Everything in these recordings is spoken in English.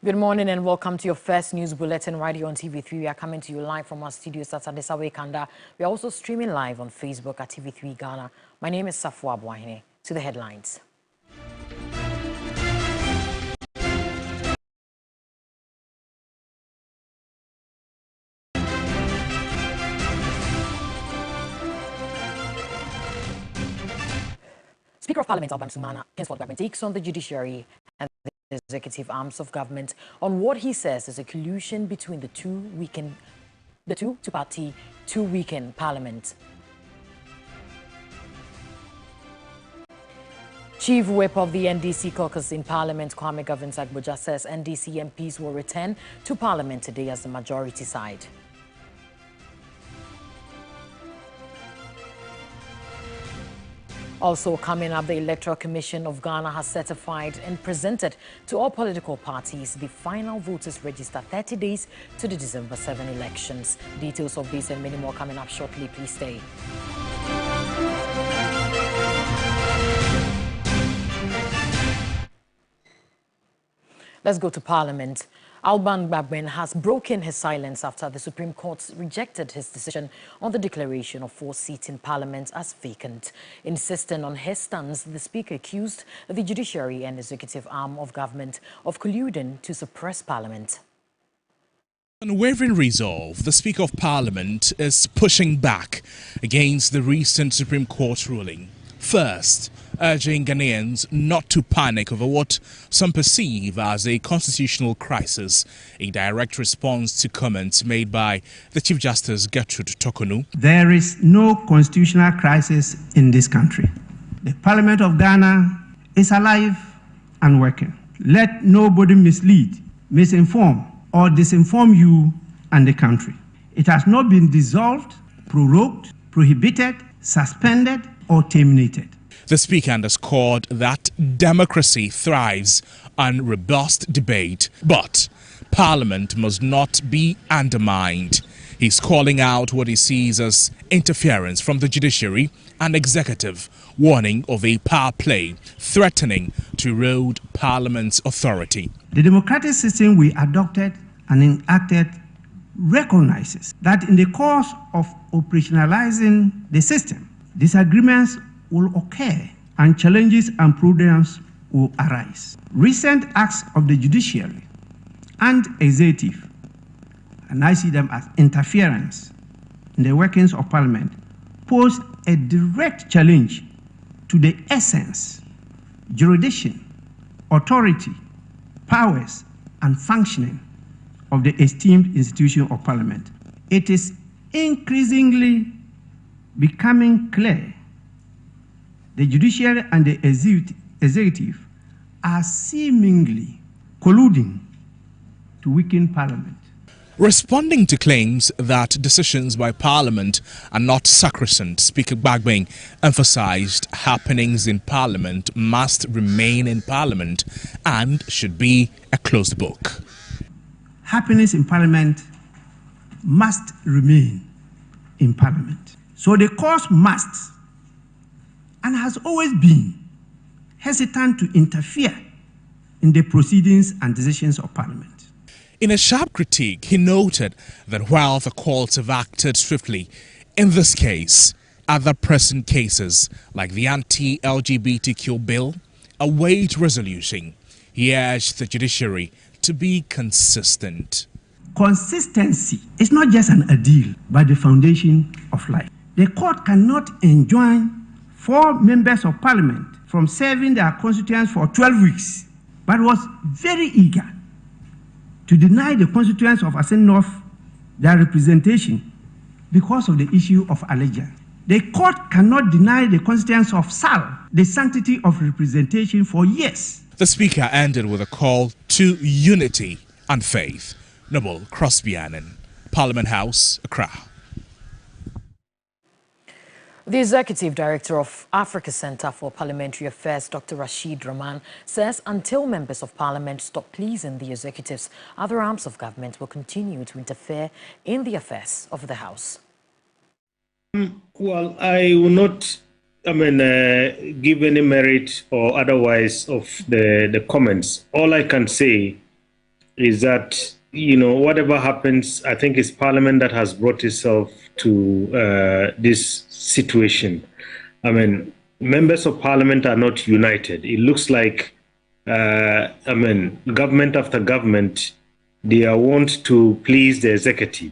Good morning and welcome to your first news bulletin right here on TV3. We are coming to you live from our studios at Adesawe Kanda. We are also streaming live on Facebook at TV3 Ghana. My name is Safwa Bwahine. To the headlines. Speaker of Parliament Alban Sumana, henceforth government takes on the judiciary and the executive arms of government on what he says is a collusion between the two-party, two-weekend parliament. Chief Whip of the NDC caucus in Parliament, Kwame Govins-Agboja, says NDC MPs will return to Parliament today as the majority side. Also coming up, the Electoral Commission of Ghana has certified and presented to all political parties the final voters register 30 days to the December 7 elections. Details of this and many more coming up shortly. Please stay. Let's go to Parliament. Alban Gbagben has broken his silence after the Supreme Court rejected his decision on the declaration of 4 seats in Parliament as vacant. Insisting on his stance, the Speaker accused the judiciary and executive arm of government of colluding to suppress Parliament. Unwavering resolve, the Speaker of Parliament is pushing back against the recent Supreme Court ruling. First, urging Ghanaians not to panic over what some perceive as a constitutional crisis, a direct response to comments made by the Chief Justice Gertrude Tokonu. There is no constitutional crisis in this country. The Parliament of Ghana is alive and working. Let nobody mislead, misinform, or disinform you and the country. It has not been dissolved, prorogued, prohibited, suspended, or terminated. The Speaker underscored that democracy thrives on robust debate, but Parliament must not be undermined. He's calling out what he sees as interference from the judiciary and executive, warning of a power play threatening to erode Parliament's authority. The democratic system we adopted and enacted recognizes that in the course of operationalizing the system, disagreements will occur and challenges and problems will arise. Recent acts of the judiciary and executive, and I see them as interference in the workings of Parliament, pose a direct challenge to the essence, jurisdiction, authority, powers, and functioning of the esteemed institution of Parliament. It is increasingly becoming clear the judiciary and the executive are seemingly colluding to weaken Parliament. Responding to claims that decisions by Parliament are not sacrosanct, Speaker Gbagben emphasized happenings in Parliament must remain in Parliament and should be a closed book. Happenings in Parliament must remain in Parliament. So the court must and has always been hesitant to interfere in the proceedings and decisions of Parliament. In a sharp critique, he noted that while the courts have acted swiftly, in this case, other pressing cases like the anti-LGBTQ bill await resolution. He urged the judiciary to be consistent. Consistency is not just an ideal, but the foundation of life. The court cannot enjoin 4 members of Parliament from serving their constituents for 12 weeks, but was very eager to deny the constituents of Asen North their representation because of the issue of allegiance. The court cannot deny the constituents of Sal the sanctity of representation for years. The Speaker ended with a call to unity and faith. Noble Crosbyanen, Parliament House, Accra. The Executive Director of Africa Center for Parliamentary Affairs, Dr. Rashid Rahman, says until members of Parliament stop pleasing the executives, other arms of government will continue to interfere in the affairs of the House. Well, I will not give any merit or otherwise of the comments. All I can say is that, whatever happens, I think it's Parliament that has brought itself to this situation. I mean, members of Parliament are not united. It looks like, government after government, they are want to please the executive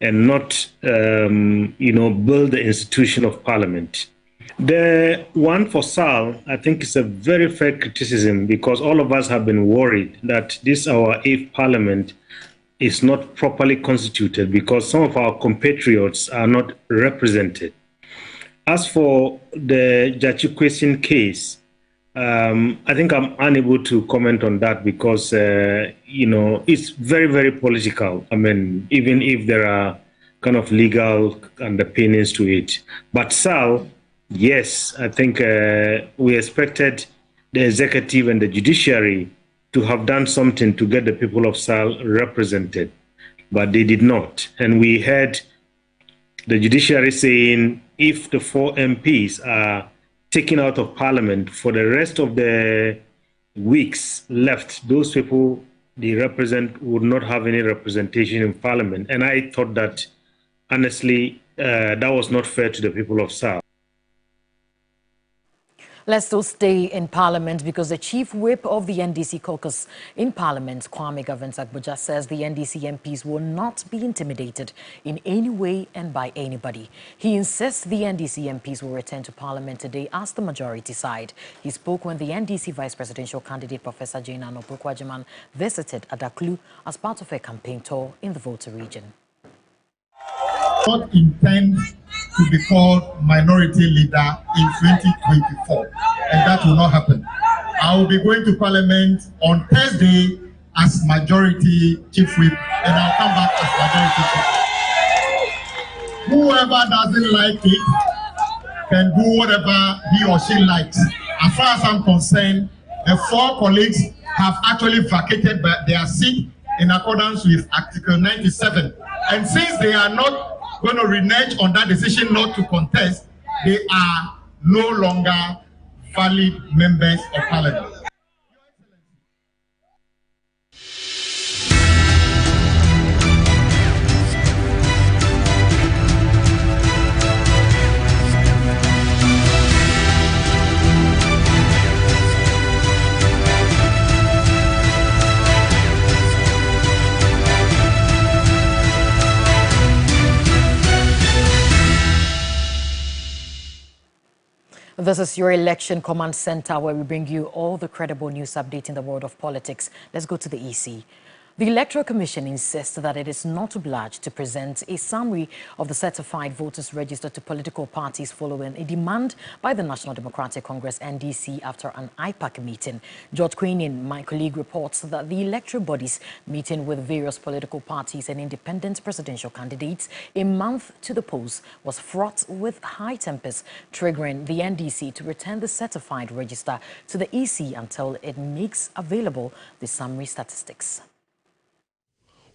and not, build the institution of Parliament. The one for Sal, I think, is a very fair criticism, because all of us have been worried that this, our 8th Parliament, is not properly constituted because some of our compatriots are not represented. As for the Jachi case, I think I'm unable to comment on that because, it's very, very political. I mean, even if there are kind of legal underpinnings to it. But Sal, yes, I think we expected the executive and the judiciary to have done something to get the people of Sal represented, but they did not. And we heard the judiciary saying if the 4 MPs are taken out of Parliament for the rest of the weeks left, those people they represent would not have any representation in Parliament. And I thought that, honestly, that was not fair to the people of Sal. Let's still stay in Parliament because the chief whip of the NDC caucus in Parliament, Kwame Gavin-Agboja, says the NDC MPs will not be intimidated in any way and by anybody. He insists the NDC MPs will return to Parliament today as the majority side. He spoke when the NDC vice presidential candidate, Professor Jane Anopokwajiman, visited Adaklu as part of a campaign tour in the Volta region. Not intend to be called minority leader in 2024, and that will not happen. I will be going to Parliament on Thursday as majority chief whip, and I'll come back as majority chief. Whoever doesn't like it can do whatever he or she likes. As far as I'm concerned, the 4 colleagues have actually vacated their seat in accordance with Article 97, and since they are not going to renege on that decision not to contest, they are no longer valid members of Parliament. This is your Election Command Center, where we bring you all the credible news update in the world of politics. Let's go to the EC. The Electoral Commission insists that it is not obliged to present a summary of the certified voters register to political parties following a demand by the National Democratic Congress NDC after an IPAC meeting. George Queenan, my colleague, reports that the electoral body's meeting with various political parties and independent presidential candidates a month to the polls was fraught with high tempers, triggering the NDC to return the certified register to the EC until it makes available the summary statistics.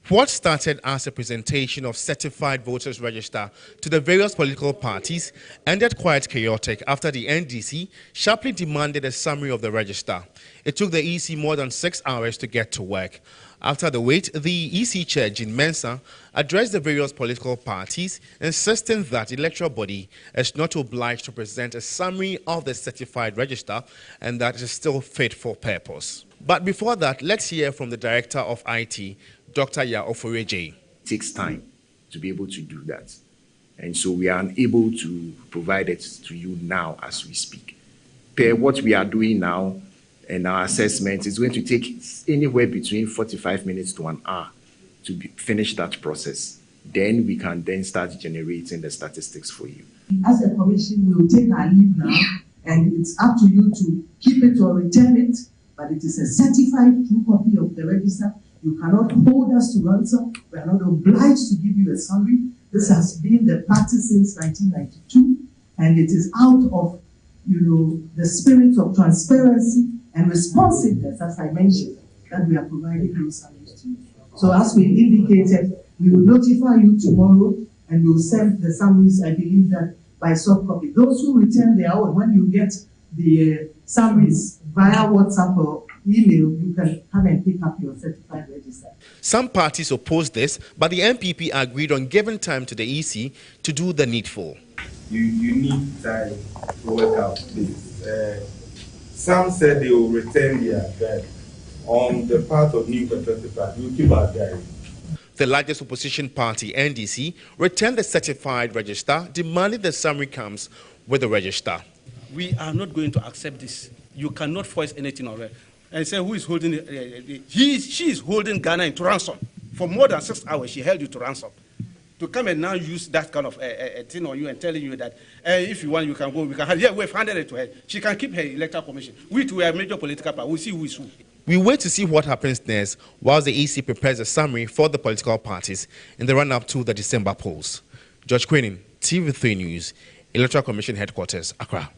What started as a presentation of certified voters register to the various political parties ended quite chaotic after the NDC sharply demanded a summary of the register. It took the EC more than 6 hours to get to work. After the wait, the EC chair, Jean Mensah, addressed the various political parties, insisting that the electoral body is not obliged to present a summary of the certified register and that it is still fit for purpose. But before that, let's hear from the Director of IT, Dr. Ya Oforeje. It takes time to be able to do that. And so we are unable to provide it to you now as we speak. Per what we are doing now and our assessment is going to take anywhere between 45 minutes to an hour to finish that process. Then we can then start generating the statistics for you. As a commission, we will take our leave now, and it's up to you to keep it or return it, but it is a certified true copy of the register. You cannot hold us to ransom. We are not obliged to give you a summary. This has been the practice since 1992, and it is out of, the spirit of transparency and responsiveness, as I mentioned, that we are providing those summaries to you. So as we indicated, we will notify you tomorrow, and we will send the summaries, I believe, that by soft copy. Those who return their own, when you get the summaries via WhatsApp or email, you can come and pick up your certified register. Some parties opposed this, but the NPP agreed on giving time to the EC to do the needful. You need time to work out this. Some said they will return their guide. On the part of New Patriotic Party, we keep our guide. The largest opposition party, NDC, returned the certified register, demanding the summary comes with the register. We are not going to accept this. You cannot force anything on her. And say who is holding it? She is holding Ghana into ransom. For more than 6 hours, she held you to ransom. To come and now use that kind of thing on you and telling you that if you want, you can go. We can have, yeah, we've handed it to her. She can keep her Electoral Commission. We too are major political party. We'll see who is who. We wait to see what happens next whilst the EC prepares a summary for the political parties in the run-up to the December polls. George Queening, TV3 News, Electoral Commission Headquarters, Accra.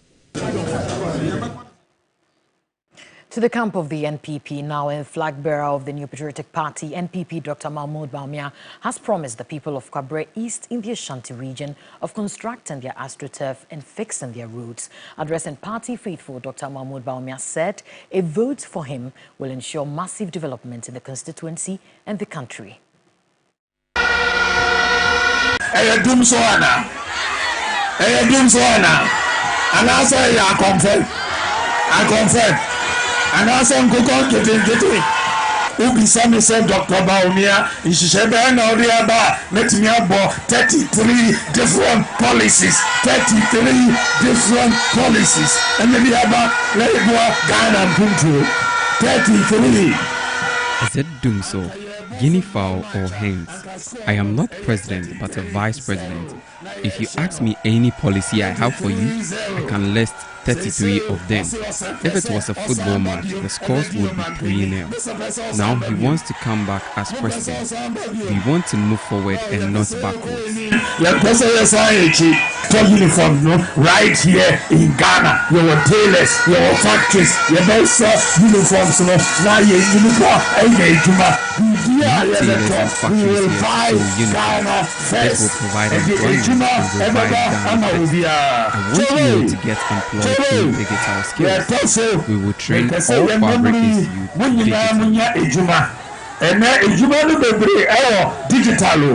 To the camp of the NPP, now a flag bearer of the New Patriotic Party, NPP Dr. Mahmoud Bawumia has promised the people of Kwabre East in the Ashanti region of constructing their astroturf and fixing their roads. Addressing party faithful, Dr. Mahmoud Bawumia said a vote for him will ensure massive development in the constituency and the country. And I confirm. And I said, go get it. Ubi Sami said, Dr. Bawumia, Ishishebe no Riaba, let me have 33 different policies. 33 different policies. And then we have Labour, Ghana, and Puntu. 33. I said, doing so, guinea fowl or hens. I am not president, but a vice president. If you ask me any policy I have for you, I can list 33 of them. If it was a football match, the scores would be 3-0. Now he wants to come back as president. We want to move forward and not backwards. Uniform, no? Right here in Ghana, your tailors, your factories, your best uniforms, no? Now you uniform, we will buy Ghana first. This will provide employment and revive Ghana. I want you to get employed through digital skills. We will train all Kwabre East youth digital. And now digital.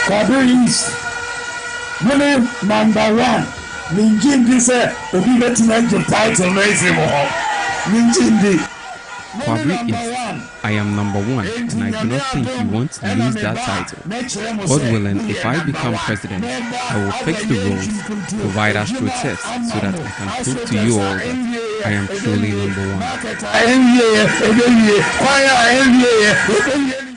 Kwabre East. Number 1, Ninjindi said, "Obi betina the title raising more." Ninjindi. Kwabre East, I am number 1, and I do not think you want to lose that title. God willing, if I become president, I will fix the roads, provide astroturfs, so that I can prove to you all that I am truly number 1.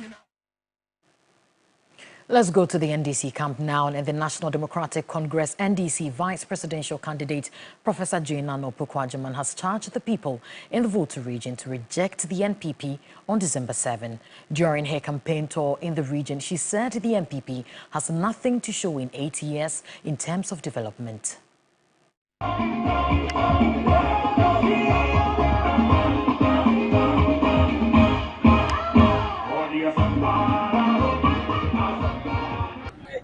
Let's go to the NDC camp now, and the National Democratic Congress NDC Vice Presidential candidate Professor Jane Opoku-Agyeman has charged the people in the Volta region to reject the NPP on December 7. During her campaign tour in the region, she said the NPP has nothing to show in 8 years in terms of development.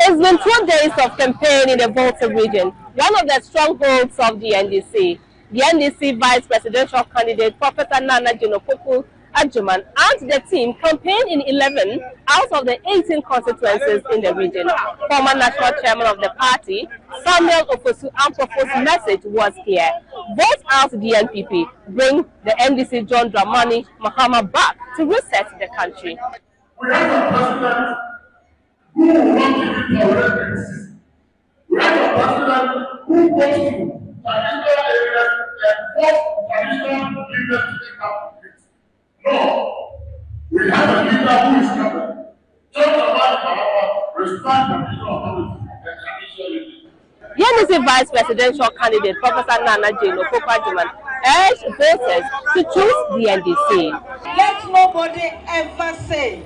It's been 2 days of campaign in the Volta region, one of the strongholds of the NDC. The NDC Vice Presidential candidate, Professor Jane Opoku-Agyeman, and the team campaigned in 11 out of the 18 constituencies in the region. Former national chairman of the party, Samuel Ofosu-Ampofo message was here: vote out the NPP, bring the NDC John Dramani Mahama back to reset the country. We have a president who wants to be references. We have a president who goes to traditional areas and force traditional leaders to take up the place. No. We have a leader who is coming. Talk about our respect the vision of policy and traditional leaders. The NDC Vice Presidential candidate, Professor Jane Opoku-Agyeman, urged voters to choose the NDC. Let nobody ever say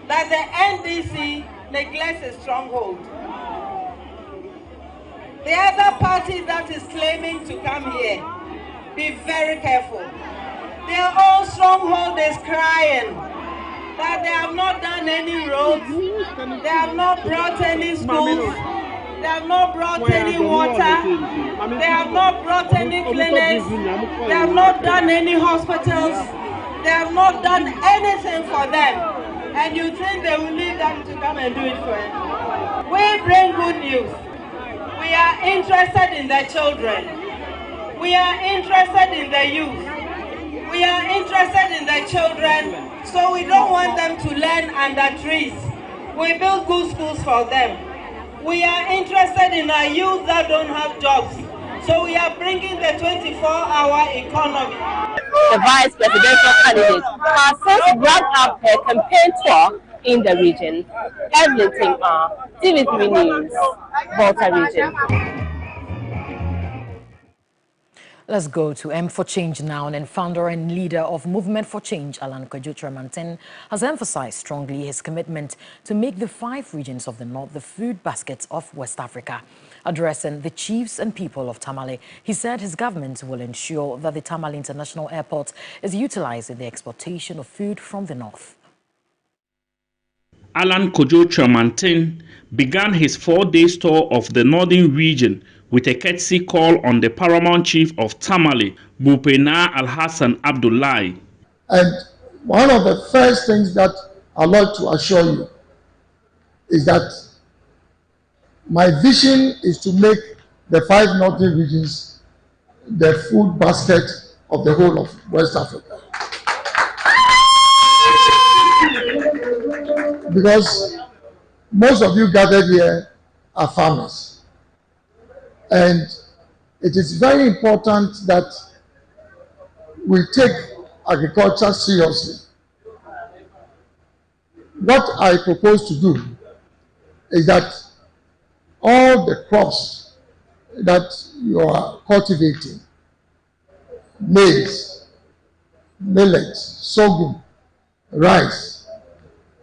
that the NDC neglects a stronghold. The other party that is claiming to come here, be very careful. Their own stronghold is crying that they have not done any roads, they have not brought any schools, they have not brought any water, they have not brought any clinics, they have not done any hospitals. They have not done anything for them. And you think they will leave them to come and do it for them. We bring good news. We are interested in the children. We are interested in the youth. We are interested in the children, so we don't want them to learn under trees. We build good schools for them. We are interested in our youth that don't have jobs, so we are bringing the 24-hour economy. The vice presidential candidate has since wrapped up her campaign tour in the region. Everything TV3 News, Volta region. Let's go to M for Change now, and founder and leader of Movement for Change, Alan Kwadwo has emphasized strongly his commitment to make the 5 regions of the North the food baskets of West Africa. Addressing the chiefs and people of Tamale, he said his government will ensure that the Tamale International Airport is utilized in the exportation of food from the North. Alan Kwadwo began his 4-day tour of the northern region with a courtesy call on the paramount chief of Tamale, Bupena Alhassan Abdullahi. And one of the first things that I'd like to assure you is that my vision is to make the 5 northern regions the food basket of the whole of West Africa. Because most of you gathered here are farmers. And it is very important that we take agriculture seriously. What I propose to do is that all the crops that you are cultivating, maize, millet, sorghum, rice,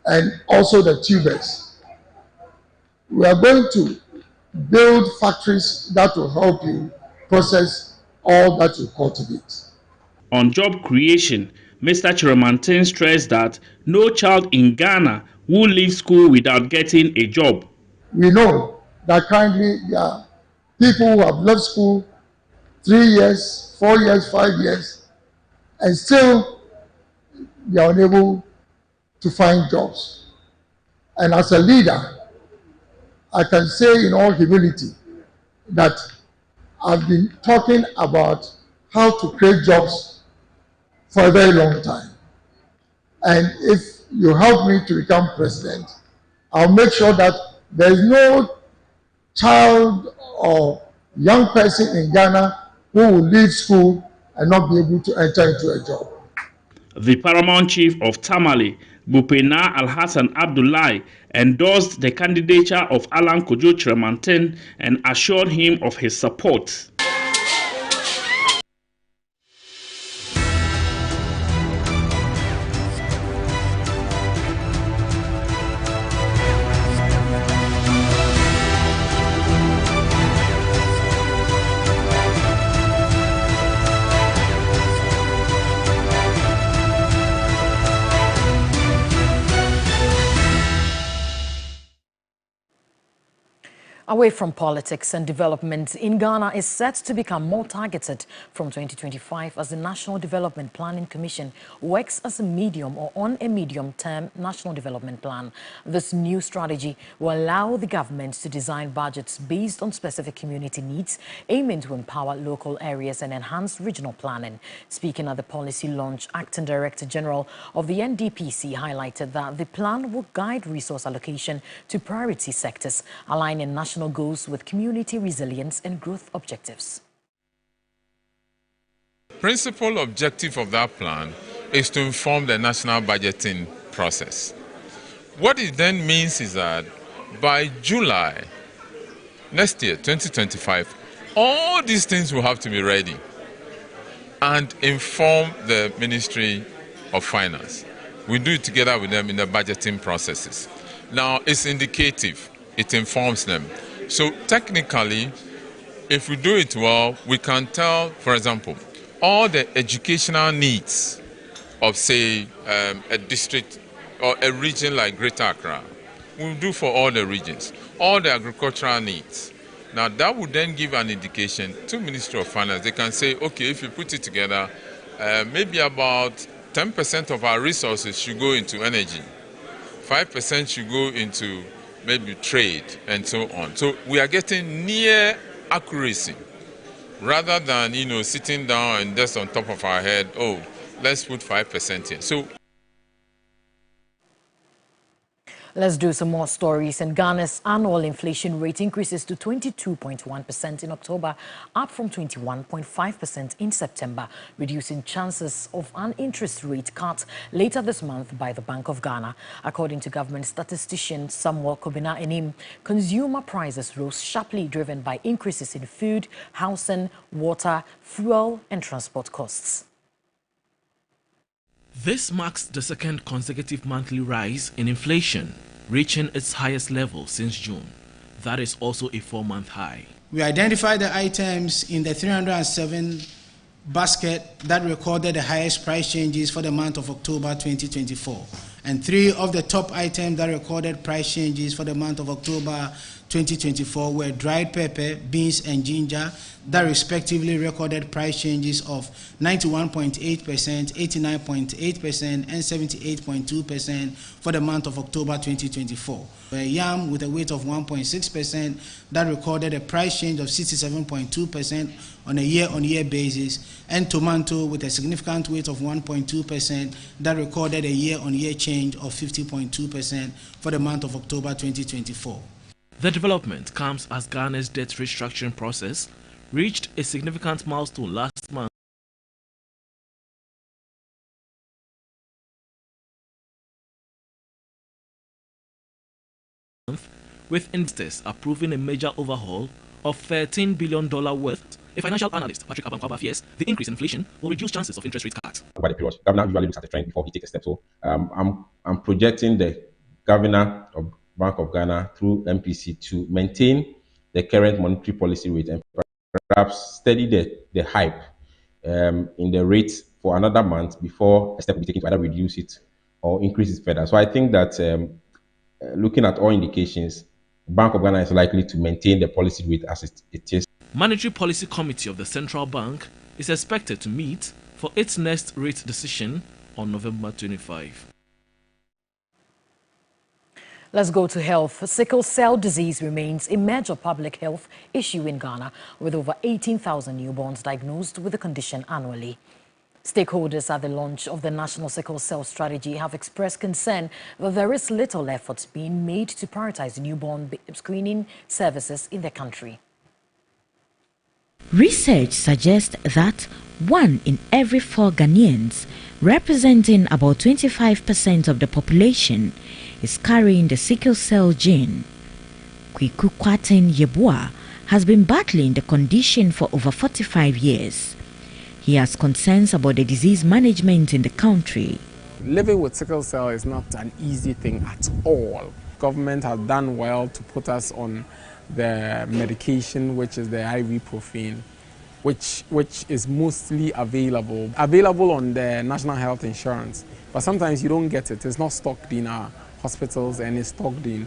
and also the tubers, we are going to build factories that will help you process all that you cultivate. On job creation, Mr. Chiremanten stressed that no child in Ghana will leave school without getting a job. We know that currently there are people who have left school 3 years, 4 years, 5 years, and still they are unable to find jobs. And as a leader, I can say in all humility that I've been talking about how to create jobs for a very long time. And if you help me to become president, I'll make sure that there is no child or young person in Ghana who will leave school and not be able to enter into a job. The paramount chief of Tamale, Bupena Alhassan Abdullahi, endorsed the candidature of Alan Kwadwo and assured him of his support. Away from politics and development, in Ghana is set to become more targeted from 2025 as the National Development Planning Commission works as a medium or on a medium-term national development plan. This new strategy will allow the government to design budgets based on specific community needs, aiming to empower local areas and enhance regional planning. Speaking at the policy launch, Acting Director General of the NDPC highlighted that the plan will guide resource allocation to priority sectors, aligning national goals with community resilience and growth objectives. Principal objective of that plan is to inform the national budgeting process. What it then means is that by July next year, 2025, all these things will have to be ready and inform the Ministry of Finance. We do it together with them in the budgeting processes. Now, it's indicative. It informs them. So technically, if we do it well, we can tell, for example, all the educational needs of, say, a district or a region like Greater Accra. We'll do for all the regions, all the agricultural needs. Now, that would then give an indication to Ministry of Finance. They can say, okay, if you put it together, maybe about 10% of our resources should go into energy, 5% should go into maybe trade and so on. So we are getting near accuracy rather than, sitting down and just on top of our head, oh, let's put 5% in. So let's do some more stories. And Ghana's annual inflation rate increases to 22.1% in October, up from 21.5% in September, reducing chances of an interest rate cut later this month by the Bank of Ghana. According to government statistician Samuel Kobina-Enim, consumer prices rose sharply, driven by increases in food, housing, water, fuel, and transport costs. This marks the second consecutive monthly rise in inflation, reaching its highest level since June. That is also a 4-month high. We identified the items in the 307 basket that recorded the highest price changes for the month of October 2024. And 3 of the top items that recorded price changes for the month of October 2024 were dried pepper, beans, and ginger that respectively recorded price changes of 91.8%, 89.8%, and 78.2% for the month of October 2024. Yam with a weight of 1.6% that recorded a price change of 67.2% on a year-on-year basis, and tomato with a significant weight of 1.2% that recorded a year-on-year change of 50.2% for the month of October 2024. The development comes as Ghana's debt restructuring process reached a significant milestone last month, with investors approving a major overhaul of $13 billion worth. A financial analyst, Patrick Abankwaba, fears the increase in inflation will reduce chances of interest rate cuts. Over the period, governor usually looks at the trend before he takes a step. So I'm projecting the governor of Bank of Ghana through MPC to maintain the current monetary policy rate and perhaps steady the hype in the rate for another month before a step will be taken to either reduce it or increase it further. So I think that looking at all indications, Bank of Ghana is likely to maintain the policy rate as it is. Monetary Policy Committee of the Central Bank is expected to meet for its next rate decision on November 25. Let's go to health. Sickle cell disease remains a major public health issue in Ghana, with over 18,000 newborns diagnosed with the condition annually. Stakeholders at the launch of the National Sickle Cell Strategy have expressed concern that there is little effort being made to prioritize newborn screening services in the country. Research suggests that 1 in every 4 Ghanaians, representing about 25% of the population, is carrying the sickle cell gene. Kwiku Kwaten Yeboah has been battling the condition for over 45 years. He has concerns about the disease management in the country. Living with sickle cell is not an easy thing at all. Government has done well to put us on the medication, which is the ibuprofen, which is mostly available on the National Health Insurance. But sometimes you don't get it. It's not stocked in our hospitals and it's stocked in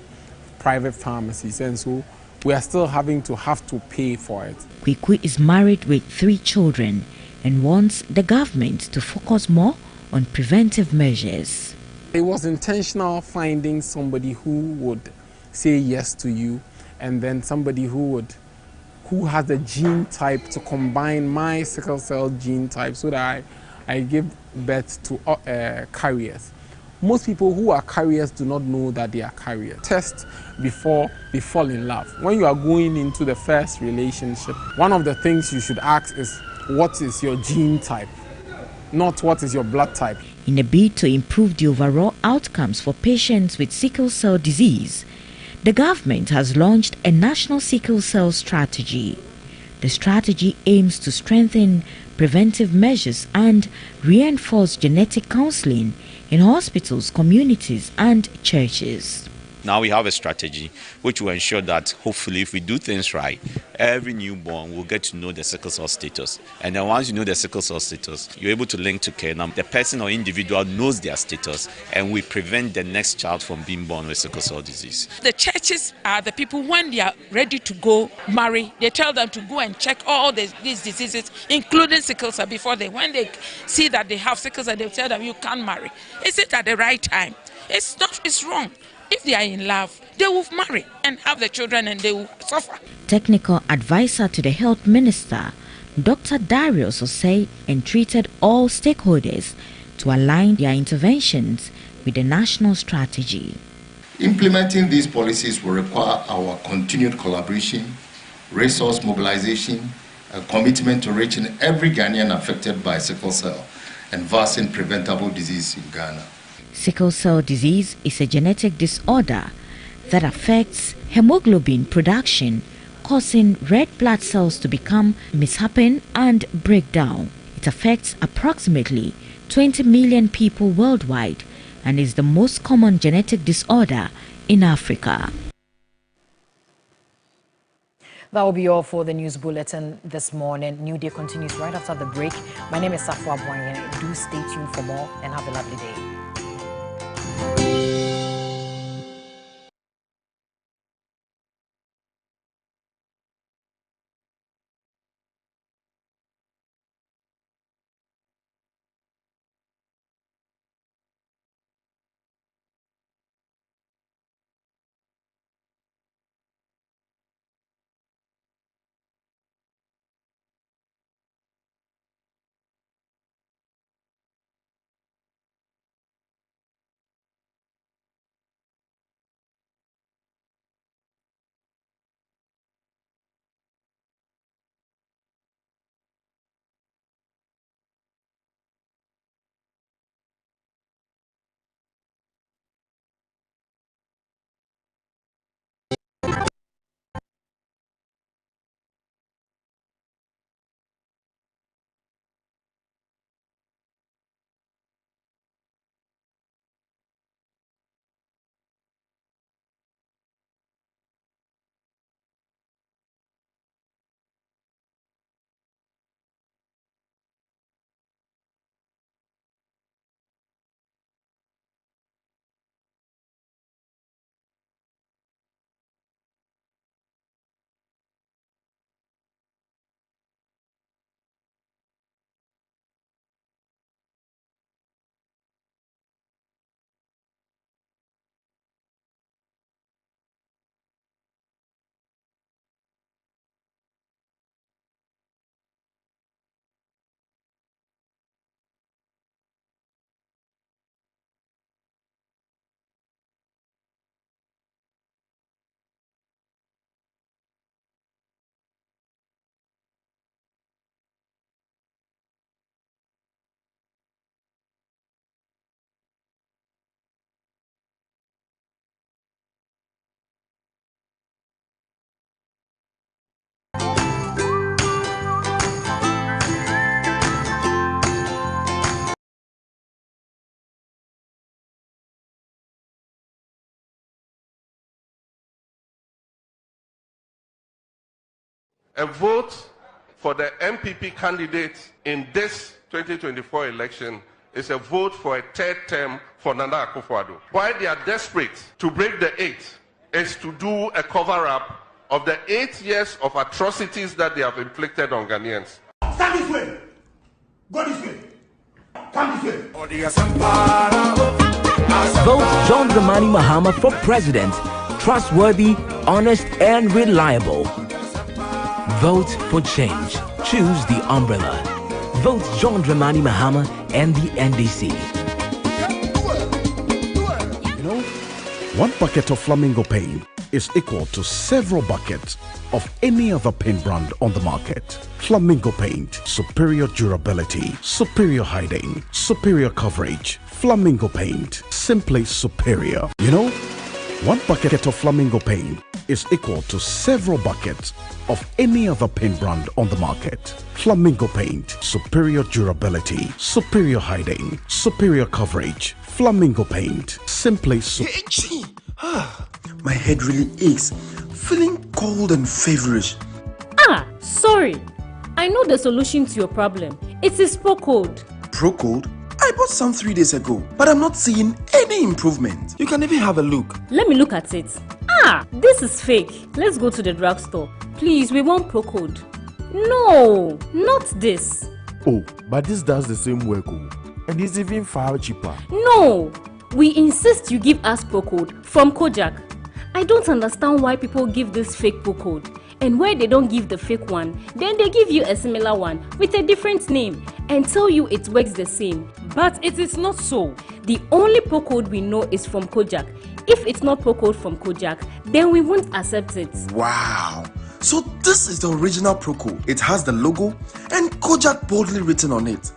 private pharmacies, and so we are still having to pay for it. Kwiku is married with 3 children and wants the government to focus more on preventive measures. It was intentional finding somebody who would say yes to you, and then somebody who has the gene type to combine my sickle cell gene type so that I give birth to carriers. Most people who are carriers do not know that they are carriers. Test before they fall in love. When you are going into the first relationship, one of the things you should ask is, what is your gene type? Not what is your blood type. In a bid to improve the overall outcomes for patients with sickle cell disease, the government has launched a national sickle cell strategy. The strategy aims to strengthen preventive measures and reinforce genetic counseling in hospitals, communities, and churches. Now we have a strategy which will ensure that hopefully if we do things right, every newborn will get to know the sickle cell status. And then once you know the sickle cell status, you're able to link to care. Now the person or individual knows their status, and we prevent the next child from being born with sickle cell disease. The churches are the people, when they are ready to go marry, they tell them to go and check all these diseases, including sickle cell, before when they see that they have sickle cell, they tell them you can't marry. Is it at the right time? It's not, it's wrong. If they are in love, they will marry and have the children and they will suffer. Technical advisor to the health minister, Dr. Darius Osei, entreated all stakeholders to align their interventions with the national strategy. Implementing these policies will require our continued collaboration, resource mobilization, a commitment to reaching every Ghanaian affected by sickle cell and vaccine preventable disease in Ghana. Sickle cell disease is a genetic disorder that affects hemoglobin production, causing red blood cells to become misshapen and break down. It affects approximately 20 million people worldwide and is the most common genetic disorder in Africa. That will be all for the news bulletin this morning. New Day continues right after the break. My name is Safwa Boyen. Do stay tuned for more and have a lovely day. A vote for the MPP candidate in this 2024 election is a vote for a third term for Nana Akufo-Addo. Why they are desperate to break the 8 is to do a cover-up of the 8 years of atrocities that they have inflicted on Ghanaians. Stand this way. Go this way. Come this way. Vote John Dramani Mahama for president. Trustworthy, honest, and reliable. Vote for change. Choose the umbrella. Vote John Dramani Mahama and the NDC. You know, one bucket of Flamingo paint is equal to several buckets of any other paint brand on the market. Flamingo paint, superior durability, superior hiding, superior coverage. Flamingo paint, simply superior. You know, 1 bucket of Flamingo paint is equal to several buckets of any other paint brand on the market. Flamingo paint, superior durability, superior hiding, superior coverage. Flamingo paint, simply My head really aches, feeling cold and feverish. Ah, sorry. I know the solution to your problem. It is Procode. Procode? I bought some 3 days ago, but I'm not seeing any improvement. You can even have a look. Let me look at it. Ah, this is fake. Let's go to the drugstore. Please, we want Procode. No, not this. Oh, but this does the same work, and it's even far cheaper. No, we insist you give us Procode from Kojak. I don't understand why people give this fake Procode. And where they don't give the fake one, then they give you a similar one with a different name and tell you it works the same. But it is not so. The only Procode we know is from Kojak. If it's not Procode from Kojak, then we won't accept it. Wow! So this is the original Procode. It has the logo and Kojak boldly written on it.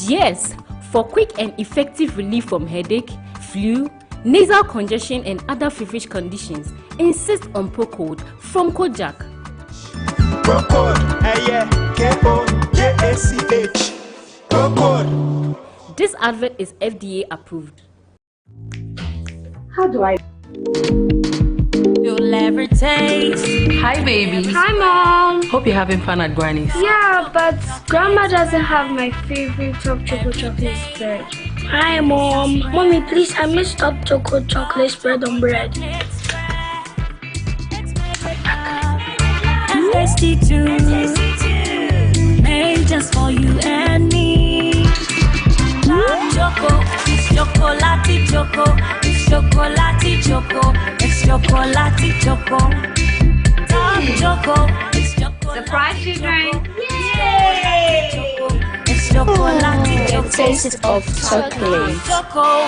Yes, for quick and effective relief from headache, flu, nasal congestion and other feverish conditions, insist on Procode from Kojak. Procode, K-O-J-A-C-H. Procode. This advert is FDA approved. How do I? You'll ever taste. Hi, baby. Hi, Mom. Hope you're having fun at Granny's. Yeah, but Grandma doesn't have my favorite top chocolate spread. Hi, Mom. Mommy, please, I missed top chocolate spread on bread. Tasty too. Made just for you and me. Top choco, it's chocolate choco. It's chocolate choco. It's chocolate choco. Top choco, it's chocolate. Surprise children! Yay! It's chocolate choco. Taste of chocolate.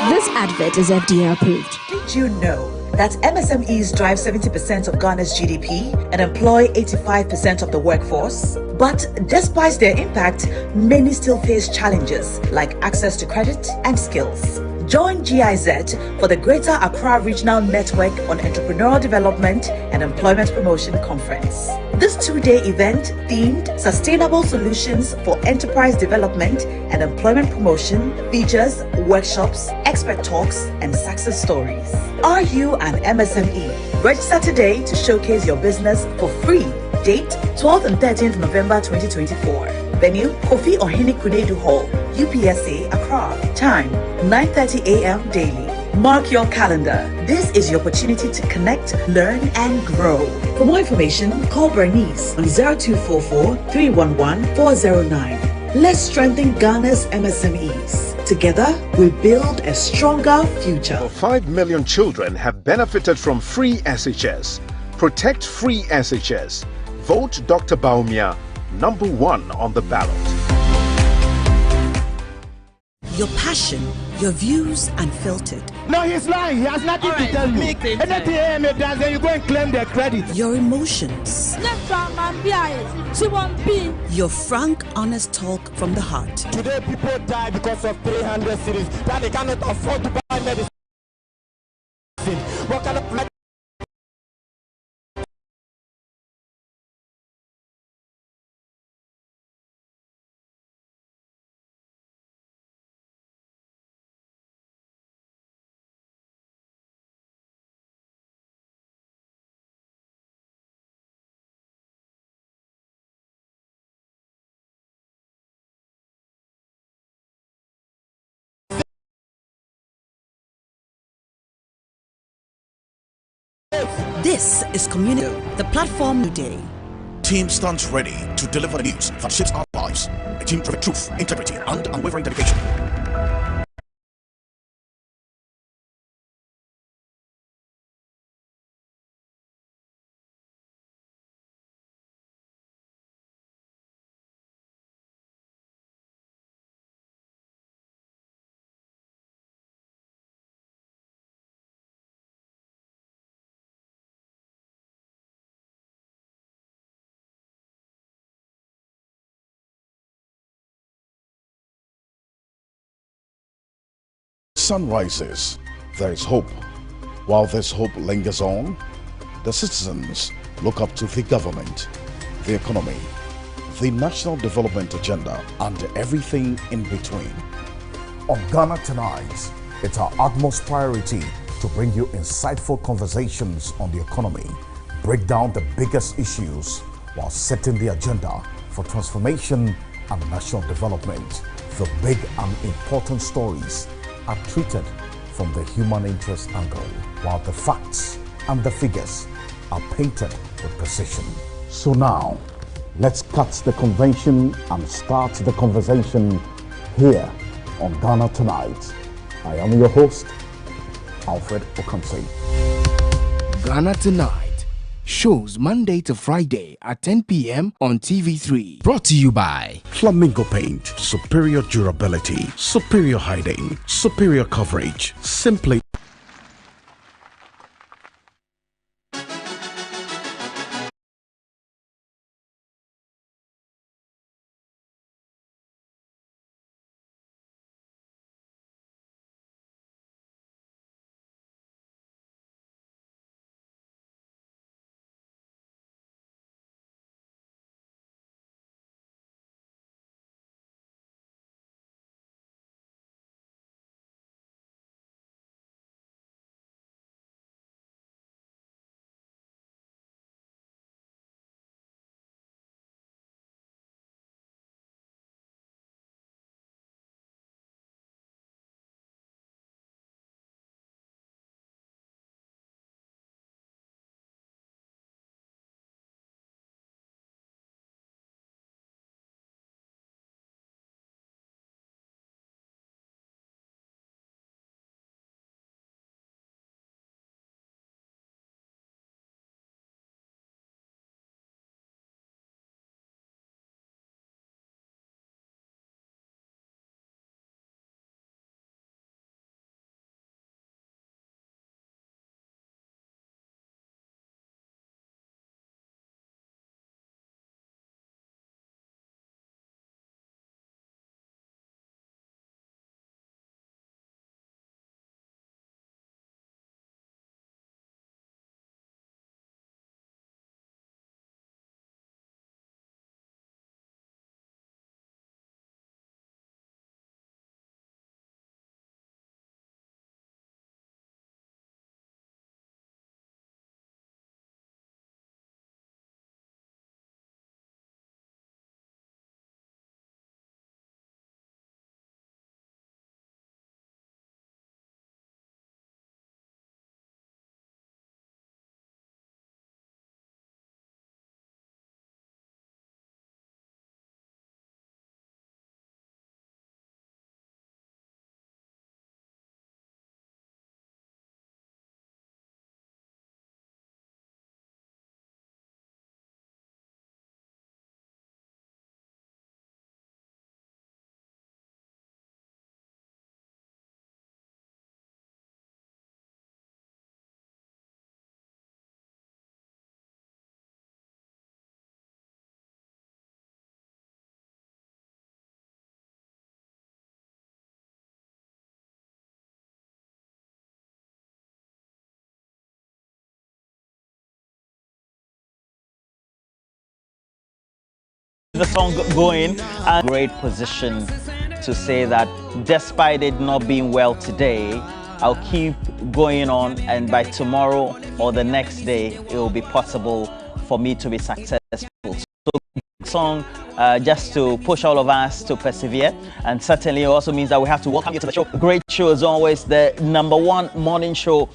This advert is FDA approved. Did you know that MSMEs drive 70% of Ghana's GDP and employ 85% of the workforce? But despite their impact, many still face challenges like access to credit and skills. Join GIZ for the Greater Accra Regional Network on Entrepreneurial Development and Employment Promotion Conference. This 2-day event themed Sustainable Solutions for Enterprise Development and Employment Promotion features workshops, expert talks, and success stories. Are you an MSME? Register today to showcase your business for free. Date 12th and 13th November 2024. Venue Kofi Ohene Kunedu Hall, UPSA Accra. Time 9:30 a.m. daily. Mark your calendar. This is your opportunity to connect, learn, and grow. For more information, call Bernice on 0244 311 409. Let's strengthen Ghana's MSMEs. Together, we build a stronger future. 5 million children have benefited from free SHS. Protect free SHS. Vote Dr. Baumia, #1 on the ballot. Your passion, your views unfiltered. No, he's lying. He has nothing to tell you. Anything AM does, then you go and claim the credit. Your emotions. Your frank, honest talk from the heart. Today, people die because of 300 cities that they cannot afford to buy medicine. What kind of medicine? This is Community, the platform today. Team stands ready to deliver the news that shapes our lives. A team with truth, integrity, and unwavering dedication. Sun rises, there is hope. While this hope lingers on, the citizens look up to the government, the economy, the national development agenda, and everything in between. On Ghana Tonight, it's our utmost priority to bring you insightful conversations on the economy, break down the biggest issues while setting the agenda for transformation and national development. The big and important stories are treated from the human interest angle, while the facts and the figures are painted with precision. So now, let's cut the convention and start the conversation here on Ghana Tonight. I am your host, Alfred Okamse. Ghana Tonight shows Monday to Friday at 10 p.m. on TV3. Brought to you by Flamingo Paint. Superior durability, superior hiding, superior coverage. Simply the song going, and great position to say that despite it not being well today, I'll keep going on, and by tomorrow or the next day it will be possible for me to be successful. So song just to push all of us to persevere, and certainly it also means that we have to welcome you to the show. Great show as always, the #1 morning show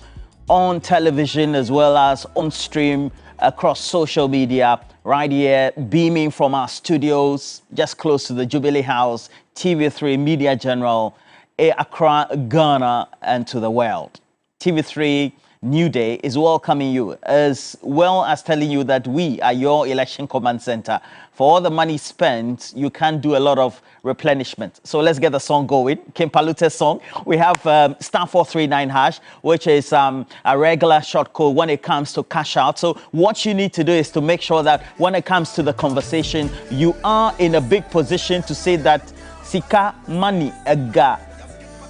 on television as well as on stream across social media, right here beaming from our studios just close to the Jubilee House, TV3 Media General, Accra, Ghana, and to the world. TV3 New Day is welcoming you, as well as telling you that we are your election command center. For all the money spent, you can do a lot of replenishment. So let's get the song going. Kim Palute's song. We have *439#, which is a regular short code when it comes to cash out. So what you need to do is to make sure that when it comes to the conversation, you are in a big position to say that Sika, money, ega,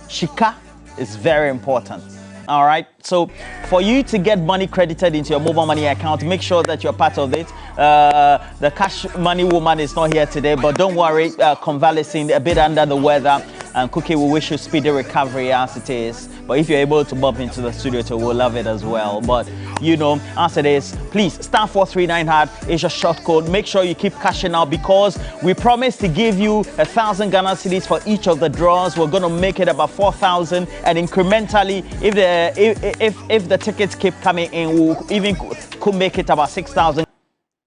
shika is very important. All right. So for you to get money credited into your mobile money account, make sure that you're part of it. The cash money woman is not here today, but don't worry. Convalescing, a bit under the weather. And Cookie, we wish you speedy recovery as it is. But if you're able to bump into the studio too, we'll love it as well. But, you know, as it is, please, star 439# is your short code. Make sure you keep cashing out because we promise to give you 1,000 Ghana cedis for each of the draws. We're going to make it about 4,000. And incrementally, if the tickets keep coming in, we'll even could make it about 6,000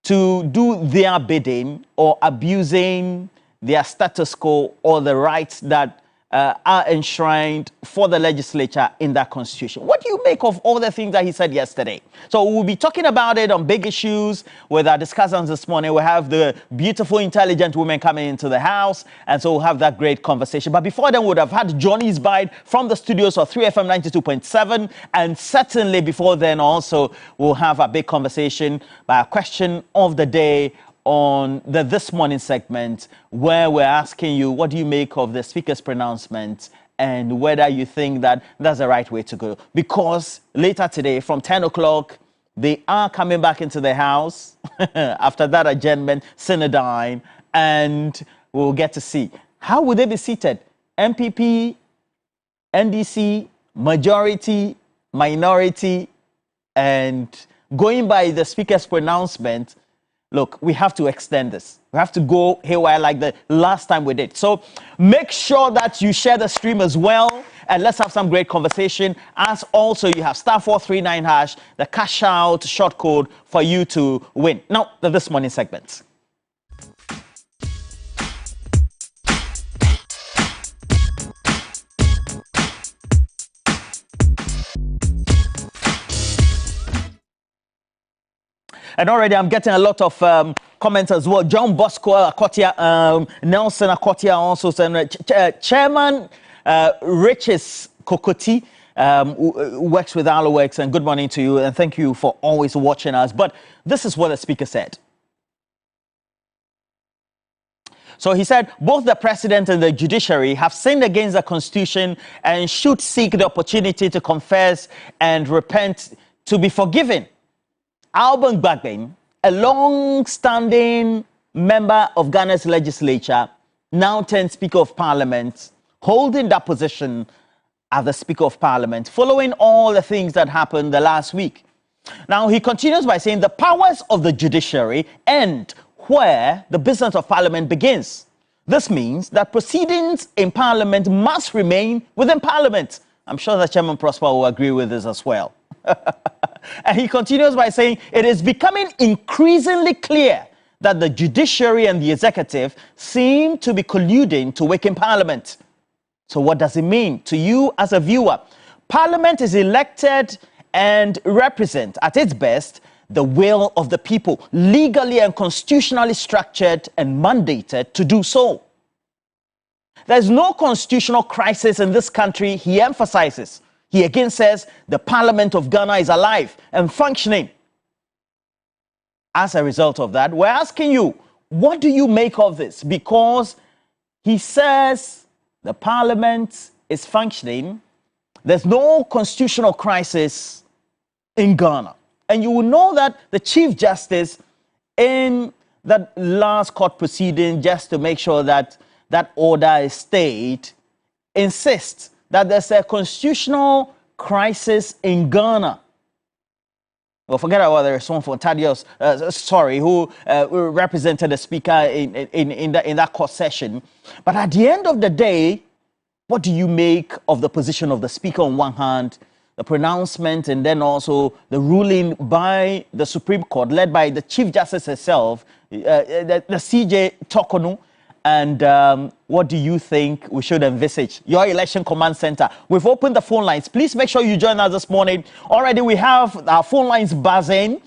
to do their bidding or abusing their status quo or the rights that are enshrined for the legislature in that constitution. What do you make of all the things that he said yesterday? So we'll be talking about it on big issues with our discussants this morning. We have the beautiful, intelligent women coming into the house, and so we'll have that great conversation. But before then, we would have had Johnny's Bite from the studios of 3FM 92.7, and certainly before then also we'll have a big conversation by a question of the day on the This Morning segment, where we're asking you, what do you make of the Speaker's pronouncement and whether you think that that's the right way to go? Because later today, from 10 o'clock, they are coming back into the House after that adjournment, synodine, and we'll get to see. How will they be seated? MPP, NDC, majority, minority, and going by the Speaker's pronouncement, look, we have to extend this. We have to go haywire like the last time we did. So make sure that you share the stream as well. And let's have some great conversation. As also you have star 439#, the cash out short code for you to win. Now, the This Morning segment. And already I'm getting a lot of comments as well. John Bosco Akotia, Nelson Akotia also saying, Chairman Riches Kokoti works with Aloworks, and good morning to you, and thank you for always watching us. But this is what the Speaker said. So he said, both the President and the judiciary have sinned against the Constitution and should seek the opportunity to confess and repent to be forgiven. Alban Bagbin, a long-standing member of Ghana's legislature, now turned Speaker of Parliament, holding that position as the Speaker of Parliament, following all the things that happened the last week. Now, he continues by saying the powers of the judiciary end where the business of Parliament begins. This means that proceedings in Parliament must remain within Parliament. I'm sure that Chairman Prosper will agree with this as well. And he continues by saying, it is becoming increasingly clear that the judiciary and the executive seem to be colluding to weaken Parliament. So what does it mean to you as a viewer? Parliament is elected and represent at its best the will of the people, legally and constitutionally structured and mandated to do so. There's no constitutional crisis in this country, he emphasizes. He again says the Parliament of Ghana is alive and functioning. As a result of that, we're asking you, what do you make of this? Because he says the Parliament is functioning. There's no constitutional crisis in Ghana. And you will know that the Chief Justice in that last court proceeding, just to make sure that that order is stayed, insists that there's a constitutional crisis in Ghana. Well, forget about the response from Thaddeus, who represented the Speaker in that court session. But at the end of the day, what do you make of the position of the Speaker on one hand, the pronouncement, and then also the ruling by the Supreme Court, led by the Chief Justice herself, the CJ Tokonu? And what do you think we should envisage? Your Election Command Center. We've opened the phone lines. Please make sure you join us this morning. Already we have our phone lines buzzing.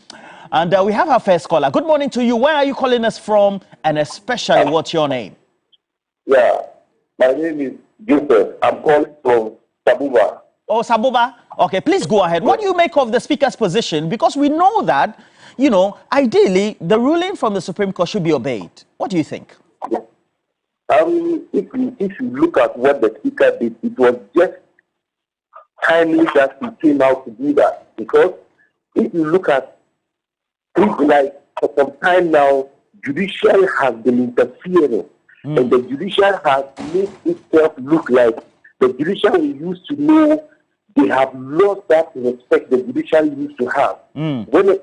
And we have our first caller. Good morning to you. Where are you calling us from? And especially, what's your name? Yeah, my name is Joseph. I'm calling from Sabuba. Oh, Sabuba. Okay, please go ahead. What do you make of the Speaker's position? Because we know that, you know, ideally, the ruling from the Supreme Court should be obeyed. What do you think? If you look at what the Speaker did, it was just timely that he came out to do that. Because if you look at things like for some time now, judiciary has been interfering, and the judiciary has made itself look like the judiciary we used to know. They have lost that respect the judiciary used to have. Whenever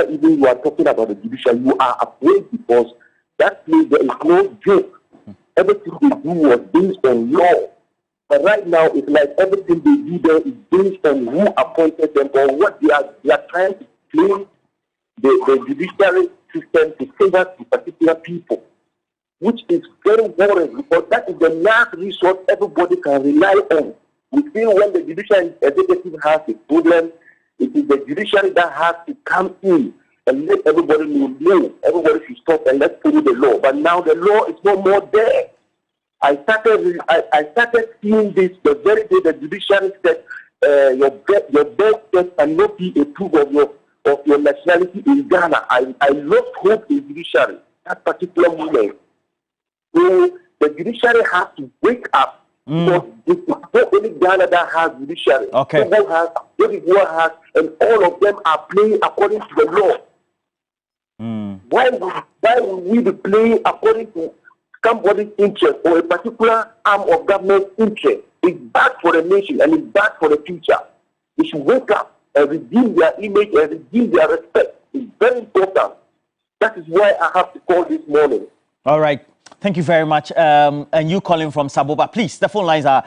even you are talking about the judiciary, you are afraid because that place there is no joke. Everything they do was based on law. But right now, it's like everything they do there is based on who appointed them or what they are trying to claim the judiciary system to favor to particular people, which is very worrying because that is the last resource everybody can rely on. We feel when the judiciary executive has a problem, it is the judiciary that has to come in and let everybody know, no, everybody should stop and let's follow the law. But now the law is no more there. I started seeing this the very day the judiciary said your birth test cannot be a proof of your nationality in Ghana. I lost hope in judiciary that particular moment. So the judiciary has to wake up. Because it's not only Ghana that has judiciary. Okay. Togo has, has, and all of them are playing according to the law. Why would we be playing according to somebody's interest or a particular arm of government interest? It's bad for the nation and it's bad for the future. They should wake up and redeem their image and redeem their respect. It's very important. That is why I have to call this morning. All right. Thank you very much. And you calling from Saboba, please, the phone lines are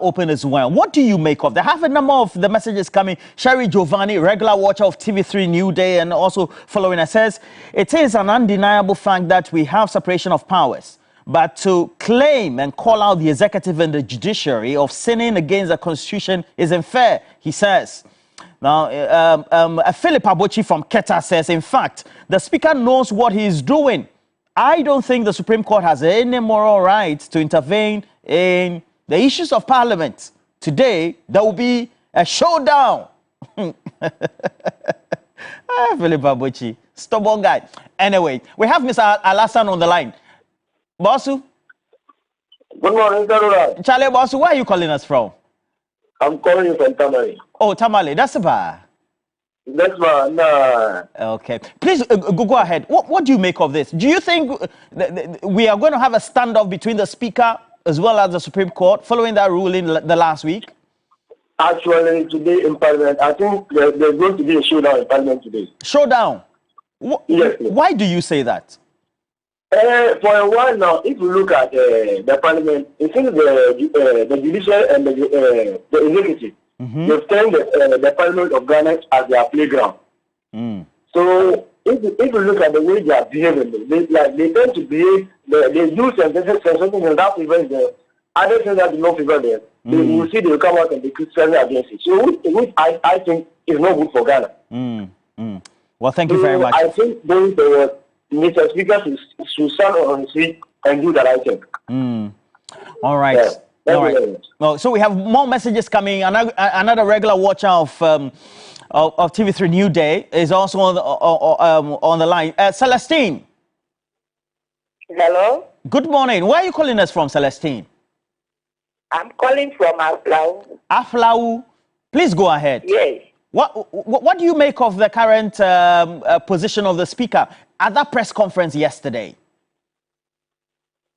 open as well. What do you make of? There have a number of the messages coming. Sherry Giovanni, regular watcher of TV3 NewDay, and also following us, says, it is an undeniable fact that we have separation of powers. But to claim and call out the executive and the judiciary of sinning against the constitution is unfair, he says. Now, Philip Abochi from Keta says, in fact, the speaker knows what he is doing. I don't think the Supreme Court has any moral right to intervene in the issues of Parliament. Today, there will be a showdown. Philip Abuchi, stubborn guy. Anyway, we have Mr. Alasan on the line. Bossu? Good morning, Sir. Charlie Bossu, where are you calling us from? I'm calling you from Tamale. Oh, Tamale, that's a bar. That's one. Okay. Please go ahead. What do you make of this? Do you think we are going to have a standoff between the Speaker as well as the Supreme Court following that ruling the last week? Actually, today in Parliament, I think there's going to be a showdown in Parliament today. Showdown? Yes. Why do you say that? For a while now, if you look at the Parliament, it seems the judiciary and the executive, they've turned the Parliament of Ghana as their playground. So if you look at the way they are behaving, they tend to behave, they use something in that prevents the other things that do not favor them. You will see they will come out and be criticizing against it. So which I think is not good for Ghana. Well, thank you very much. I think going forward, Mr. Speaker should stand on his feet and do that, I think. All right. Yeah. All right. Well, so we have more messages coming. Another regular watcher of TV3 NewDay is also on the line. Celestine. Hello. Good morning. Where are you calling us from, Celestine? I'm calling from Aflau. Aflau. Please go ahead. Yes. What do you make of the current position of the Speaker at that press conference yesterday?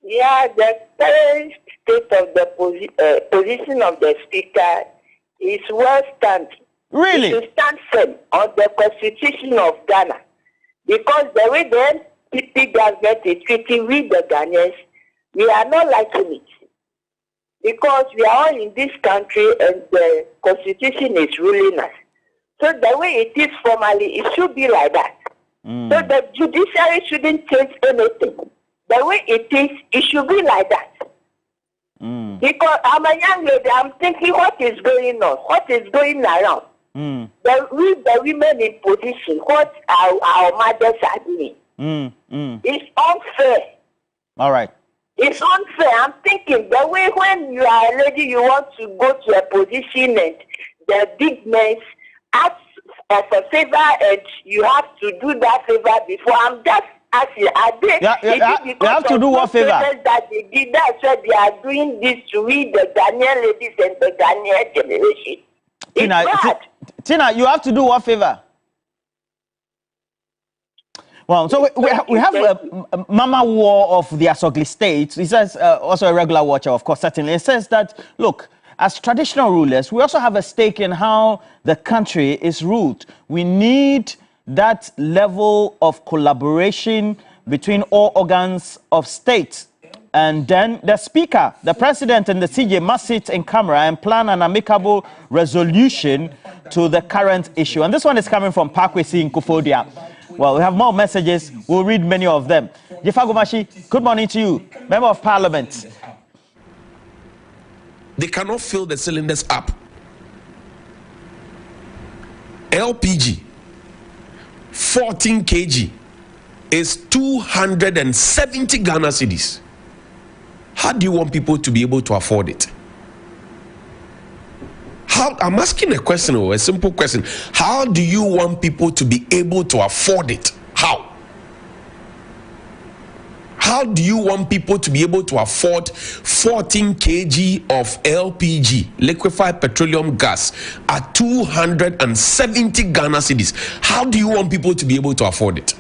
Yeah, the current state of the position of the Speaker is well stand. Really? To stand firm on the Constitution of Ghana. Because the way the NPP government is treating with the Ghanaians, we are not liking it. Because we are all in this country and the Constitution is ruling us. So the way it is formally, it should be like that. So the judiciary shouldn't change anything. The way it is, it should be like that. Because I'm a young lady, I'm thinking what is going on, what is going around. The women in position, what our mothers are doing. It's unfair. All right. It's unfair. I'm thinking the way when you are a lady, you want to go to a position and the big men ask of a favor and you have to do that favor before. I'm just as you have to do what favor? That they did, that's why they are doing this to we, the Ghanaian ladies and the Ghanaian generation. Tina, you have to do what favor? Well, so we have Mama War of the Asogli State. He says, also a regular watcher, of course, certainly. It says that, look, as traditional rulers, we also have a stake in how the country is ruled. We need that level of collaboration between all organs of state. And then the speaker, the president and the CJ must sit in camera and plan an amicable resolution to the current issue. And this one is coming from Parkwesi in Kufodia. Well, we have more messages. We'll read many of them. Jefagomashi, good morning to you, Member of Parliament. They cannot fill the cylinders up. LPG, 14 kg, is 270 Ghana cedis. How do you want people to be able to afford it? I'm asking a question, a simple question. How do you want people to be able to afford it? How? How do you want people to be able to afford 14 kg of LPG, liquefied petroleum gas, at 270 Ghana cedis? How do you want people to be able to afford it?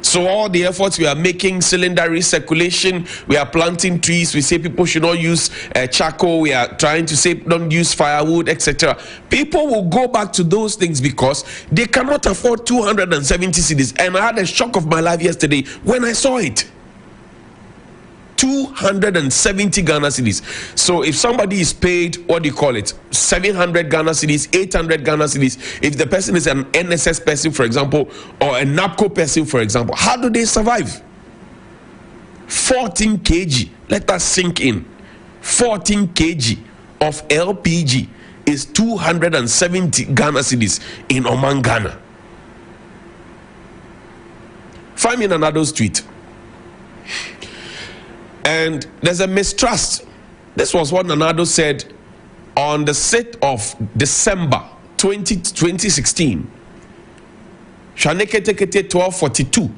So all the efforts we are making, cylinder recirculation, we are planting trees, we say people should not use charcoal, we are trying to say don't use firewood, etc. People will go back to those things because they cannot afford 270 cedis. And I had a shock of my life yesterday when I saw it. 270 Ghana cedis. So if somebody is paid, what do you call it, 700 Ghana cedis, 800 Ghana cedis, if the person is an NSS person, for example, or a NAPCO person, for example, how do they survive? 14 kg, let that sink in. 14 kg of LPG is 270 Ghana cedis in Oman, Ghana. Find me in another tweet. And there's a mistrust. This was what Nanado said on the 6th of December 2016. Shanekete 12:42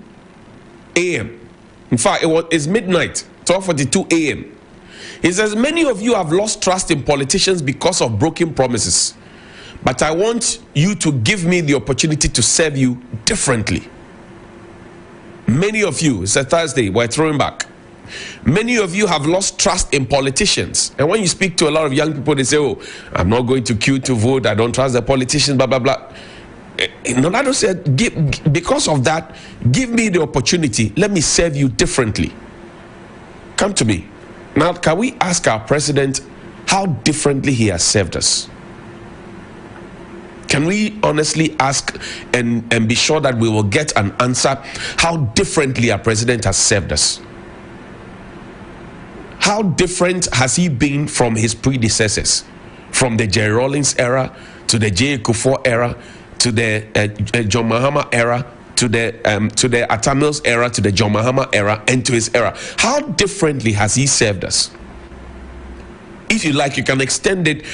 a.m. In fact, it's midnight, 12:42 a.m. He says, many of you have lost trust in politicians because of broken promises. But I want you to give me the opportunity to serve you differently. Many of you, it's a Thursday, we're throwing back. Many of you have lost trust in politicians. And when you speak to a lot of young people, they say, oh, I'm not going to queue to vote. I don't trust the politicians, blah, blah, blah. Nonado said, because of that, give me the opportunity. Let me serve you differently. Come to me. Now, can we ask our president how differently he has served us? Can we honestly ask and be sure that we will get an answer how differently our president has served us? How different has he been from his predecessors? From the Jerry Rawlings era, to the J. Kufuor era, to the John Mahama era, to the Atta Mills era, to the John Mahama era, and to his era. How differently has he served us? If you like, you can extend it,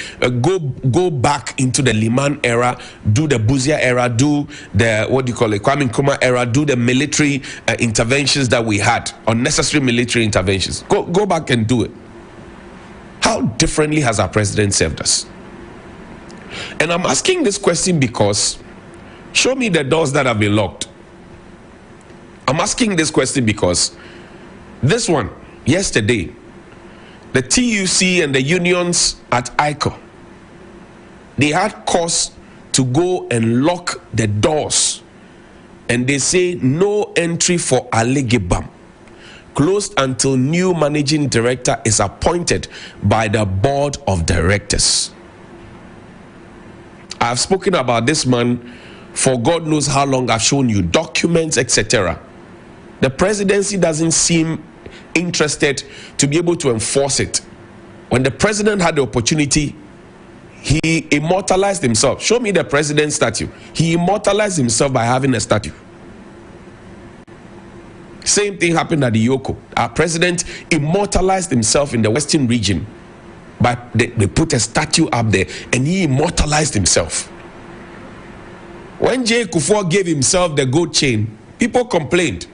go back into the Liman era, do the Buzia era, do the, Kwame Nkrumah era, do the military interventions that we had, unnecessary military interventions. Go back and do it. How differently has our president served us? And I'm asking this question because, show me the doors that have been locked. I'm asking this question because this one, yesterday, the TUC and the unions at ICO, they had cause to go and lock the doors. And they say no entry for Alegibam. Closed until new managing director is appointed by the board of directors. I've spoken about this man for God knows how long. I've shown you documents, etc. The presidency doesn't seem interested to be able to enforce it. When the president had the opportunity, he immortalized himself. Show me the president's statue. He immortalized himself by having a statue. Same thing happened at the Yoko. Our president immortalized himself in the Western region. They put a statue up there and he immortalized himself. When J. Kufuor gave himself the gold chain, People complained.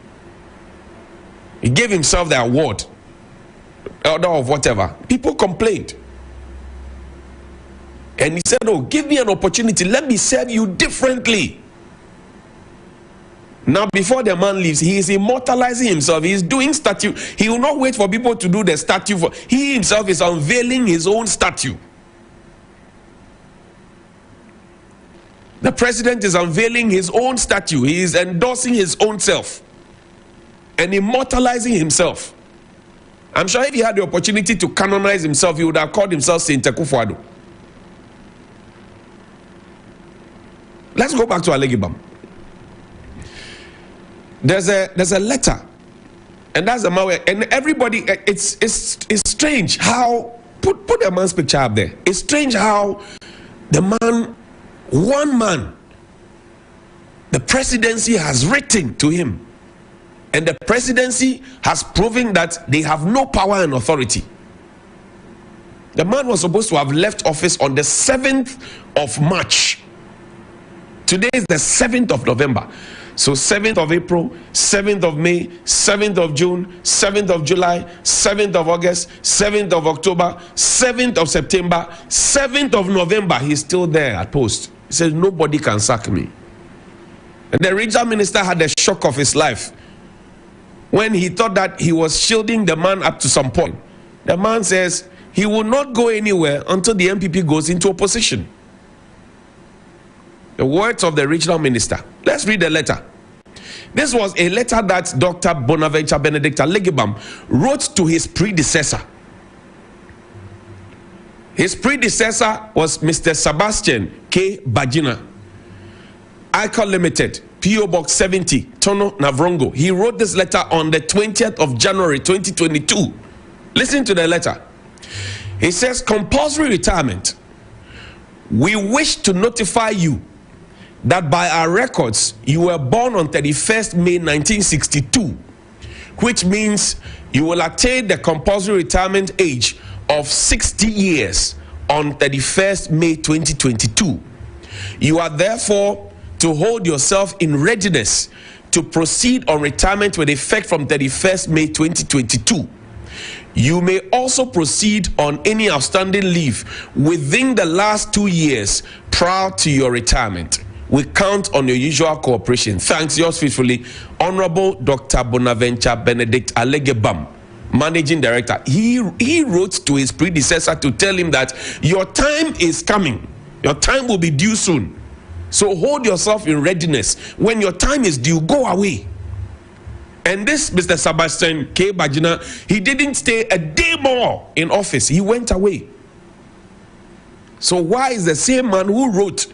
He gave himself the award, order of whatever. People complained. And he said, oh, give me an opportunity. Let me serve you differently. Now, before the man leaves, he is immortalizing himself. He is doing statue. He will not wait for people to do the statue. He himself is unveiling his own statue. The president is unveiling his own statue. He is endorsing his own self and immortalizing himself. I'm sure if he had the opportunity to canonize himself, he would have called himself Saint Akufo-Addo. Let's go back to Alegibam. There's a letter, and that's the man. And everybody, it's strange how put the man's picture up there. It's strange how the man, one man, the presidency has written to him, and the presidency has proven that they have no power and authority. The man was supposed to have left office on the 7th of March. Today is the 7th of November. So 7th of April, 7th of May, 7th of June, 7th of July, 7th of August, 7th of October, 7th of September, 7th of November. He's still there at post. He says, nobody can sack me. And the regional minister had the shock of his life when he thought that he was shielding the man up to some point. The man says he will not go anywhere until the MPP goes into opposition. The words of the regional minister. Let's read the letter. This was a letter that Dr. Bonaventure Benedict Alegibam wrote to his predecessor. His predecessor was Mr. Sebastian K. Bajina, ICA Limited, PO Box 70, Tono, Navrongo. He wrote this letter on the 20th of January 2022. Listen to the letter. He says, compulsory retirement. We wish to notify you that by our records, you were born on 31st May 1962, which means you will attain the compulsory retirement age of 60 years on 31st May 2022. You are therefore to hold yourself in readiness to proceed on retirement with effect from 31st May 2022. You may also proceed on any outstanding leave within the last 2 years prior to your retirement. We count on your usual cooperation. Thanks, yours faithfully, Honorable Dr. Bonaventure Benedict Alegibam, Managing Director. He wrote to his predecessor to tell him that your time is coming. Your time will be due soon. So hold yourself in readiness. When your time is due, go away. And this Mr. Sebastian K. Bajina, he didn't stay a day more in office. He went away. So why is the same man who wrote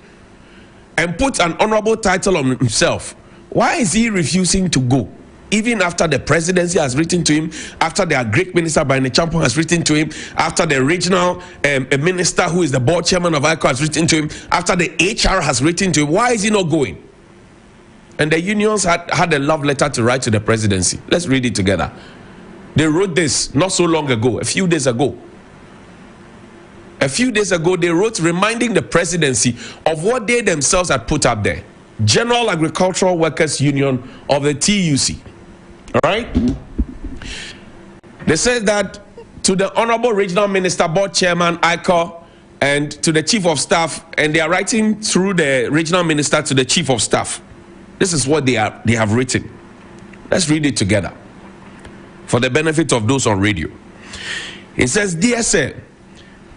and put an honorable title on himself, why is he refusing to go? Even after the presidency has written to him, after the Greek minister Brian Champon has written to him, after the regional minister who is the board chairman of ICO has written to him, after the HR has written to him, why is he not going? And the unions had a love letter to write to the presidency. Let's read it together. They wrote this not so long ago, a few days ago. A few days ago, they wrote reminding the presidency of what they themselves had put up there. General Agricultural Workers Union of the TUC. All right? They said that to the Honorable Regional Minister, Board Chairman, ICO, and to the Chief of Staff, and they are writing through the Regional Minister to the Chief of Staff. This is what they have written. Let's read it together for the benefit of those on radio. It says, Dear Sir,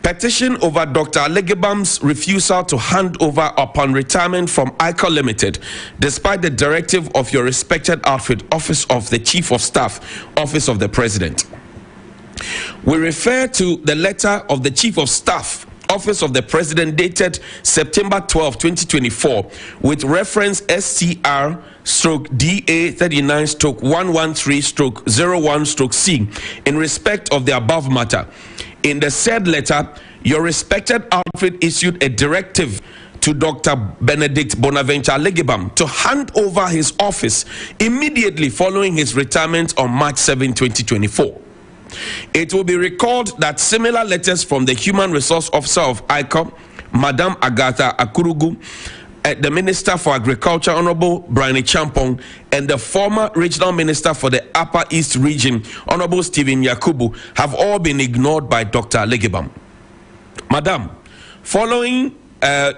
petition over Dr. Alegibam's refusal to hand over upon retirement from ICA Limited, despite the directive of your respected outfit, Office of the Chief of Staff, Office of the President. We refer to the letter of the Chief of Staff, Office of the President, dated September 12, 2024, with reference SCR/DA39/113/01/C in respect of the above matter. In the said letter, your respected outfit issued a directive to Dr. Benedict Bonaventure Alegibam to hand over his office immediately following his retirement on March 7, 2024. It will be recalled that similar letters from the Human Resource Officer of ICO, Madam Agatha Akurugu, the Minister for Agriculture, Honorable Brian Champong, and the former Regional Minister for the Upper East Region, Honorable Stephen Yakubu, have all been ignored by Dr. Alegbam. Madam, following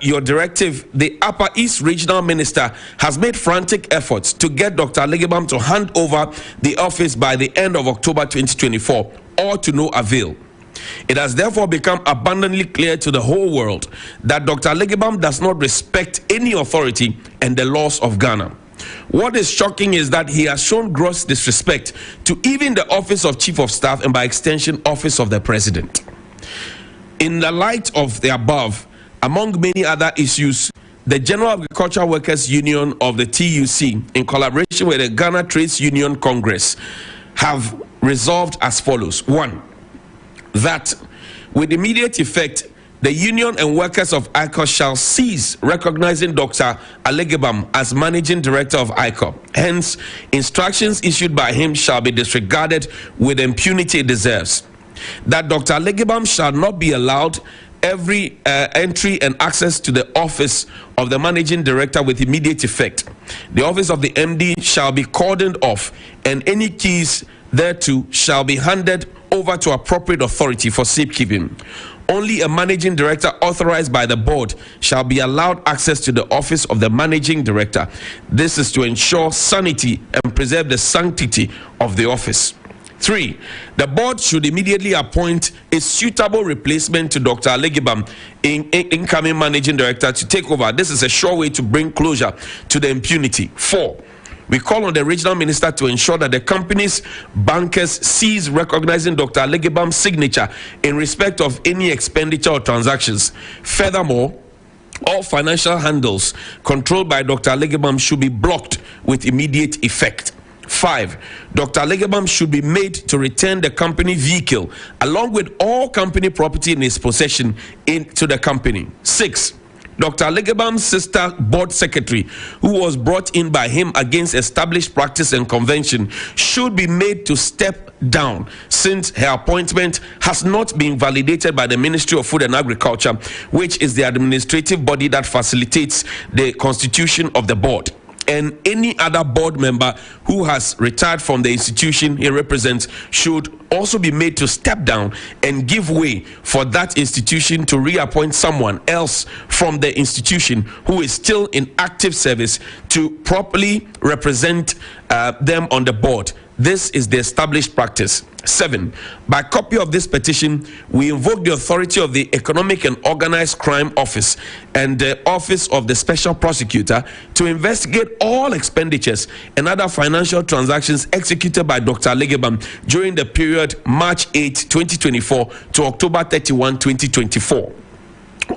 your directive, the Upper East Regional Minister has made frantic efforts to get Dr. Alegbam to hand over the office by the end of October 2024, all to no avail. It has therefore become abundantly clear to the whole world that Dr. Alegbam does not respect any authority and the laws of Ghana. What is shocking is that he has shown gross disrespect to even the office of Chief of Staff and by extension office of the President. In the light of the above, among many other issues, the General Agricultural Workers Union of the TUC, in collaboration with the Ghana Trades Union Congress, have resolved as follows. 1. That with immediate effect, the union and workers of ICO shall cease recognizing Dr. Alegbam as managing director of ICO. Hence, instructions issued by him shall be disregarded with the impunity it deserves. That Dr. Alegbam shall not be allowed every entry and access to the office of the managing director with immediate effect. The office of the MD shall be cordoned off, and any keys thereto shall be handed over to appropriate authority for safekeeping. Only a managing director authorized by the board shall be allowed access to the office of the managing director. This is to ensure sanity and preserve the sanctity of the office. 3. The board should immediately appoint a suitable replacement to Dr. Alegbam, incoming managing director, to take over. This is a sure way to bring closure to the impunity. 4. We call on the regional minister to ensure that the company's bankers cease recognizing Dr. Alegbam's signature in respect of any expenditure or transactions. Furthermore, all financial handles controlled by Dr. Alegbam should be blocked with immediate effect. 5. Dr. Alegbam should be made to return the company vehicle along with all company property in his possession into the company. 6. Dr. Alegbam's sister board secretary, who was brought in by him against established practice and convention, should be made to step down since her appointment has not been validated by the Ministry of Food and Agriculture, which is the administrative body that facilitates the constitution of the board. And any other board member who has retired from the institution he represents should also be made to step down and give way for that institution to reappoint someone else from the institution who is still in active service to properly represent them on the board. This is the established practice. 7. By copy of this petition, we invoke the authority of the Economic and Organized Crime Office and the Office of the Special Prosecutor to investigate all expenditures and other financial transactions executed by Dr. Alegbam during the period March 8, 2024 to October 31, 2024.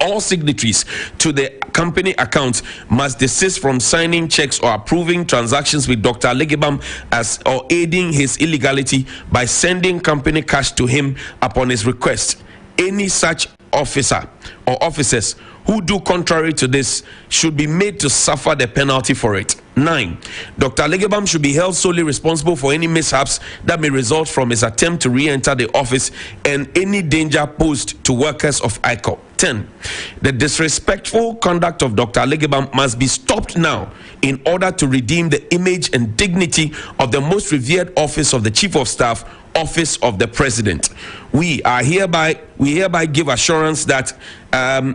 All signatories to the company accounts must desist from signing checks or approving transactions with Dr. Alegbam as or aiding his illegality by sending company cash to him upon his request. Any such officer or officers who do contrary to this should be made to suffer the penalty for it. 9. Dr. Alegbam should be held solely responsible for any mishaps that may result from his attempt to re-enter the office and any danger posed to workers of ICO. 10. The disrespectful conduct of Dr. Alegbam must be stopped now in order to redeem the image and dignity of the most revered office of the Chief of Staff, office of the President. We hereby give assurance that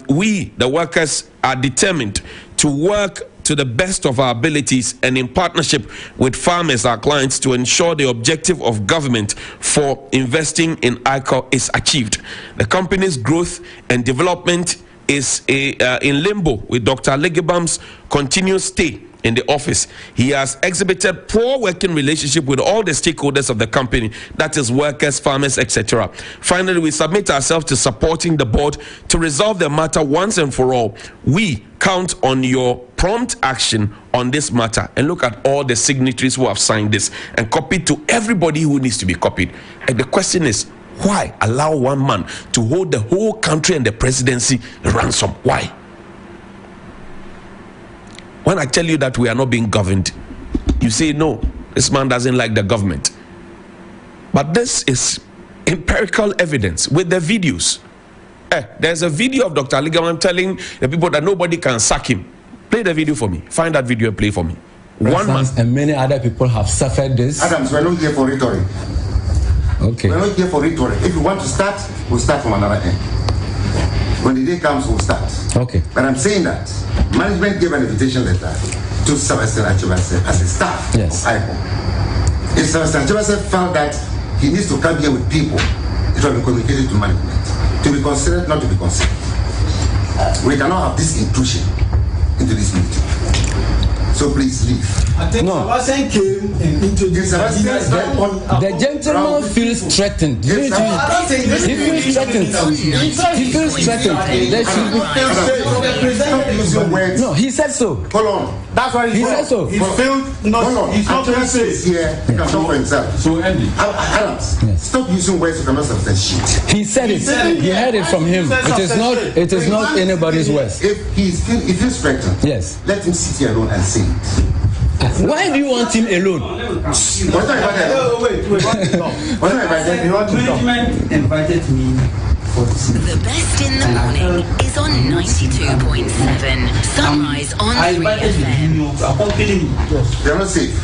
we, the workers, are determined to work to the best of our abilities and in partnership with farmers, our clients, to ensure the objective of government for investing in ICO is achieved. The company's growth and development is in limbo with Dr. Alegbam's continuous stay in the office. He has exhibited poor working relationship with all the stakeholders of the company, that is workers, farmers, etc. Finally, we submit ourselves to supporting the board to resolve the matter once and for all. We count on your prompt action on this matter. And look at all the signatories who have signed this and copied to everybody who needs to be copied. And the question is, why allow one man to hold the whole country and the presidency ransom? Why? When I tell you that we are not being governed, you say, no, this man doesn't like the government. But this is empirical evidence with the videos. There's a video of Dr. Alegbam telling the people that nobody can sack him. Play Play the video for me. Find that video and play for me. One man. And many other people have suffered this. Adams, we're not here for rhetoric. Okay. We're not here for rhetoric. If you want to start, we'll start from another end. When the day comes, we'll start. Okay. But I'm saying that management gave an invitation letter to Sebastian Achebase as a staff of ICON. If Sebastian Achebase felt that he needs to come here with people, it will be communicated to management. To be considered, not to be considered. We cannot have this intrusion into this meeting. So please leave. I think Sebastian came and introduced the gentleman feels threatened. He feels threatened. He feels threatened. There should be. No, he said so. Hold on. That's why he said so. He failed not. He's not here. He can talk for himself. So Andy, Adams, stop using words you cannot substantiate. He said it. You heard it from him. It is not anybody's words. If he feels threatened, yes, let him sit here alone and say it. Why do you want him alone? Management invited me. The best in the morning is on 92.7. Sunrise on 3FM. They're not safe.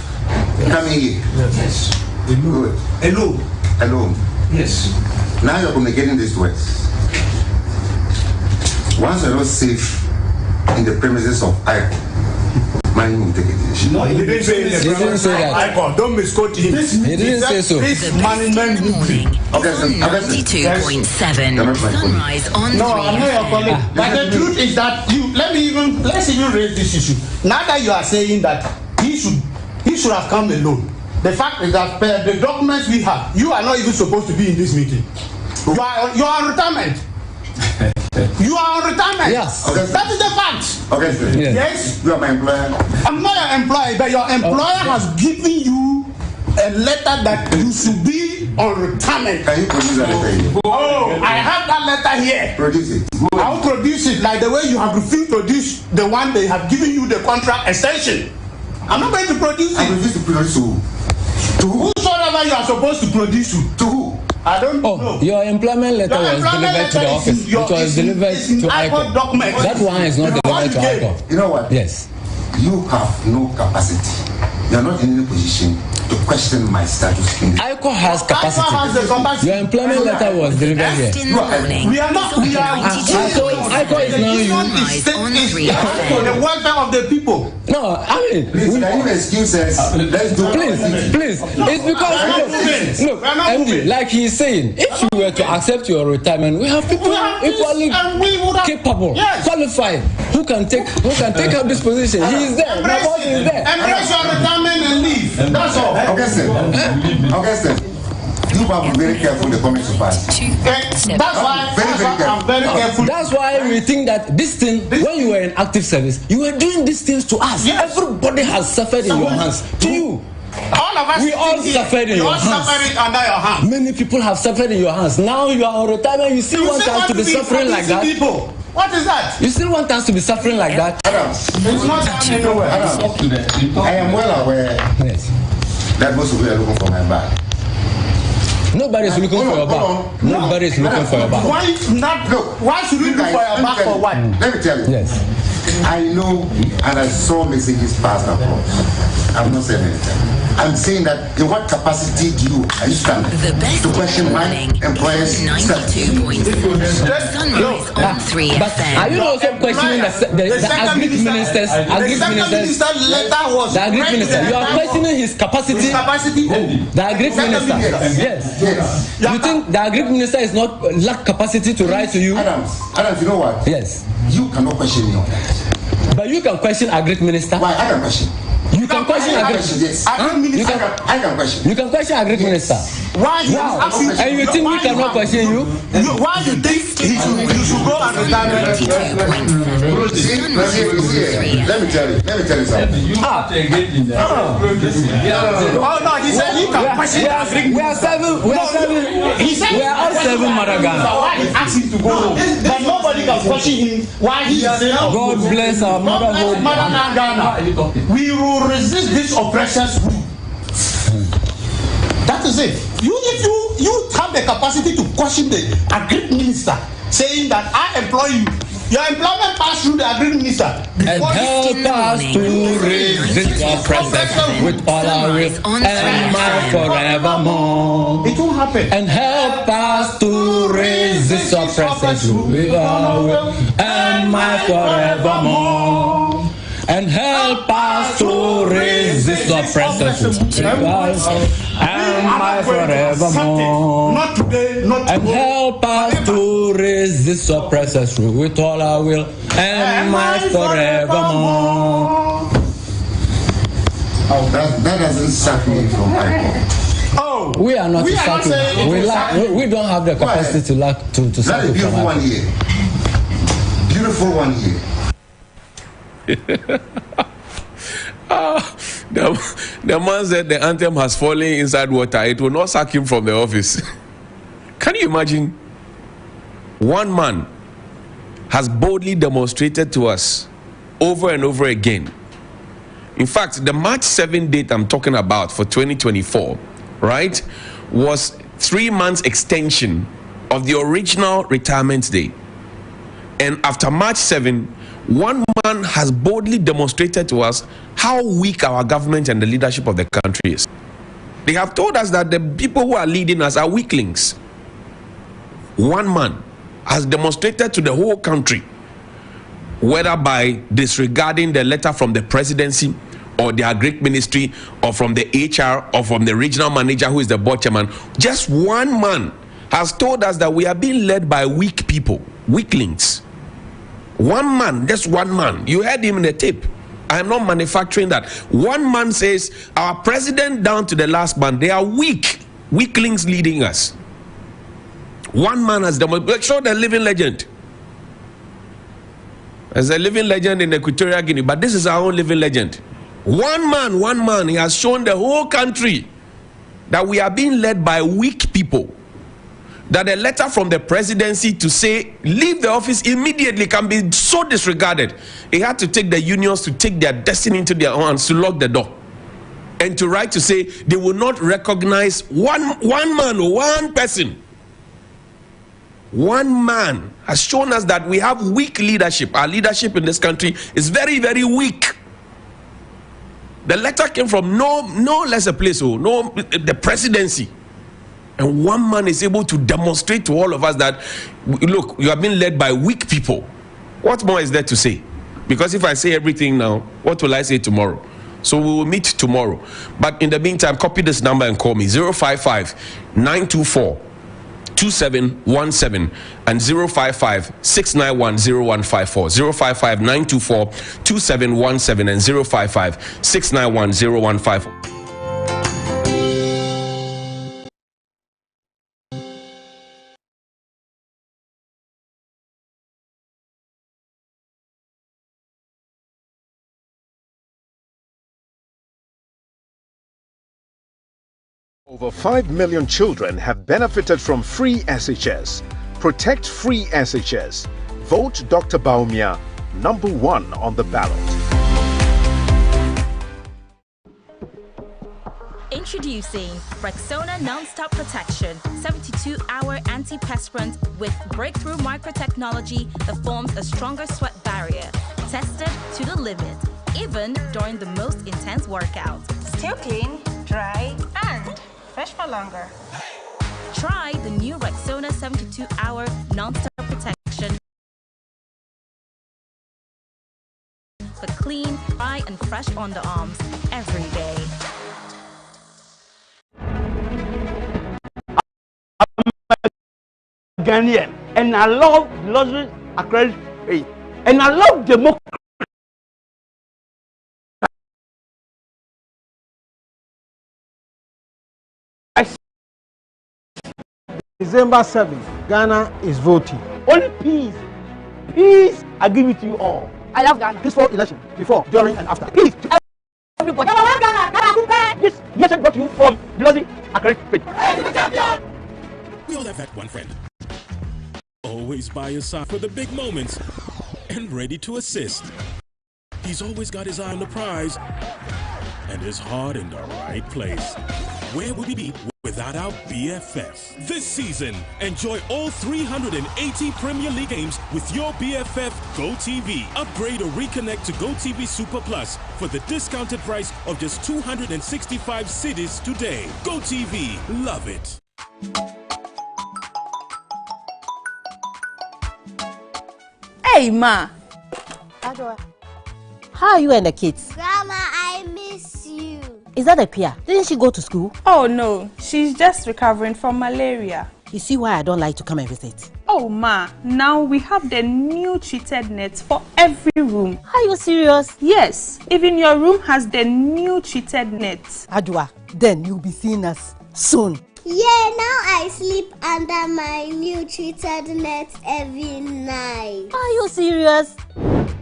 Coming here. Yes. Good. Alone. Alone. Yes. Now you're communicating this to us. Once you're not safe in the premises of ICON, management will take a decision. No, he didn't say that. ICON, don't misquote him. He didn't say so. The management morning is on 92.7. Sunrise on 3FM. No, I'm not your colleague. But the truth is that let's even raise this issue. Now that you are saying that he should have come alone. The fact is that the documents we have, you are not even supposed to be in this meeting. You are on retirement. You are on retirement. Yes. Okay. That is the fact. Okay, sir. Yes. You are my employer. I'm not your employer, but your employer has given you a letter that you should be on retirement. Can you produce that letter here? Oh, I have that letter here. Produce it. I will produce it like the way you have refused to produce the one they have given you the contract extension. I'm not going to produce it. I refuse to produce who? To whosoever you are supposed to produce to who? I don't know. Your employment letter was delivered to the office. It was delivered to ICON. That one is not delivered to ICON. You know what? Yes. You have no capacity. You are not in any position to question my status in the ICON has capacity. Your employment letter was delivered here. We are not. We are. ICON is not you. The welfare of the people. No, I mean. Please, can you excuse us? Let's do it. Please. It's because look, MD, like he's saying, if you were to accept your retirement, we have people equally capable, qualified, who can take up this position. He is there. Nobody is there. Embrace your retirement and leave. That's all. Okay, sir. Okay, sir. You have to be very careful the comments you pass. That's why I'm very careful. That's why we think that this thing, when you were in active service, you were doing these things to us. Yes. Everybody has suffered in your hands. To you. All of us. We all suffered in your hands. Suffered under your hands. Many people have suffered in your hands. Now you are on retirement. You still want us to be suffering like that? People. What is that? You still want us to be suffering like that? Adams, it's not anywhere. I am well aware that most of you are looking for my bag. Nobody's looking for your back. Nobody's looking for your back. Why should we look for your back for what? Let me tell you. Yes. I know and I saw messages passed across. I'm not saying anything. I'm saying that in what capacity are you standing to question my employers? Sunrise on 3FM. But are you also questioning the agric minister's the agric minister? You are questioning his capacity. The agric minister. Yes. You think the agric minister is not lack capacity to write to you? Adams, you know what? Yes. You cannot question me on that. But you can question agric minister. Why? I can question. You can question agric minister. I can question. You can question agric minister. Why? And you think we cannot question you? Why do you think you should go and retire? Let me tell you something. Oh no, he said you can question agric. We are all serving Madagascar. Why he asked him to go home? But nobody can question him. Why he is saying God bless our motherhood. Ghana. We will resist this oppression's rule. That is it. If you have the capacity to question the agric minister, saying that I employ you Your employment passed through the agreement, minister. And help us to resist oppression with all our will and might forevermore. It won't happen. And help us to resist oppression with all our will and might forevermore. And help us to resist oppression with all our will and might forevermore. Not today, not tomorrow. And help us to resist oppression with all our will and might forevermore. Oh, that doesn't sack me from my Oh, we are not sacking. We don't have the capacity to sack. That is beautiful one year. Beautiful 1 year. The man said the anthem has fallen inside water. It will not sack him from the office. Can you imagine? One man has boldly demonstrated to us over and over again. In fact, the March 7 date I'm talking about for 2024, right, was 3 months extension of the original retirement day. And after March 7, one man has boldly demonstrated to us how weak our government and the leadership of the country is. They have told us that the people who are leading us are weaklings. One man has demonstrated to the whole country, whether by disregarding the letter from the presidency or the agric ministry or from the HR or from the regional manager who is the board chairman, just one man has told us that we are being led by weak people, weaklings. One man, just one man. You heard him in the tape. I am not manufacturing that. One man says, our president down to the last man, they are weak, weaklings leading us. One man has demonstrated. Show the living legend. There's a living legend in Equatorial Guinea, but this is our own living legend. One man, he has shown the whole country that we are being led by weak people. That a letter from the presidency to say leave the office immediately can be so disregarded. He had to take the unions to take their destiny into their hands, to lock the door, and to write to say they will not recognize one man or one person. One man has shown us that we have weak leadership. Our leadership in this country is very, very weak. The letter came from no less a place, the presidency. And one man is able to demonstrate to all of us that, look, you have been led by weak people. What more is there to say? Because if I say everything now, what will I say tomorrow? So we will meet tomorrow. But in the meantime, copy this number and call me 055-924-2717 and 055-691-0154. 055-924-2717 and 055-691-0154. Over 5 million children have benefited from free SHS. Protect free SHS. Vote Dr. Baumia #1 on the ballot. Introducing Rexona Non-Stop Protection 72-hour antiperspirant with breakthrough microtechnology that forms a stronger sweat barrier. Tested to the limit, even during the most intense workout. Still clean, dry, and fresh for longer. Try the new Rexona 72-hour non-stop protection for clean, dry, and fresh underarms every day. I'm Ghanaian, and I love luxury acrylic paint, and I love democracy. December 7th, Ghana is voting. Only peace. Peace, I give it to you all. I love Ghana. Peaceful election, before, during, and after. Peace to everybody. This message brought to you from bloody acrylic paint. We all have that one friend. Always by your side for the big moments and ready to assist. He's always got his eye on the prize and his heart in the right place. Where would he be without without our BFF. This season, enjoy all 380 Premier League games with your BFF GoTV. Upgrade or reconnect to GoTV Super Plus for the discounted price of just 265 cedis today. GoTV, love it. Hey, Ma. How are you and the kids? Grandma, I miss you. Is that a Pia? Didn't she go to school? Oh no, she's just recovering from malaria. You see why I don't like to come and visit? Oh Ma, now we have the new treated nets for every room. Are you serious? Yes, even your room has the new treated nets. Adwa, then you'll be seeing us soon. Yeah, now I sleep under my new treated net every night. Are you serious?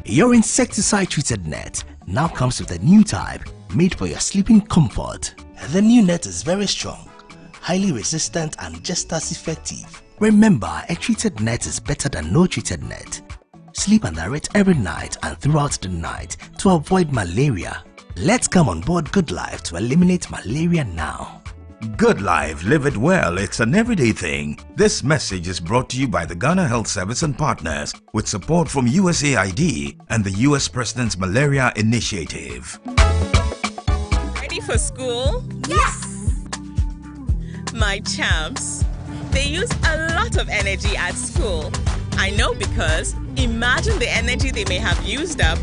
Your insecticide-treated net now comes with a new type made for your sleeping comfort. The new net is very strong, highly resistant and just as effective. Remember, a treated net is better than no treated net. Sleep under it every night and throughout the night to avoid malaria. Let's come on board Good Life to eliminate malaria now. Good Life, live it well, it's an everyday thing. This message is brought to you by the Ghana Health Service and partners with support from USAID and the US President's Malaria Initiative. Ready for school? Yes! My champs, they use a lot of energy at school. I know because imagine the energy they may have used up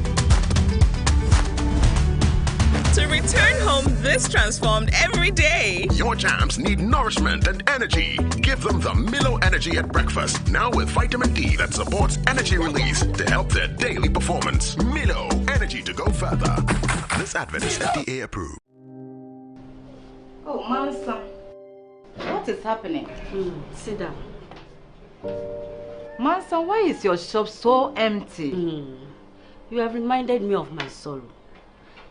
to return home this transformed every day. Your champs need nourishment and energy. Give them the Milo Energy at breakfast, now with vitamin D that supports energy release to help their daily performance. Milo, energy to go further. This advert is FDA approved. Oh, Mansa, what is happening? Sit down. Mansa, why is your shop so empty? You have reminded me of my sorrow.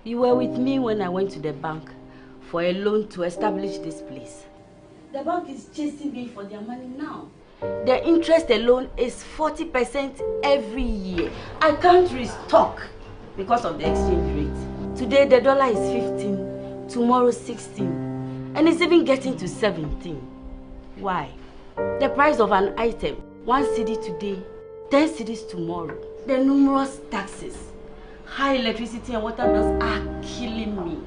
You were with me when I went to the bank for a loan to establish this place. The bank is chasing me for their money now. The interest alone is 40% every year. I can't restock because of the exchange rate. Today the dollar is 15, tomorrow 16, and it's even getting to 17. Why? The price of an item, 1 cedi today, 10 cedis tomorrow. The numerous taxes, high electricity and water bills are killing me.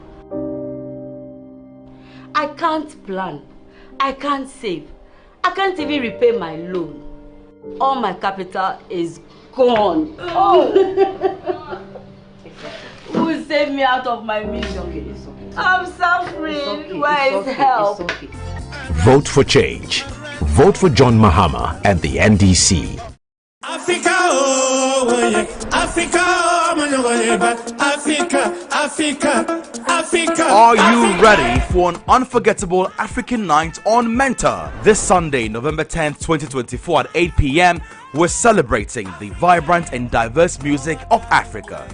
I can't plan. I can't save. I can't even repay my loan. All my capital is gone. Oh! Who will save me out of my misery? It's okay. I'm suffering. Where is help? Vote for change. Vote for John Mahama and the NDC. Africa, oh, yeah. Africa, Africa, Africa, Africa. Are you ready for an unforgettable African night on Mentor? This Sunday, November 10th, 2024 at 8 p.m., we're celebrating the vibrant and diverse music of Africa.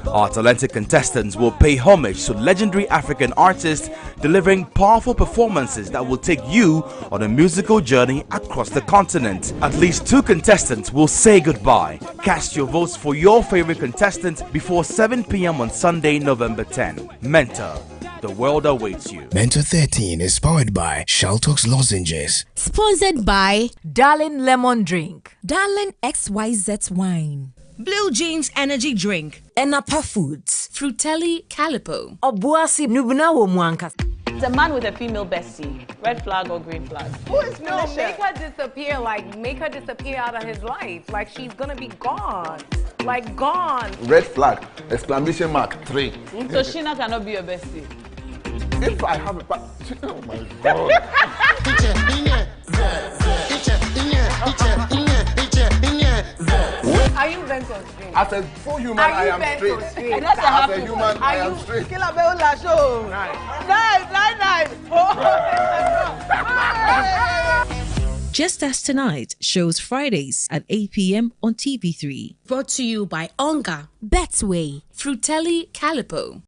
Our talented contestants will pay homage to legendary African artists, delivering powerful performances that will take you on a musical journey across the continent. At least 2 contestants will say goodbye. Cast your votes for your favorite contestant before 7 p.m. on Sunday, November 10. Mentor, the world awaits you. Mentor 13 is powered by Shaltox Lozenges. Sponsored by Darling Lemon Drink, Darling XYZ Wine, Blue Jeans Energy Drink, Enapa Foods, Frutelli Calipo, Obuasi Nubunawo Mwanka. It's a man with a female bestie. Red flag or green flag? Who is no? Make her disappear. Like, make her disappear out of his life. Like, she's gonna be gone. Like, gone. Red flag! Exclamation mark 3. So Sheena cannot be your bestie. If I have a oh my God. Are you bent on straight? As a full human, I am straight. And that's as a human, I am straight. Just As Tonight shows Fridays at 8 p.m. on TV3. Brought to you by Onga, Betway, Frutelli Calipo.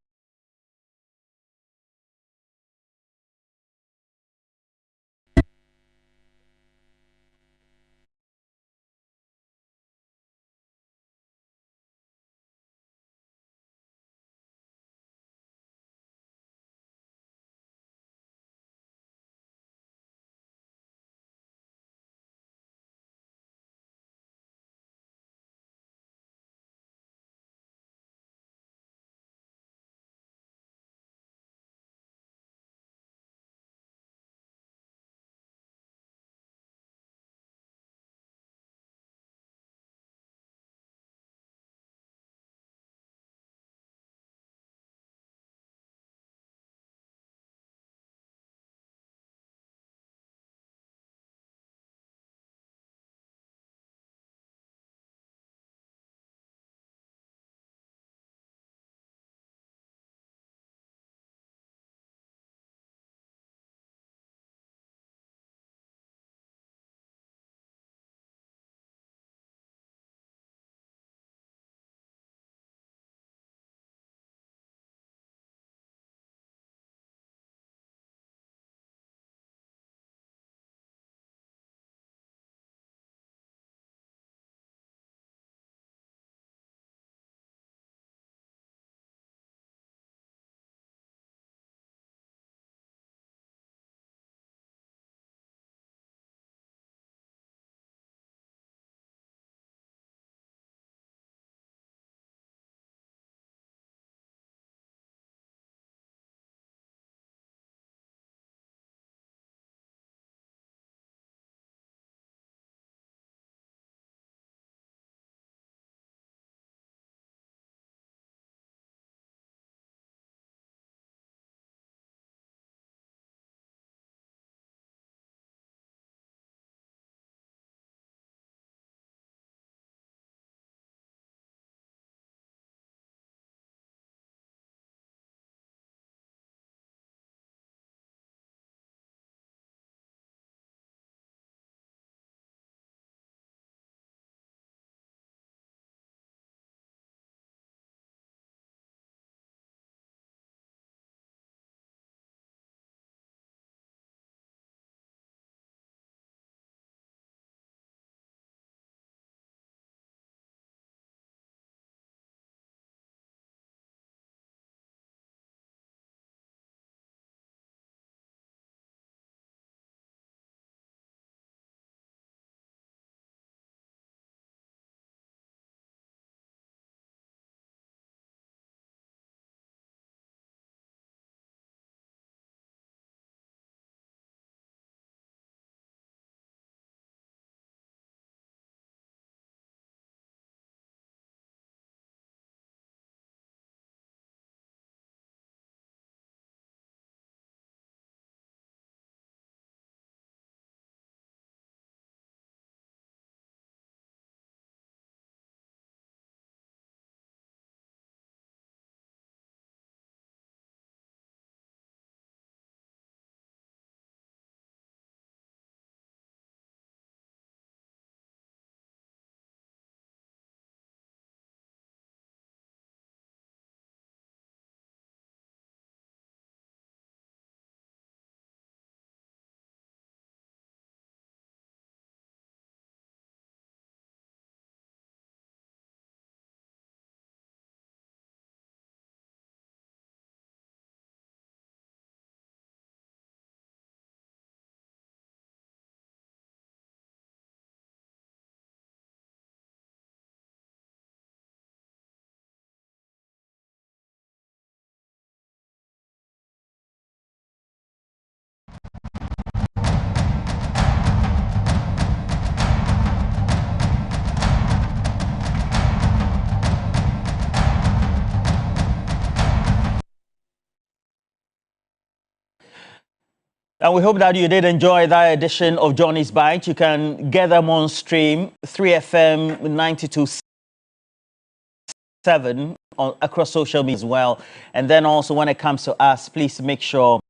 And we hope that you did enjoy that edition of Johnny's Bite. You can get them on stream, 3FM 92.7 across social media as well. And then also when it comes to us, please make sure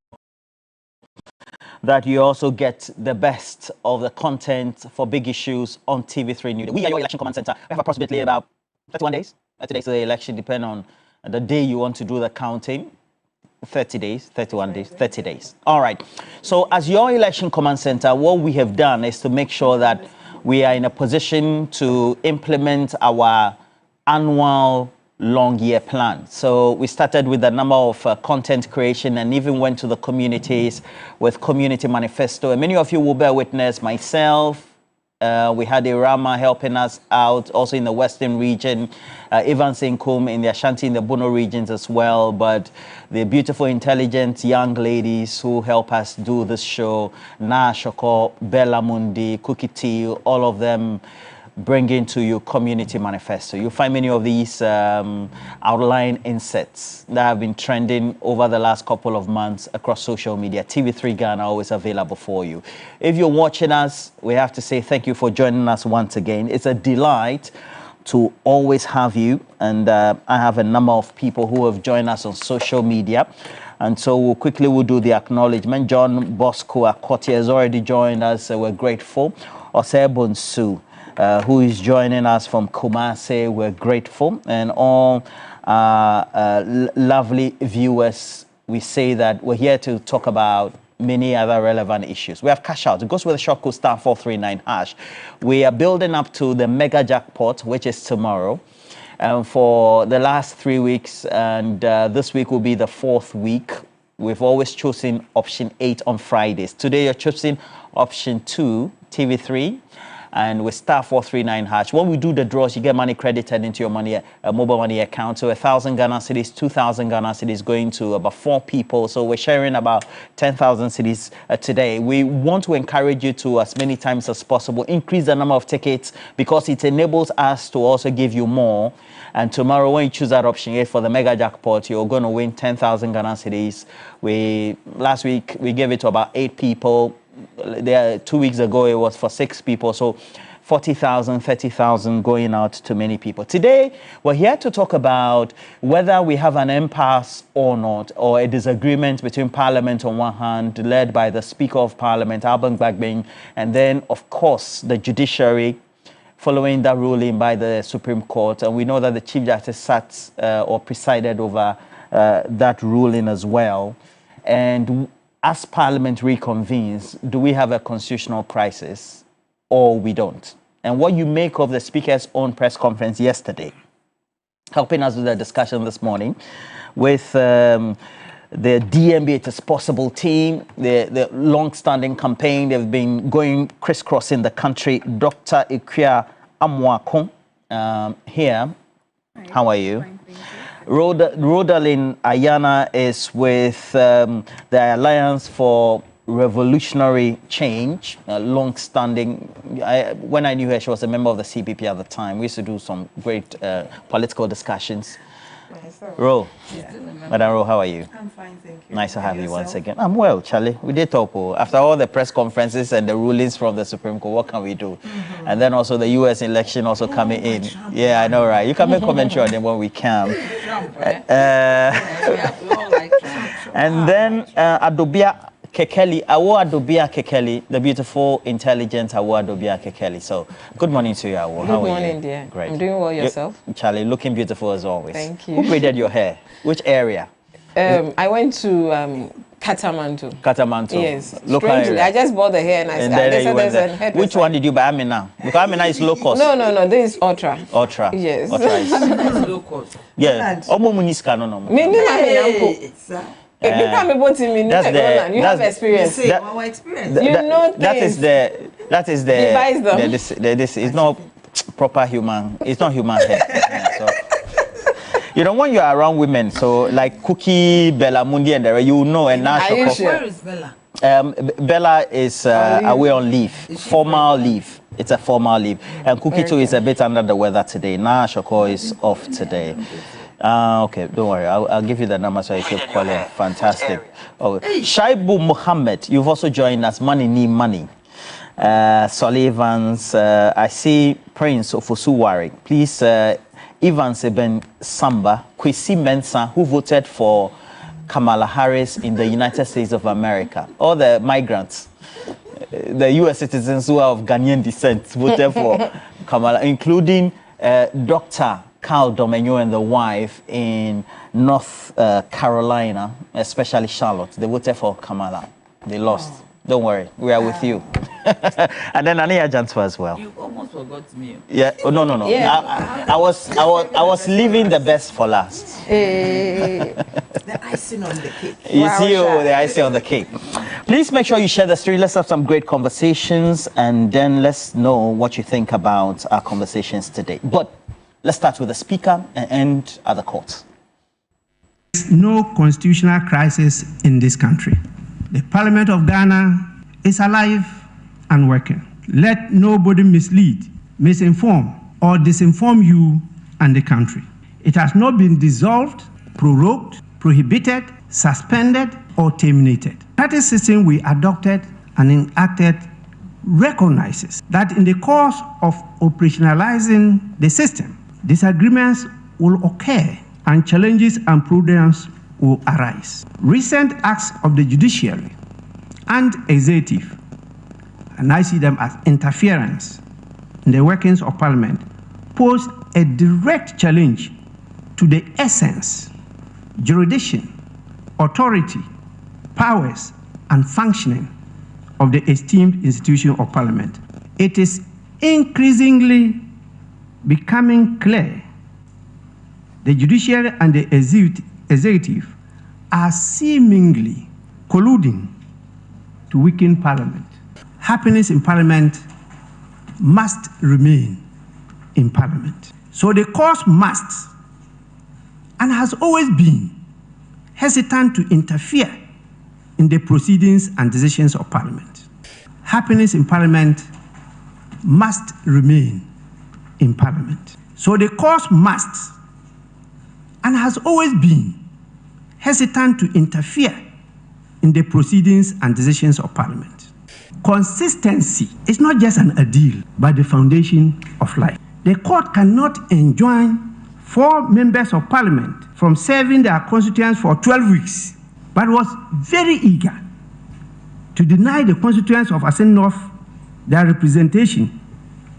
that you also get the best of the content for big issues on TV3NewDay. We are your election command center. We have approximately about 31 days. 30 days to the election, depend on the day you want to do the counting. 30 days, 31 days, 30 days. All right. So as your election command center, what we have done is to make sure that we are in a position to implement our annual long year plan. So we started with a number of content creation and even went to the communities with community manifesto. And many of you will bear witness, myself, we had Irama helping us out, also in the Western region, Evans Inkum in the Ashanti, in the Bono regions as well. But the beautiful, intelligent young ladies who help us do this show, Na Shoko, Bella Mundi, Cookie Tea, all of them bringing to you community manifesto. You'll find many of these outline inserts that have been trending over the last couple of months across social media. TV3 Ghana always available for you. If you're watching us, we have to say thank you for joining us once again. It's a delight to always have you. And I have a number of people who have joined us on social media. And so we'll do the acknowledgement. John Bosco Akoti has already joined us. We're grateful. Osebon Su, who is joining us from Kumasi. We're grateful. And all lovely viewers, we say that we're here to talk about many other relevant issues. We have cash out. It goes with the short code *439#. We are building up to the mega jackpot, which is tomorrow. For the last 3 weeks, and this week will be the 4th week. We've always chosen option 8 on Fridays. Today you're choosing option 2, TV3. And with *439#. When we do the draws, you get money credited into your money, mobile money account. So 1,000 Ghana cedis, 2,000 Ghana cedis going to about 4 people. So we're sharing about 10,000 cedis today. We want to encourage you to, as many times as possible, increase the number of tickets because it enables us to also give you more. And tomorrow, when you choose that option 8 for the mega jackpot, you're going to win 10,000 Ghana cedis. Last week, we gave it to about 8 people. 2 weeks ago, it was for 6 people. So 40,000, 30,000 going out to many people. Today, we're here to talk about whether we have an impasse or not, or a disagreement between Parliament on one hand, led by the Speaker of Parliament, Alban Gbagbeng, and then, of course, the judiciary, following that ruling by the Supreme Court. And we know that the Chief Justice sat or presided over that ruling as well. And as Parliament reconvenes, do we have a constitutional crisis or we don't? And what you make of the Speaker's own press conference yesterday, helping us with the discussion this morning with the DMB It Is Possible team, the long-standing campaign. They've been going crisscrossing the country. Dr. Ikria Amwakon here. How are you? Rodalyn Ayana is with the Alliance for Revolutionary Change, long-standing. When I knew her, she was a member of the CPP at the time. We used to do some great political discussions. Ro, Madam Ro, how are you? I'm fine, thank you. Nice to have you once again. I'm well, Charlie. We did talk. After all the press conferences and the rulings from the Supreme Court, what can we do? And then also the U.S. election also coming in. Trump. Yeah, I know, right? You can make commentary on them when we can. Trump, yeah, we all like Trump. And then Adobia Kekeli, Awo Adobia Kekeli, the beautiful, intelligent Awo Adobia Kekeli. So, good morning to you, Awo. Good morning, dear. Great. I'm doing well yourself. Charlie, looking beautiful as always. Thank you. Who braided your hair? Which area? I went to Katamandu. Katamandu. Yes. Local Strangely, area. I just bought the hair and I said, which one did you buy? Amina? Because Amina is low cost. No. This is Ultra. Ultra. Yes. Ultra is low cost. Yeah. You have experience. Our experience. You know things. That is the this is not proper human. It's not human hair. Yeah, so. You know, when you're around women, so like Cookie, Bella Mundi, and there, you know, and now where is Bella? Bella is away on leave, formal leave. It's a formal leave, and Cookie too is a bit under the weather today. Nah, Shoko is off today. Okay, don't worry. I'll give you the number so you keep calling. Fantastic. Oh, Shaibu Muhammad, you've also joined us. Money need money. Evans, I see Prince Ofosuwari. Please, Evans Eben Samba, Kwesi Mensah, who voted for Kamala Harris in the United States of America. All the migrants, the U.S. citizens who are of Ghanaian descent, voted for Kamala, including Dr. Carl Domenyo and the wife in North Carolina, especially Charlotte. They voted for Kamala. They lost. Oh. Don't worry, we are with you. And then Ania Jantua as well. You almost forgot me. Yeah. Oh, no. Yeah. I was leaving the best for last. The icing on the cake. You see, the icing on the cake. Please make sure you share the story. Let's have some great conversations, and then let's know what you think about our conversations today. But let's start with the speaker and end at the court. No constitutional crisis in this country. The Parliament of Ghana is alive and working. Let nobody mislead, misinform, or disinform you and the country. It has not been dissolved, prorogued, prohibited, suspended, or terminated. That system we adopted and enacted recognizes that in the course of operationalizing the system, disagreements will occur and challenges and problems will arise. Recent acts of the judiciary and executive, and I see them as interference in the workings of Parliament, pose a direct challenge to the essence, jurisdiction, authority, powers, and functioning of the esteemed institution of Parliament. It is increasingly becoming clear the judiciary and the executive are seemingly colluding to weaken Parliament. Happiness in Parliament must remain in Parliament. So the court must, and has always been, hesitant to interfere in the proceedings and decisions of Parliament. Happiness in Parliament must remain in Parliament. So the court must, and has always been, hesitant to interfere in the proceedings and decisions of Parliament. Consistency is not just an ideal, but the foundation of life. The court cannot enjoin 4 members of Parliament from serving their constituents for 12 weeks, but was very eager to deny the constituents of Asen North their representation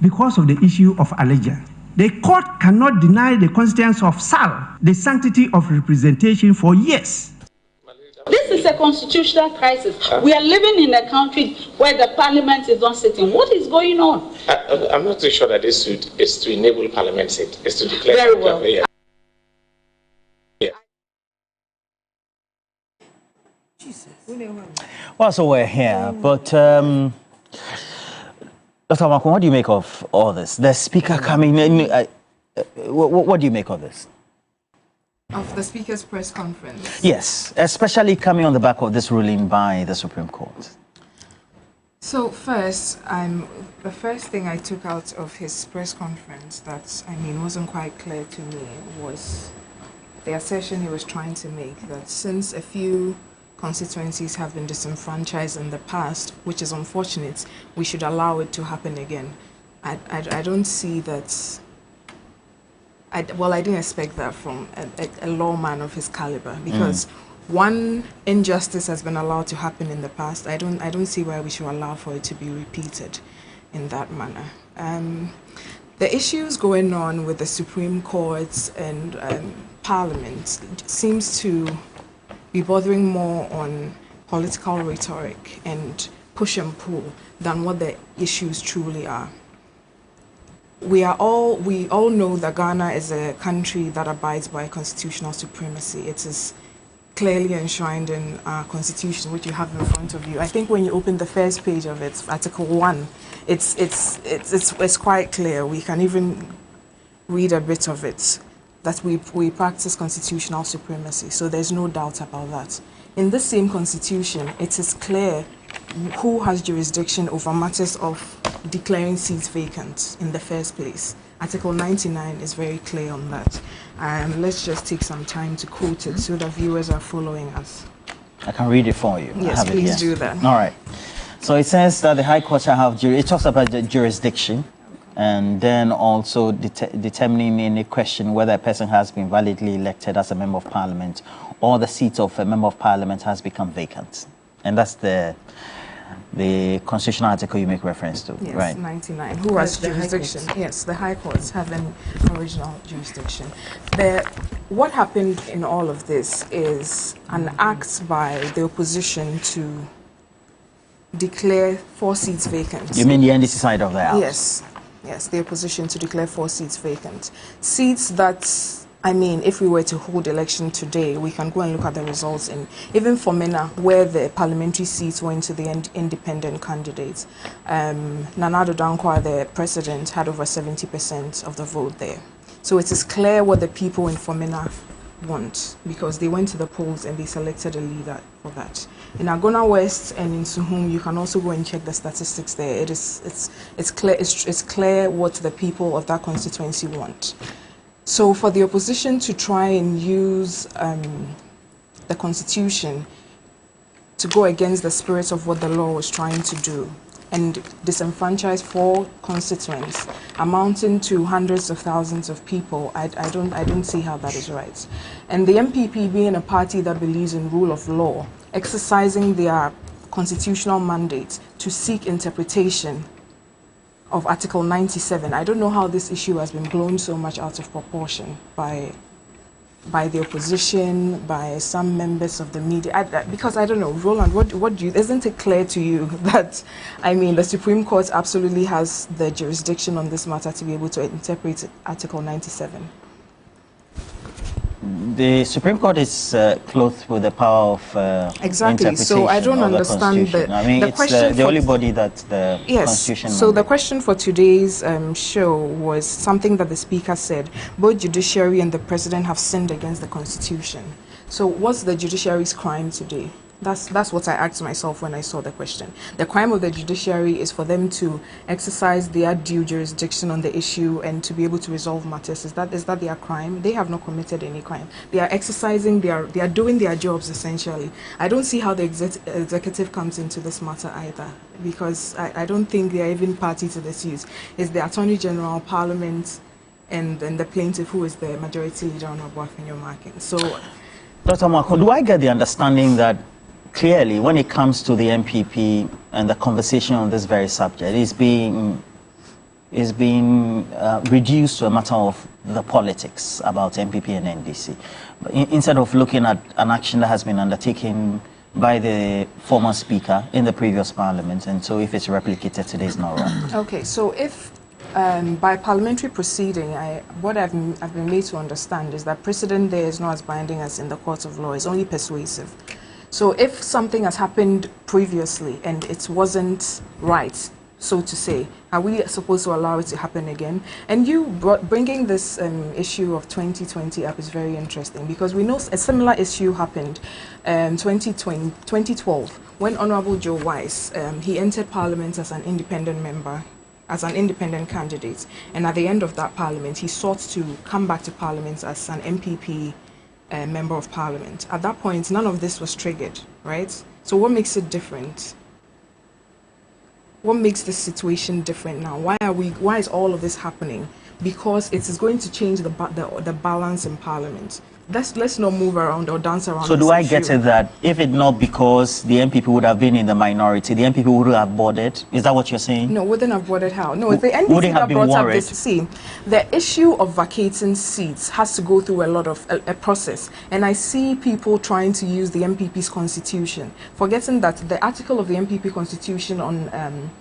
because of the issue of allegiance. The court cannot deny the constituents of Sal the sanctity of representation for years. This is a constitutional crisis. We are living in a country where the parliament is not sitting. What is going on? I'm not too sure that this suit is to enable parliament sit. It's to declare. Very well. Yeah. Well, so we're here, but Dr. Makun, what do you make of all this? The speaker coming in, what do you make of this? Of the Speaker's press conference? Yes, especially coming on the back of this ruling by the Supreme Court. So first, the first thing I took out of his press conference that, wasn't quite clear to me was the assertion he was trying to make that since a few constituencies have been disenfranchised in the past, which is unfortunate, we should allow it to happen again. I don't see that. I didn't expect that from a lawman of his caliber, because one injustice has been allowed to happen in the past. I don't see why we should allow for it to be repeated in that manner. The issues going on with the Supreme Court and Parliament seems to be bothering more on political rhetoric and push and pull than what the issues truly are. We all know that Ghana is a country that abides by constitutional supremacy. It is clearly enshrined in our constitution, which you have in front of you. I think when you open the first page of it, Article 1, it's quite clear. We can even read a bit of it, that we practice constitutional supremacy. So there's no doubt about that. In the same constitution, it is clear who has jurisdiction over matters of declaring seats vacant in the first place. Article 99 is very clear on that. Let's just take some time to quote it so that viewers are following us. I can read it for you. Yes, please do that. All right. So it says that the High Court shall have, it talks about the jurisdiction, and then also determining any question whether a person has been validly elected as a member of parliament or the seat of a member of parliament has become vacant. And that's the constitutional article you make reference to, yes, right? 99. Who has jurisdiction? Yes, the High Courts have an original jurisdiction. What happened in all of this is an act by the opposition to declare 4 seats vacant. You mean the NDC side of the house? Yes. Yes, the opposition to declare 4 seats vacant. Seats that, I mean, if we were to hold election today, we can go and look at the results in, even for MENA, where the parliamentary seats went to the independent candidates. Nana Addo Dankwa, the president, had over 70% of the vote there. So it is clear what the people in Fomena want, because they went to the polls and they selected a leader for that. In Agona West and in Suhum, you can also go and check the statistics there. It's clear what the people of that constituency want. So for the opposition to try and use the constitution to go against the spirit of what the law was trying to do and disenfranchise 4 constituents amounting to hundreds of thousands of people, I don't see how that is right. And the MPP, being a party that believes in rule of law, exercising their constitutional mandate to seek interpretation of Article 97, I don't know how this issue has been blown so much out of proportion by the opposition, by some members of the media, because I don't know, Roland, what do you, isn't it clear to you that, I mean, the Supreme Court absolutely has the jurisdiction on this matter to be able to interpret Article 97? The Supreme Court is clothed with the power of exactly. So I don't understand I mean, it's the only body that the Constitution. So the question for today's show was something that the Speaker said: both judiciary and the President have sinned against the Constitution. So what's the judiciary's crime today? That's what I asked myself when I saw the question. The crime of the judiciary is for them to exercise their due jurisdiction on the issue and to be able to resolve matters. Is that their crime? They have not committed any crime. They are exercising, they are doing their jobs essentially. I don't see how the executive comes into this matter either, because I don't think they are even party to the suit. It's the Attorney General, Parliament, and the plaintiff, who is the majority leader on Abuafinyo Markin. So, Dr. Marco, do I get the understanding that clearly, when it comes to the MPP and the conversation on this very subject, is being reduced to a matter of the politics about MPP and NDC, instead of looking at an action that has been undertaken by the former speaker in the previous parliament, and so if it's replicated today, it's not wrong. Okay, so if by parliamentary proceeding, what I've been made to understand is that precedent there is not as binding as in the court of law. It's only persuasive. So if something has happened previously and it wasn't right, so to say, are we supposed to allow it to happen again? And you bringing this issue of 2020 up is very interesting, because we know a similar issue happened in 2012 when Honorable Joe Wise, he entered Parliament as an independent member, as an independent candidate, and at the end of that Parliament he sought to come back to Parliament as an MPP member of Parliament. At that point, none of this was triggered, right? So what makes it different? What makes this situation different now? Why is all of this happening? Because it is going to change the balance in Parliament. Let's not move around or dance around. So do I get it that if it not because the MPP would have been in the minority, the MPP would have boarded? Is that what you're saying? No, wouldn't have boarded how? No, it's the NDC that brought up this. See, the issue of vacating seats has to go through a lot of a process, and I see people trying to use the MPP's constitution, forgetting that the article of the MPP constitution on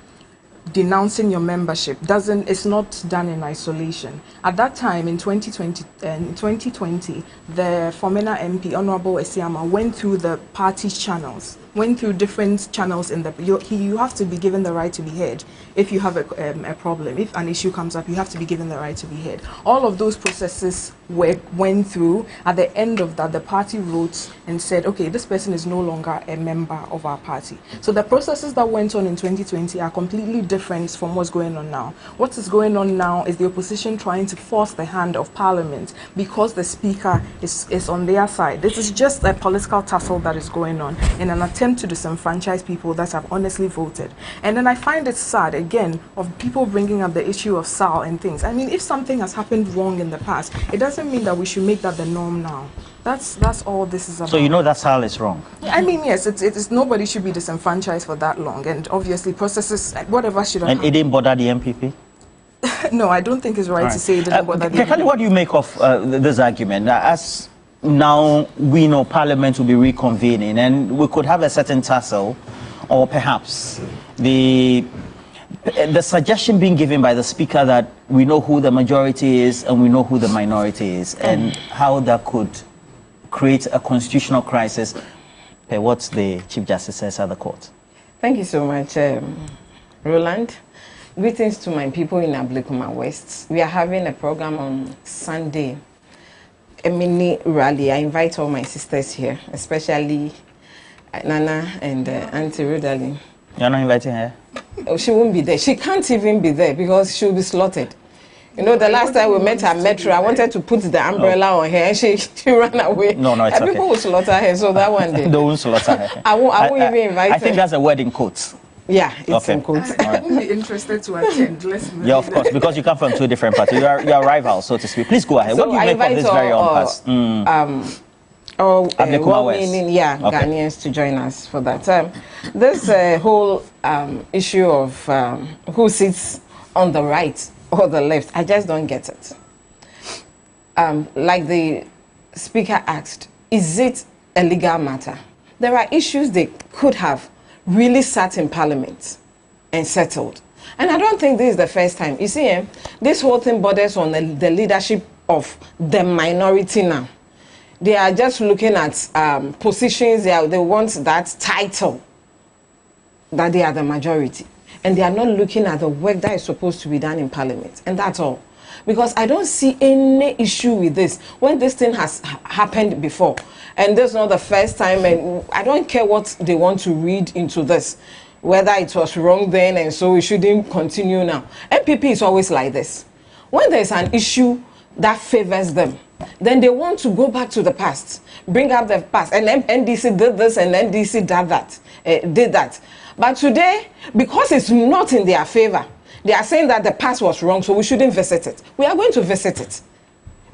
denouncing your membership it's not done in isolation. At that time in 2020, the Fomena MP Honorable Esiama went through the party's channels, went through different channels in the you have to be given the right to be heard. If you have a problem, if an issue comes up, you have to be given the right to be heard. All of those processes went through. At the end of that, the party wrote and said, okay, this person is no longer a member of our party. So the processes that went on in 2020 are completely different different from what's going on now. What is going on now is the opposition trying to force the hand of Parliament because the Speaker is on their side. This is just a political tussle that is going on in an attempt to disenfranchise people that have honestly voted. And then I find it sad, again, of people bringing up the issue of SAL and things. I mean, if something has happened wrong in the past, it doesn't mean that we should make that the norm now. That's all this is about. So you know that SAL is wrong? I mean, yes, it's nobody should be disenfranchised for that long, and obviously processes, whatever should have. And it didn't bother the MPP? No, I don't think it's right to say it didn't bother the MPP. What do you make of this argument? As now we know Parliament will be reconvening, and we could have a certain tussle, or perhaps the suggestion being given by the Speaker that we know who the majority is and we know who the minority is, and how that could create a constitutional crisis per what the Chief Justice says at the court. Thank you so much, Roland. Greetings to my people in Ablekuma West. We are having a program on Sunday, a mini rally. I invite all my sisters here, especially Nana and Auntie Rudali. You're not inviting her? Oh, she won't be there. She can't even be there because she'll be slaughtered. You know, the last time we met at Metro, I wanted to put the umbrella on her and she ran away. No, it's and okay. People will slaughter her, so that one day. They won't slaughter her. I won't even invite her. I think that's a word in quotes. Yeah, it's in quotes. I won't be interested to attend. Yeah, of course, because you come from two different parties. You are rivals, so to speak. Please go ahead. So what do you make of this very on-pass? Well-meaning, Ghanaians to join us for that. This whole issue of who sits on the right or the left, I just don't get it. Like the Speaker asked, is it a legal matter? There are issues they could have really sat in Parliament and settled. And I don't think this is the first time. You see, this whole thing borders on the leadership of the minority now. They are just looking at positions, they want that title, that they are the majority. And they are not looking at the work that is supposed to be done in Parliament. And that's all. Because I don't see any issue with this. When this thing has happened before, and this is not the first time, and I don't care what they want to read into this, whether it was wrong then and so we shouldn't continue now. MPP is always like this. When there's an issue that favors them, then they want to go back to the past, bring up the past, and NDC did this and NDC did that. But today, because it's not in their favor, they are saying that the past was wrong, so we shouldn't visit it. We are going to visit it.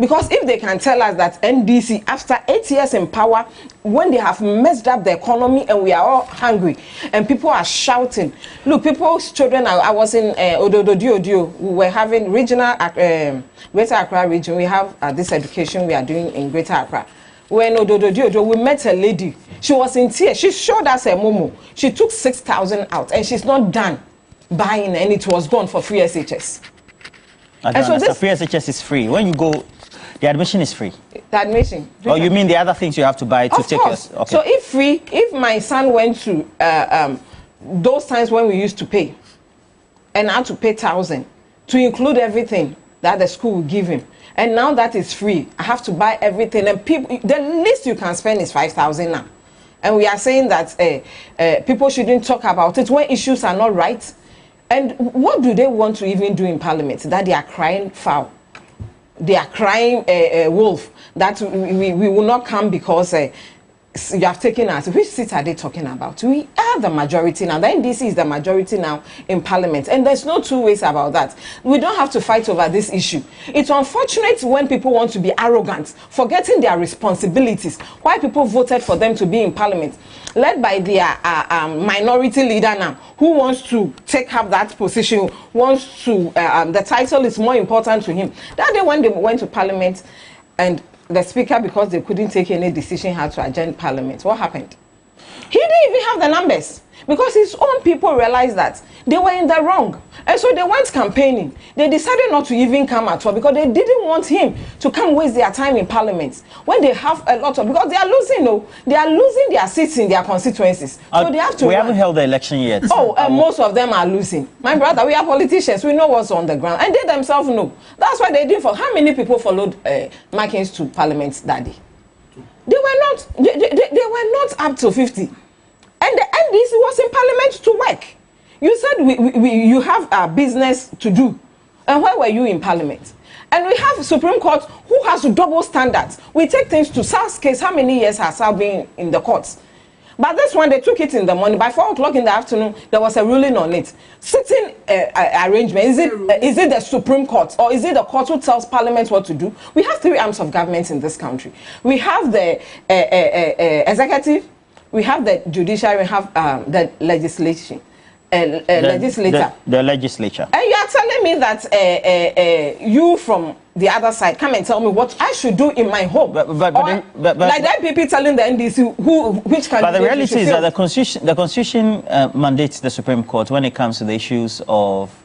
Because if they can tell us that NDC, after 8 years in power, when they have messed up the economy and we are all hungry, and people are shouting, look, people's children, I was in Ododo, we were having regional, Greater Accra region, we have this education we are doing in Greater Accra. When Ododo, we met a lady, she was in tears, she showed us a momo, she took 6,000 out, and she's not done buying, and it was gone for free SHS. And so this free SHS is free. When you go, the admission is free. The admission. Oh, you mean the other things you have to buy to take yours? Okay. So if my son went to those times when we used to pay, and I had to pay 1,000 to include everything that the school will give him, and now that is free, I have to buy everything, and people, the least you can spend is 5,000 now. And we are saying that people shouldn't talk about it when issues are not right. And what do they want to even do in Parliament? That they are crying foul. They are crying wolf. That we will not come because you have taken us. Which seat are they talking about? We are the majority now. The NDC is the majority now in Parliament. And there's no two ways about that. We don't have to fight over this issue. It's unfortunate when people want to be arrogant, forgetting their responsibilities. Why people voted for them to be in Parliament, led by their minority leader now, who wants to take up that position, wants to, the title is more important to him. That day when they went to Parliament, and the Speaker, because they couldn't take any decision, had to adjourn Parliament. What happened? He didn't even have the numbers because his own people realized that they were in the wrong. And so they went campaigning. They decided not to even come at all because they didn't want him to come waste their time in Parliament when they have a lot of, because they are losing, they are losing their seats in their constituencies. So they have to We haven't held the election yet. Oh, and most of them are losing. My brother, we are politicians. We know what's on the ground. And they themselves know. That's why they didn't follow. How many people followed Markins to Parliament that day? They were not up to 50. And the NDC was in Parliament to work. You said you have a business to do. And where were you in Parliament? And we have Supreme Court who has double standards. We take things to Sal's case. How many years has Sal been in the courts? But this one, they took it in the morning. By 4 o'clock in the afternoon, there was a ruling on it. Sitting arrangement, is it the Supreme Court or is it the court who tells Parliament what to do? We have 3 arms of government in this country. We have the executive, we have the judiciary, we have the legislation. Legislature. The legislature. And you are telling me that you from the other side come and tell me what I should do in my home. But like that people telling the NDC which candidate. But the reality is that the constitution mandates the Supreme Court when it comes to the issues of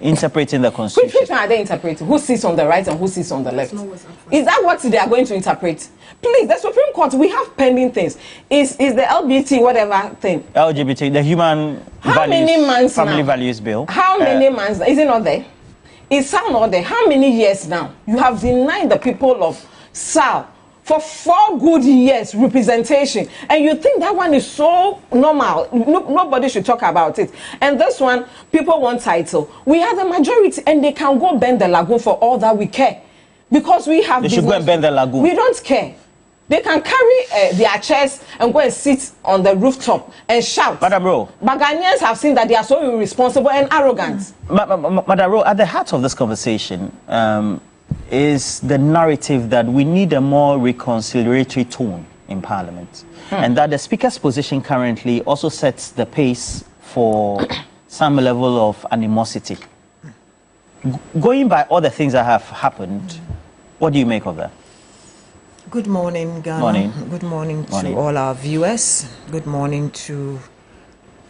interpreting the constitution. Which one are they interpreting? Who sits on the right and who sits on the left? Is that what they are going to interpret? Please, the Supreme Court, we have pending things. Is the LGBT whatever thing? LGBT, the human family values bill. How many months? Is it not there? Is Sal not there? How many years now? You have denied the people of Sal for 4 good years representation, and you think that one is so normal, nobody should talk about it. And this one, people want title. We are the majority, and they can go bend the lagoon for all that we care, because we have. They should go and bend the lagoon. We don't care. They can carry their chairs and go and sit on the rooftop and shout. Madam Ro, but Ghanaians have seen that they are so irresponsible and arrogant. Madam Ro, at the heart of this conversation is the narrative that we need a more reconciliatory tone in Parliament, and that the Speaker's position currently also sets the pace for some level of animosity. Going by all the things that have happened, what do you make of that? Good morning, Ghana. Morning. Good morning to all our viewers. Good morning to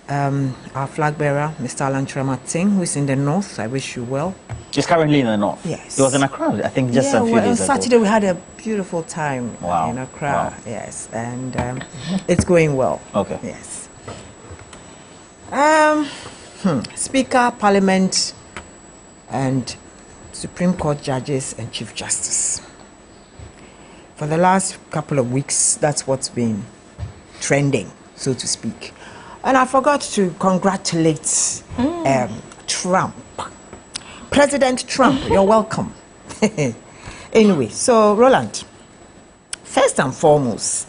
our flag bearer, Mr. Alan Tremating, who is in the north. I wish you well. He's currently in the north. Yes. He was in Accra, I think, just a few days ago. On Saturday we had a beautiful time in Accra. Wow. Yes, and it's going well. Okay. Yes. Speaker, Parliament, and Supreme Court judges and Chief Justice. For the last couple of weeks, that's what's been trending, so to speak. And I forgot to congratulate Trump. President Trump, you're welcome. Anyway, so Roland, first and foremost,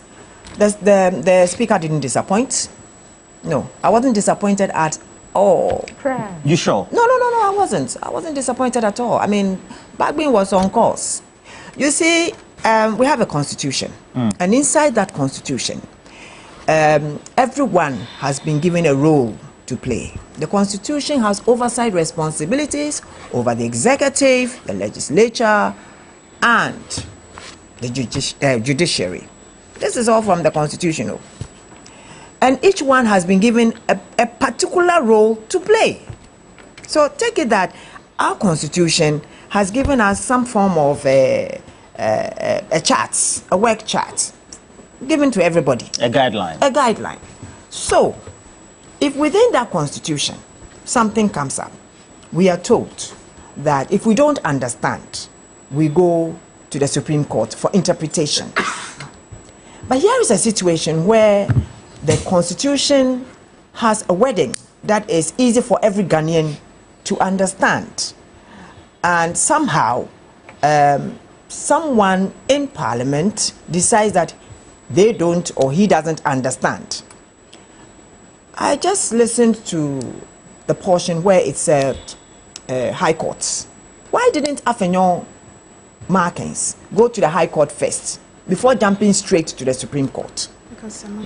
the Speaker didn't disappoint. No, I wasn't disappointed at all. You sure? No, I wasn't. I wasn't disappointed at all. I mean, Bagbin was on course. You see, we have a constitution, and inside that constitution, everyone has been given a role to play. The constitution has oversight responsibilities over the executive, the legislature, and the judiciary. This is all from the constitution. And each one has been given a particular role to play. So take it that our constitution has given us some form of a chart, a work chart, given to everybody. A guideline. A guideline. So, if within that constitution something comes up, we are told that if we don't understand, we go to the Supreme Court for interpretation. But here is a situation where the constitution has a wording that is easy for every Ghanaian to understand. And somehow, someone in Parliament decides that they don't or he doesn't understand. I just listened to the portion where it said High Courts. Why didn't Afenyon Markins go to the High Court first before jumping straight to the Supreme Court?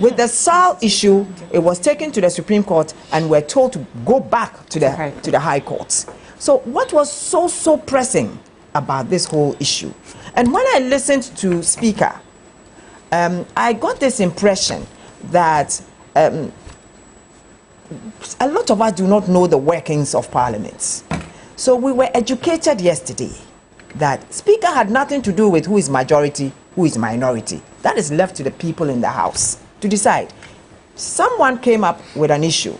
With the Sal issue, it was taken to the Supreme Court and we're told to go back to the High Courts. So what was so pressing about this whole issue? And when I listened to Speaker, I got this impression that a lot of us do not know the workings of Parliament. So we were educated yesterday that Speaker had nothing to do with who is majority, who is minority. That is left to the people in the House to decide. Someone came up with an issue.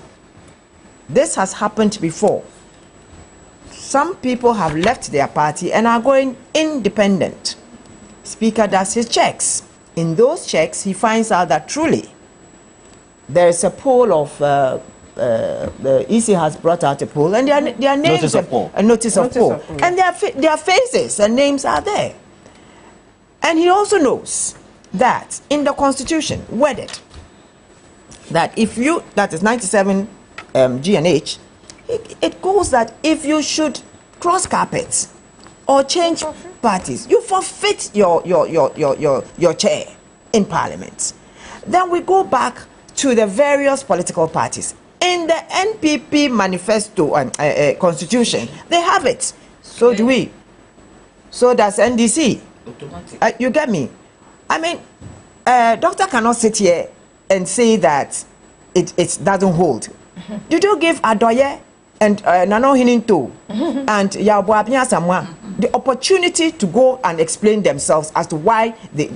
This has happened before. Some people have left their party and are going independent. Speaker does his checks. In those checks, he finds out that truly there is a pool of the EC has brought out a poll, and their names, notice of poll, and their faces and names are there. And he also knows that in the Constitution, worded that if you, that is 97 G and H, it goes that if you should cross carpets or change parties, you forfeit your chair in Parliament. Then we go back to the various political parties. In the NPP manifesto and constitution, they have it. So do we. So does NDC. You get me? I mean, doctor cannot sit here and say that it doesn't hold. Did you give Adoye and Nano Hininto and Yabuabia Samwa the opportunity to go and explain themselves as to why they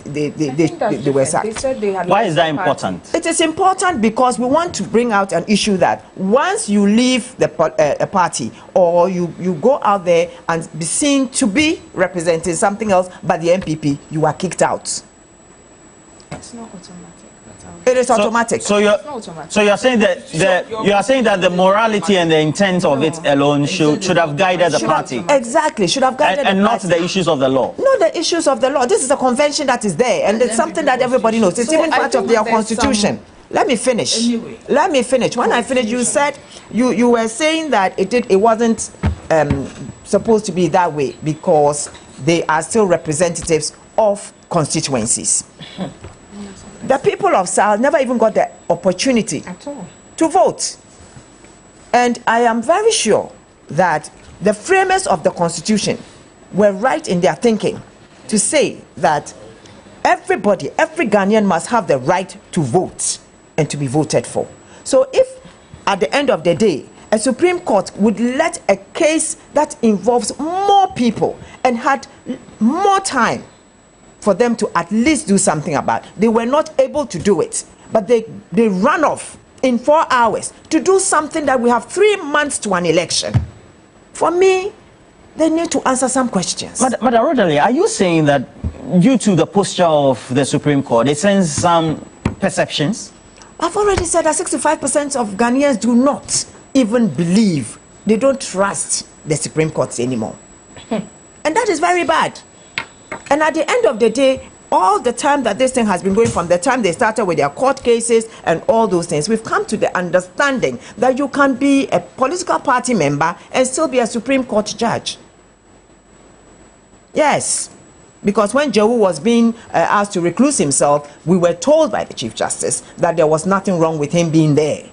were sacked? Why is that important? It is important because we want to bring out an issue that once you leave the party or you go out there and be seen to be representing something else but the MPP, you are kicked out. It's not automatic. It is automatic. So you're saying that the morality and the intent of it alone should have guided the party. Exactly, should have guided and the not party. the issues of the law. Not the issues of the law. This is a convention that is there, and it's something that everybody knows. It's even part of their constitution. Let me finish. Anyway. Let me finish. When I finish, you said you were saying that it wasn't supposed to be that way because they are still representatives of constituencies. The people of South never even got the opportunity at all to vote. And I am very sure that the framers of the Constitution were right in their thinking to say that everybody, every Ghanaian must have the right to vote and to be voted for. So if at the end of the day, a Supreme Court would let a case that involves more people and had more time for them to at least do something about it. They were not able to do it, but they ran off in 4 hours to do something that we have 3 months to an election. For me, they need to answer some questions. But Rodalie, are you saying that due to the posture of the Supreme Court, it sends some perceptions? I've already said that 65% of Ghanaians do not even believe, they don't trust the Supreme Court anymore. And that is very bad. And at the end of the day, all the time that this thing has been going, from the time they started with their court cases and all those things, we've come to the understanding that you can be a political party member and still be a Supreme Court judge. Yes, because when Joe was being asked to recluse himself, we were told by the Chief Justice that there was nothing wrong with him being there.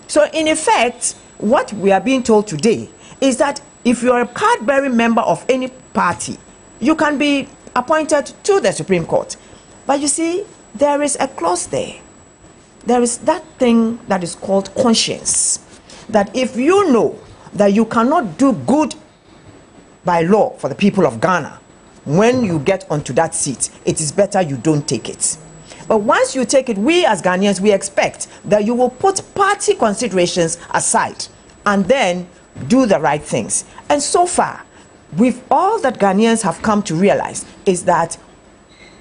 So in effect, what we are being told today is that if you're a card-bearing member of any party, you can be appointed to the Supreme Court. But you see, there is a clause there. There is that thing that is called conscience. That if you know that you cannot do good by law for the people of Ghana, when you get onto that seat, it is better you don't take it. But once you take it, we as Ghanaians, we expect that you will put party considerations aside and then do the right things. And so far, with all that Ghanaians have come to realize is that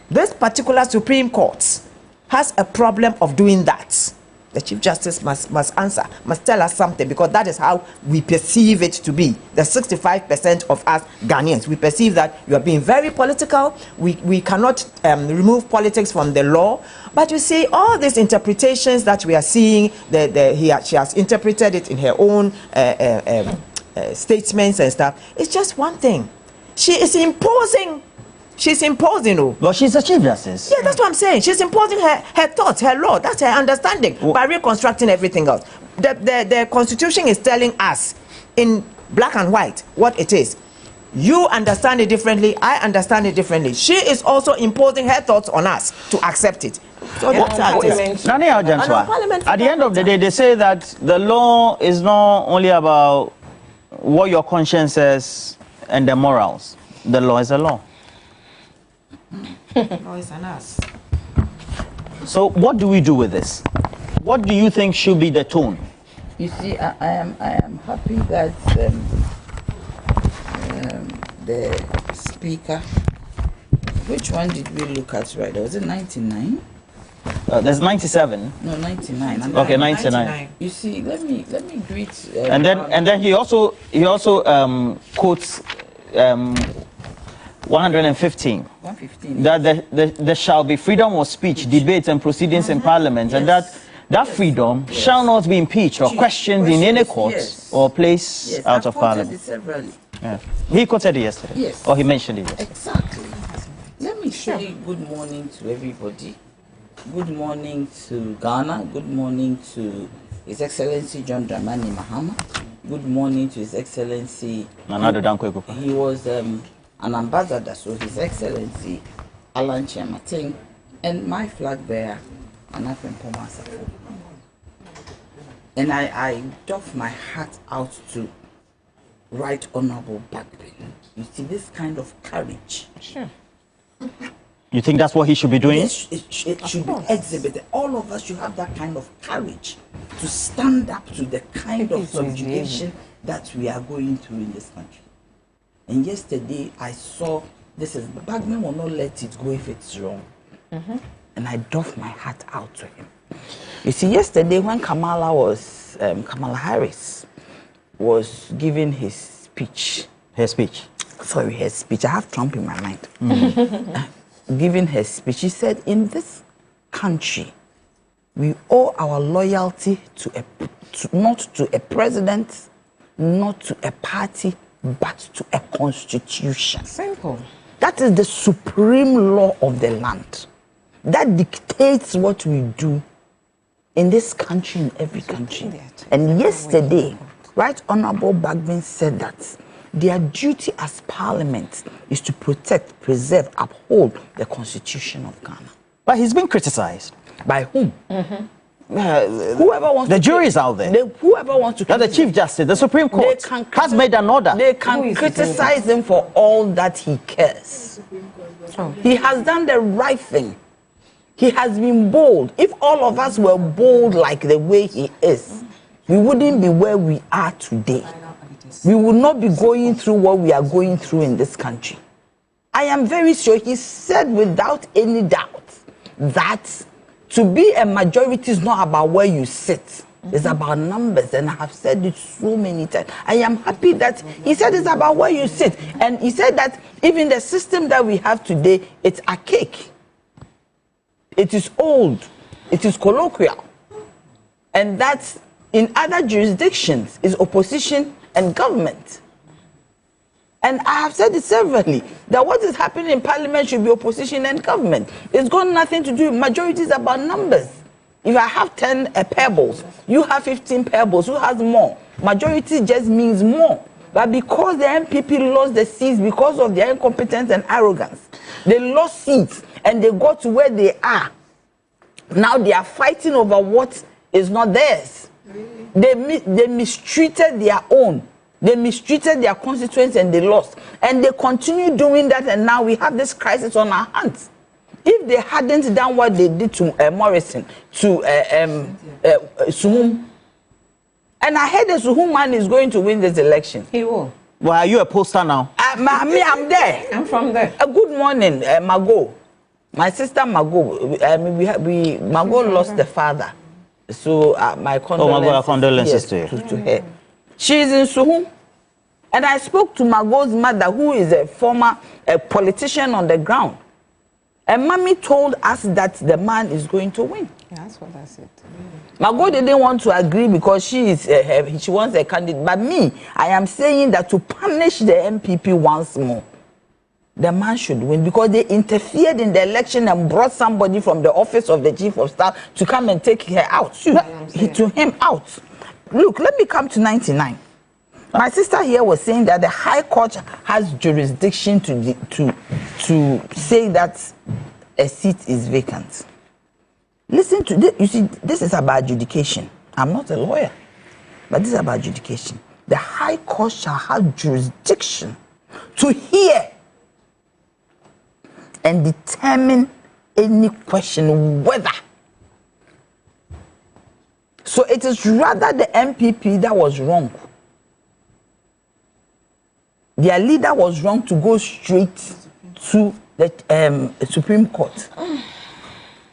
this particular Supreme Court has a problem of doing that. The Chief Justice must answer, must tell us something, because that is how we perceive it to be. The 65% of us Ghanaians, we perceive that you are being very political. We cannot remove politics from the law. But you see, all these interpretations that we are seeing, she has interpreted it in her own statements and stuff. It's just one thing. She is imposing. She's imposing. Oh. But she's a Chief Justice. Yeah, that's what I'm saying. She's imposing her thoughts, her law. That's her understanding by reconstructing everything else. The Constitution is telling us in black and white what it is. You understand it differently. I understand it differently. She is also imposing her thoughts on us to accept it. So that's how it is. At the end of the day, they say that the law is not only about what your conscience says and the morals. The law is a law. Law is an us. So what do we do with this? What do you think should be the tone? You see, I am happy that the speaker, which one did we look at right? Was it 99? There's 97. No, 99. Okay, 99. You see, let me greet. And then he also quotes 115. 115. That there shall be freedom of speech, debate, and proceedings in Parliament, and that freedom shall not be impeached or questioned in any court or place out of Parliament. Yeah. He quoted it yesterday. Yes. Or he mentioned it yesterday. Exactly. Let me say good morning to everybody. Good morning to Ghana. Good morning to His Excellency John Dramani Mahama. Good morning to His Excellency. He was an ambassador, so His Excellency Alan Chiamating, and my flag bearer, Anafem Pomasafo. And I doff my hat out to Right Honorable Bagby. You see, this kind of courage. Sure. You think that's what he should be doing? Yes, it should be exhibited. All of us should have that kind of courage to stand up to the kind of subjugation that we are going through in this country. And yesterday I saw Bagby will not let it go if it's wrong. And I doff my hat out to him. You see, yesterday when Kamala Harris was giving his speech. Her speech? Sorry, her speech. I have Trump in my mind. Giving her speech, she said, in this country, we owe our loyalty not to a president, not to a party, but to a constitution. Simple. That is the supreme law of the land. That dictates what we do in this country, in every country. And yesterday, Right Honorable Bagby said that their duty as Parliament is to protect, preserve, uphold the Constitution of Ghana. But he's been criticized. By whom? Whoever wants the jury is out there. Whoever wants to the Chief Justice, the Supreme Court has made an order. They can criticize him for all that he cares. He has done the right thing. He has been bold. If all of us were bold like the way he is, we wouldn't be where we are today. We will not be going through what we are going through in this country. I am very sure he said without any doubt that to be a majority is not about where you sit. It's about numbers, and I have said it so many times. I am happy that he said it's about where you sit. And he said that even the system that we have today, it's archaic. It is old. It is colloquial. And that in other jurisdictions is opposition and government. And I have said it severally, that what is happening in Parliament should be opposition and government. It's got nothing to do with majorities about numbers. If I have 10 pebbles, you have 15 pebbles, who has more? Majority just means more. But because the MPP lost the seats because of their incompetence and arrogance, they lost seats and they got to where they are. Now they are fighting over what is not theirs. They mistreated their own. They mistreated their constituents and they lost. And they continue doing that, and now we have this crisis on our hands. If they hadn't done what they did to Morrison, to Suhum, and I heard the Suhum man is going to win this election. He will. Well, are you a poster now? I'm there. I'm from there. Good morning, Margot. My sister Margot. Margot lost the father. So my condolences, to her. She is in Suhum. And I spoke to Margot's mother, who is a former politician on the ground. And Mommy told us that the man is going to win. Yeah, that's what I said. Margot didn't want to agree because she wants a candidate. But me, I am saying that to punish the MPP once more, the man should win, because they interfered in the election and brought somebody from the office of the Chief of Staff to come and take her out. To him out. Look, let me come to 99. My sister here was saying that the High Court has jurisdiction to say that a seat is vacant. Listen to this. You see, this is about adjudication. I'm not a lawyer, but this is about adjudication. The High Court shall have jurisdiction to hear and determine any question whether. So it is rather the MPP that was wrong. Their leader was wrong to go straight to the Supreme Court.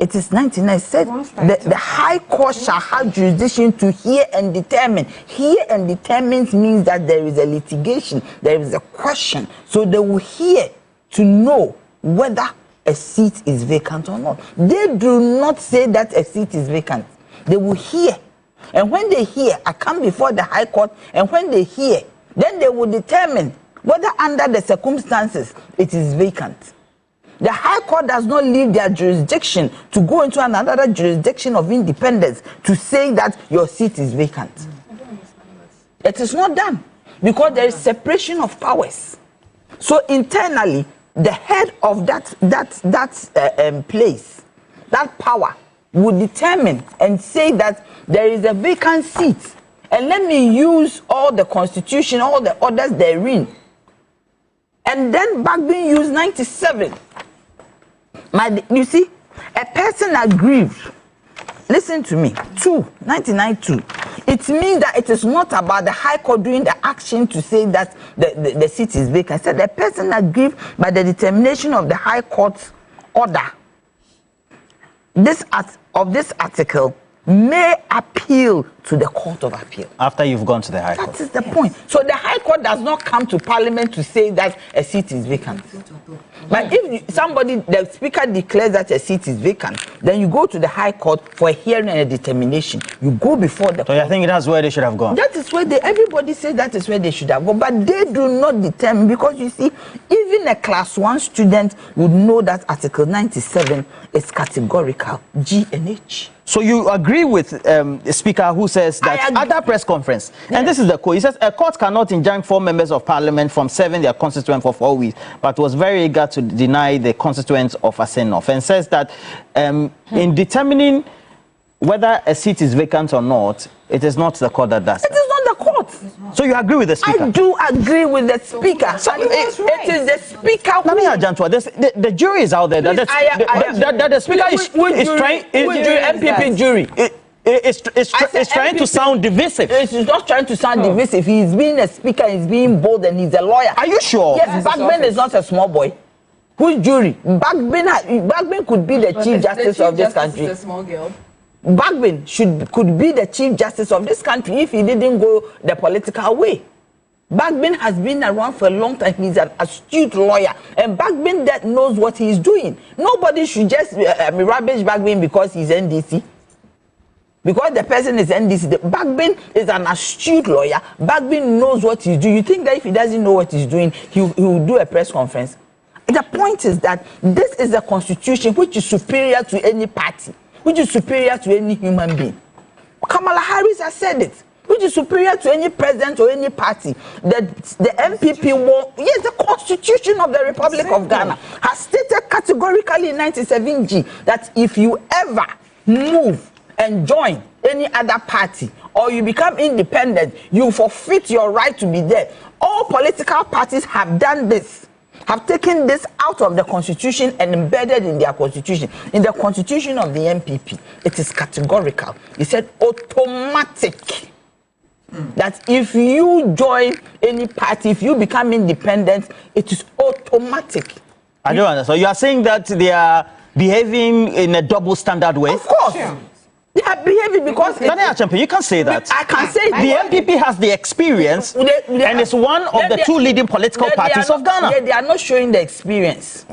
It is 99. It said the High Court shall have jurisdiction to hear and determine. Hear and determine means that there is a litigation, there is a question. So they will hear to know whether a seat is vacant or not. They do not say that a seat is vacant. They will hear. And when they hear, I come before the High Court, and when they hear, then they will determine whether under the circumstances it is vacant. The High Court does not leave their jurisdiction to go into another jurisdiction of independence to say that your seat is vacant. It is not done because there is separation of powers. So internally, the head of that place, that power, would determine and say that there is a vacant seat, and let me use all the constitution, all the orders therein. And then back being used 97. You see, a person aggrieved. Listen to me. 99(2). It means that it is not about the High Court doing the action to say that the seat is vacant. It said the person aggrieved by the determination of the High Court's order. This article may appeal to the Court of Appeal. After you've gone to the High Court. That is the point. So the High Court does not come to Parliament to say that a seat is vacant. But if the Speaker declares that a seat is vacant, then you go to the High Court for a hearing and a determination. You go before the court. So I think that's where they should have gone. That is where everybody says that is where they should have gone. But they do not determine, because you see, even a class 1 student would know that Article 97 is categorical, G and H. So you agree with the Speaker who says that at that press conference, and this is the quote, he says, a court cannot enjoin 4 members of Parliament from serving their constituent for 4 weeks, but was very eager to deny the constituents of Asenoff, and says that in determining whether a seat is vacant or not, it is not the court that does that. It is not the court. So you agree with the Speaker? I do agree with the Speaker. So it is the Speaker who... The jury is out there. The Speaker is trying... MPP jury. It's trying to sound divisive. It's not trying to sound divisive. He's being a speaker, he's being bold, and he's a lawyer. Are you sure? Yes, Backben is not a small boy. Who's jury? Backben could be the Chief Justice of this country. A small girl. Backben could be the Chief Justice of this country if he didn't go the political way. Backben has been around for a long time. He's an astute lawyer, and Backben that knows what he's doing. Nobody should just rubbish Backben because he's NDC. Because the person is NDC. Backben is an astute lawyer. Backben knows what he's doing. You think that if he doesn't know what he's doing, he will do a press conference? The point is that this is a constitution which is superior to any party, which is superior to any human being. Kamala Harris has said it, which is superior to any president or any party. The MPP won't. Yes, the Constitution of the Republic of Ghana has stated categorically in 97G that if you ever move and join any other party or you become independent, you forfeit your right to be there. All political parties have done this, have taken this out of the Constitution and embedded in their Constitution. In the Constitution of the MPP, it is categorical. It said automatic. That if you join any party, if you become independent, it is automatic. I don't understand. So you are saying that they are behaving in a double standard way? Of course. Yeah. They are behaving because... You can't say that. I can say the MPP has the experience and it's one of the 2 leading political parties of Ghana. They are not showing the experience.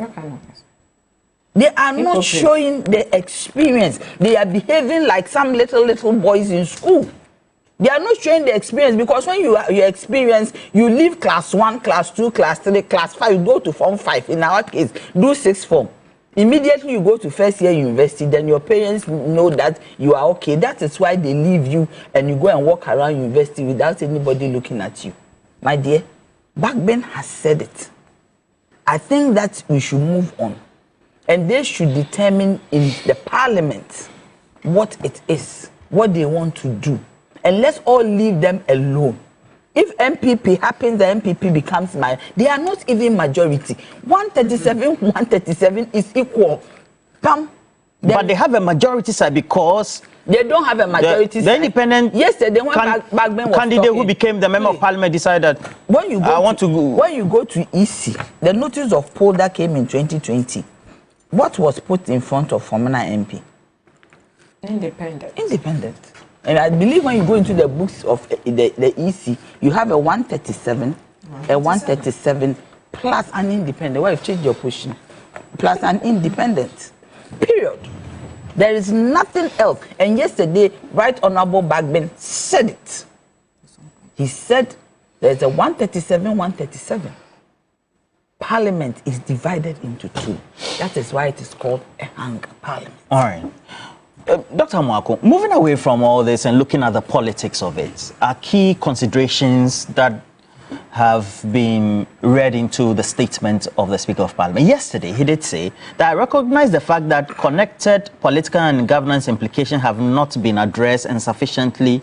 They are not showing the experience. They are behaving like some little boys in school. They are not showing the experience, because when you experience, you leave class 1, class 2, class 3, class 5, you go to form 5. In our case, do 6th form. Immediately you go to first year university, then your parents know that you are okay. That is why they leave you and you go and walk around university without anybody looking at you. My dear, Backben has said it. I think that we should move on. And they should determine in the Parliament what it is, what they want to do. And let's all leave them alone. If MPP happens, the MPP becomes they are not even majority. 137 is equal. But they have a majority side because they don't have a majority side. The independent candidate who became the member of Parliament decided when you go to EC, the notice of poll that came in 2020, What was put in front of Former MP? Independent. Independent. And I believe when you go into the books of the EC, you have a 137, a 137 plus an independent. Why you've changed your position? Plus an independent. Period. There is nothing else. And yesterday, Right Honorable Bagman said it. He said there's a 137, 137. Parliament is divided into two. That is why it is called a hung parliament. All right. Dr. Mwako, moving away from all this and looking at the politics of it, are key considerations that have been read into the statement of the Speaker of Parliament. Yesterday, he did say that I recognize the fact that connected political and governance implications have not been addressed and sufficiently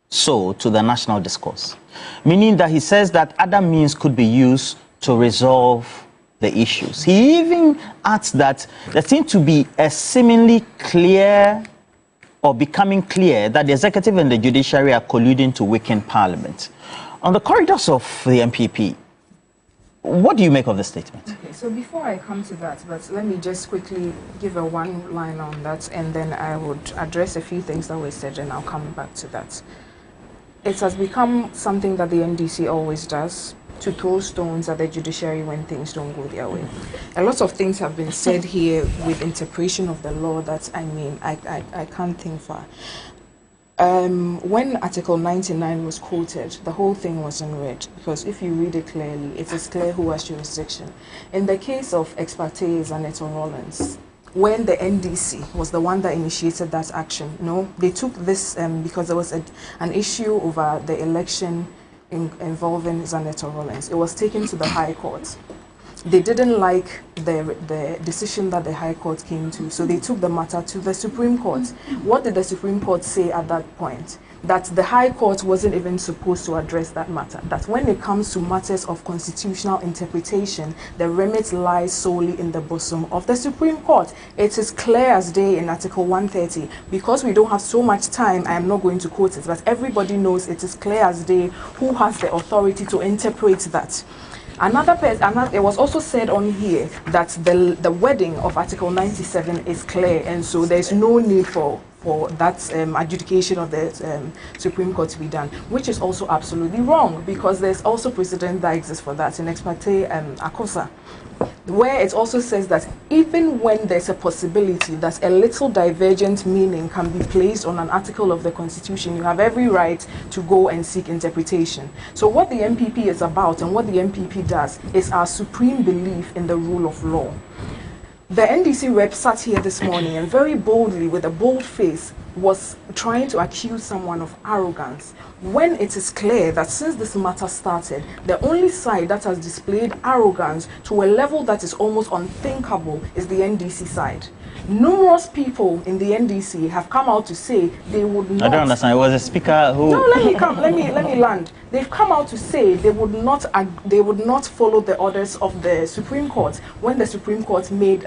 so to the national discourse. Meaning that he says that other means could be used to resolve the issues. He even adds that there seems to be a seemingly clear or becoming clear that the executive and the judiciary are colluding to weaken Parliament. On the corridors of the MPP, what do you make of the statement? Okay, so before I come to that, but let me just quickly give a one line on that, and then I would address a few things that were said, and I'll come back to that. It has become something that the NDC always does, to throw stones at the judiciary when things don't go their way. A lot of things have been said here with interpretation of the law that, I mean, I can't think far. When Article 99 was quoted, the whole thing wasn't read, because if you read it clearly, it is clear who has jurisdiction. In the case of ex parte Zaneto Rollins, when the NDC was the one that initiated that action, no, they took this because there was an issue over the election involving Zaneto Rollins. It was taken to the High Court. They didn't like the decision that the High Court came to, so they took the matter to the Supreme Court. What did the Supreme Court say at that point? That the High Court wasn't even supposed to address that matter. That when it comes to matters of constitutional interpretation, the remit lies solely in the bosom of the Supreme Court. It is clear as day in Article 130. Because we don't have so much time, I am not going to quote it, but everybody knows it is clear as day who has the authority to interpret that. It was also said on here that the wording of Article 97 is clear, and so there's no need for that adjudication of the Supreme Court to be done, which is also absolutely wrong, because there's also precedent that exists for that in ex parte Akosa, where it also says that even when there's a possibility that a little divergent meaning can be placed on an article of the Constitution, you have every right to go and seek interpretation. So what the MPP is about and what the MPP does is our supreme belief in the rule of law. The NDC rep sat here this morning and very boldly, with a bold face, was trying to accuse someone of arrogance, when it is clear that since this matter started, the only side that has displayed arrogance to a level that is almost unthinkable is the NDC side. Numerous people in the NDC have come out to say they would not... I don't understand. It was a speaker who... No, let me land. They've come out to say they would not follow the orders of the Supreme Court when the Supreme Court made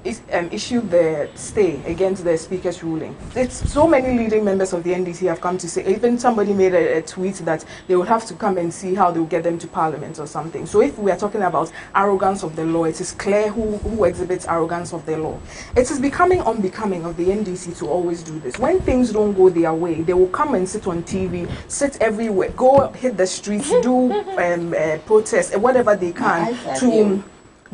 issued the stay against the Speaker's ruling. It's so many leading members of the NDC have come to say, even somebody made a tweet that they would have to come and see how they will get them to Parliament or something. So if we are talking about arrogance of the law, it is clear who exhibits arrogance of the law. It is becoming unbecoming of the NDC to always do this. When things don't go their way, they will come and sit on TV, sit everywhere, go hit the streets, do protests, whatever they can, to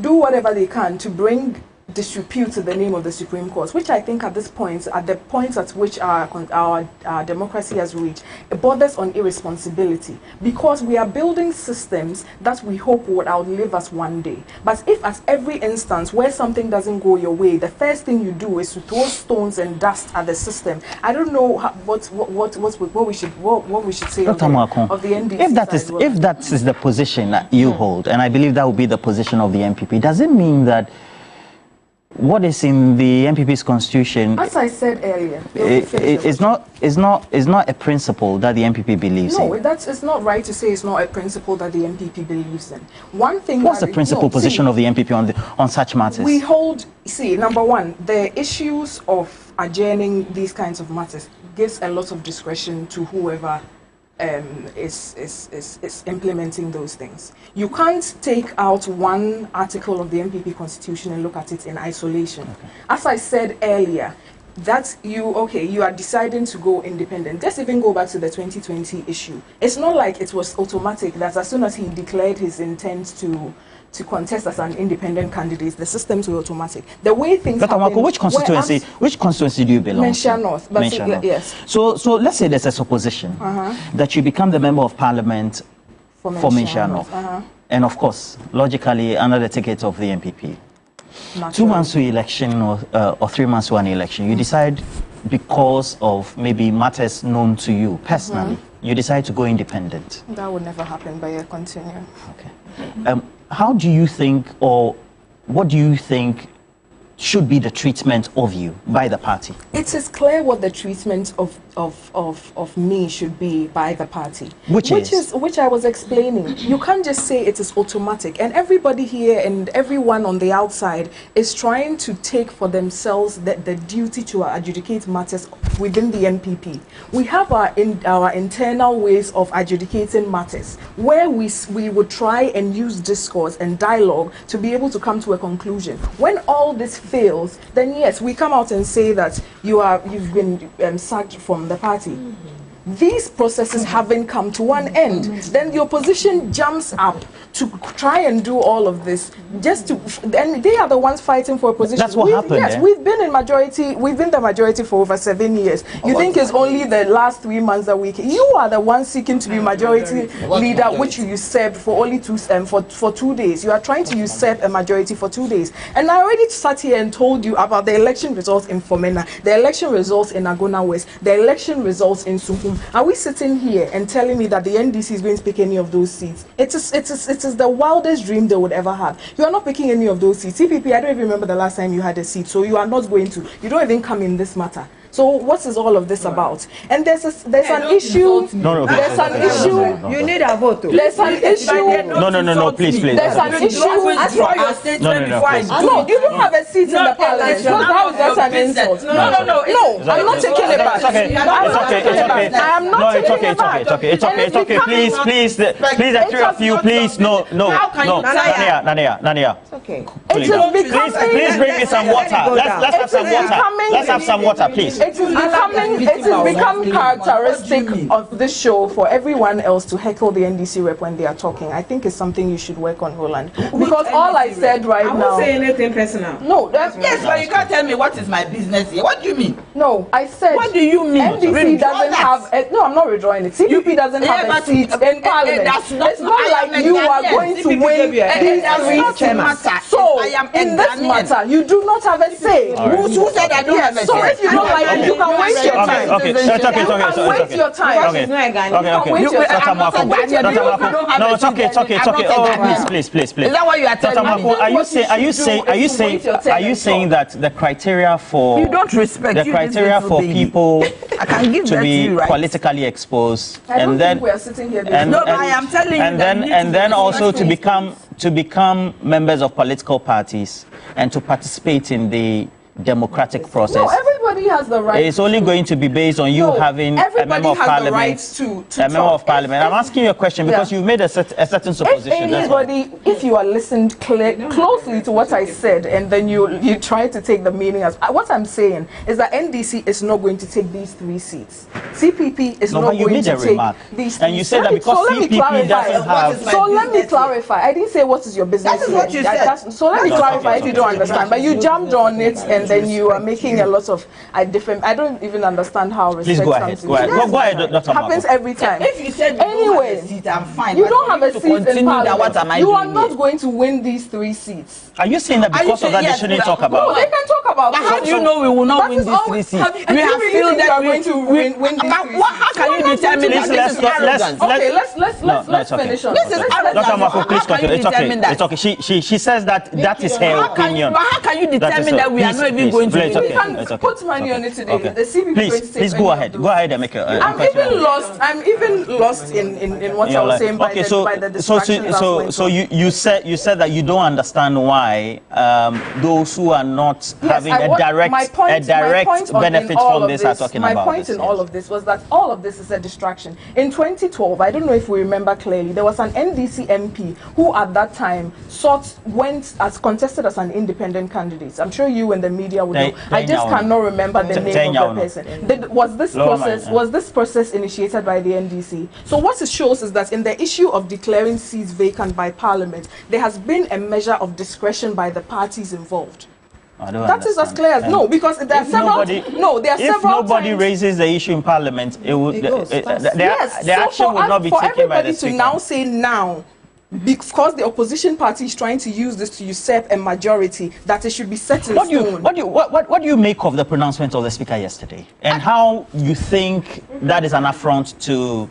do whatever they can to bring disrepute to the name of the Supreme Court, which I think at this point, at the point at which our democracy has reached, it borders on irresponsibility, because we are building systems that we hope would outlive us one day. But if at every instance where something doesn't go your way, the first thing you do is to throw stones and dust at the system, I don't know what we should say of the NDC. If that is the position that you hold, and I believe that would be the position of the MPP, does it mean that what is in the MPP's constitution, as I said earlier, is not a principle that the MPP believes in? No, it's not right to say it's not a principle that the MPP believes in. One thing. What's the principal position of the MPP on such matters? We hold. Number one, the issues of adjourning these kinds of matters gives a lot of discretion to whoever is implementing those things. You can't take out one article of the MPP constitution and look at it in isolation. Okay. As I said earlier, that you are deciding to go independent. Let's even go back to the 2020 issue. It's not like it was automatic that as soon as he declared his intent to contest as an independent candidate, the systems were automatic. The way things happen, which constituency do you belong to? Mention North. Yes. So let's say there's a supposition that you become the member of parliament for Mention North. And of course, logically, under the ticket of the MPP. 2 months to election or 3 months to an election, you decide because of maybe matters known to you personally, you decide to go independent. That would never happen, but yeah, continue. Okay. How do you think, or what do you think should be the treatment of you by the party? It is clear what the treatment of me should be by the party. Which I was explaining. You can't just say it is automatic. And everybody here and everyone on the outside is trying to take for themselves the duty to adjudicate matters within the NPP. We have our internal ways of adjudicating matters where we would try and use discourse and dialogue to be able to come to a conclusion. When all this fails, then yes, we come out and say that you've been sacked from the party. These processes haven't come to one end. Then the opposition jumps up to try and do all of this and they are the ones fighting for opposition. That's what happened. Yes, we've been the majority for over 7 years. You think it's only the last 3 months that you are the ones seeking to be majority leader, which you usurped for only for 2 days. You are trying to usurp a majority for 2 days. And I already sat here and told you about the election results in Fomena, the election results in Agona West, the election results in Suhum. Are we sitting here and telling me that the NDC is going to pick any of those seats? It is the wildest dream they would ever have. You are not picking any of those seats. CPP, I don't even remember the last time you had a seat, so you are not going to. You don't even come in this matter. So what is all of this about? And there's an issue. There's an issue. You need a vote. There's an issue. No, please. There's an issue. No, you don't have a seat in the parliament. How is that an insult? No, I'm not taking it back. I am not taking it back. It's okay. Please, the three of you, please, no. Nania. It's okay. Please bring me some water. Let's have some water, please. It has become characteristic of this show for everyone else to heckle the NDC rep when they are talking. I think it's something you should work on, Roland. Because all I said right now... I won't say anything personal. No, yes, but you can't tell me what is my business here. What do you mean? No, I said... What do you mean? NDC doesn't have... No, I'm not withdrawing it. CPP doesn't have a seat in Parliament. It's not like you are going to win these three. So, in this matter, you do not have a say. Who said I don't have a say? So if you don't like it, you can waste your time. Okay. Waste your time. Okay. No, it's okay. Oh, please. Is that what you are telling me? Are you saying that the criteria for you don't respect the criteria for people to be politically exposed and then we are sitting here I am telling you and then also to become members of political parties and to participate in the democratic process? No, everybody has the right. It's only going to be based on you having a member of parliament. A member of parliament. I'm asking you a question because you made a certain supposition. If you are listened closely to what I said and then you try to take the meaning as what I'm saying is that NDC is not going to take these 3 seats. CPP is not going to take these 3 seats. And you said that because CPP doesn't have. So let me clarify. I didn't say what is your business. That is what you said. So let me clarify if you don't understand. But you jumped on it and then you are making a lot of different. I don't even understand how respect. Please go ahead. Go ahead, Dr. Happens every time. If you said anyway, I'm fine. You don't have a seat in Parliament. You are not going to win these 3 seats. Are you saying that because of that they shouldn't talk about? No, they can talk about. But how do you know we will not win these 3 seats? We have feel that you are going to win these 3 seats. How can you determine that this is arrogance? Okay, let's finish on. This is arrogance. Dr. Mako, please continue. It's okay. She says that is her opinion. But how can you determine that we are not even going to win? Put my money on it today. Okay. The CBP Please go ahead. Go ahead and make a I'm even lost in what I was saying by the distractions. So you said that you don't understand why those who are not having a direct benefit from this are talking about this. My point in all of this was that all of this is a distraction. In 2012, I don't know if we remember clearly, there was an NDC MP who at that time contested as an independent candidate. I'm sure you and the media would know. I just cannot remember the name of the person. Was this process initiated by the NDC? So what it shows is that in the issue of declaring seats vacant by Parliament, there has been a measure of discretion by the parties involved. That is as clear as no, because there are several. If nobody raises the issue in Parliament, the action will not be taken by the Speaker. To now say now, because the opposition party is trying to use this to usurp a majority, that it should be set in stone. What do you make of the pronouncement of the Speaker yesterday, and how you think that is an affront to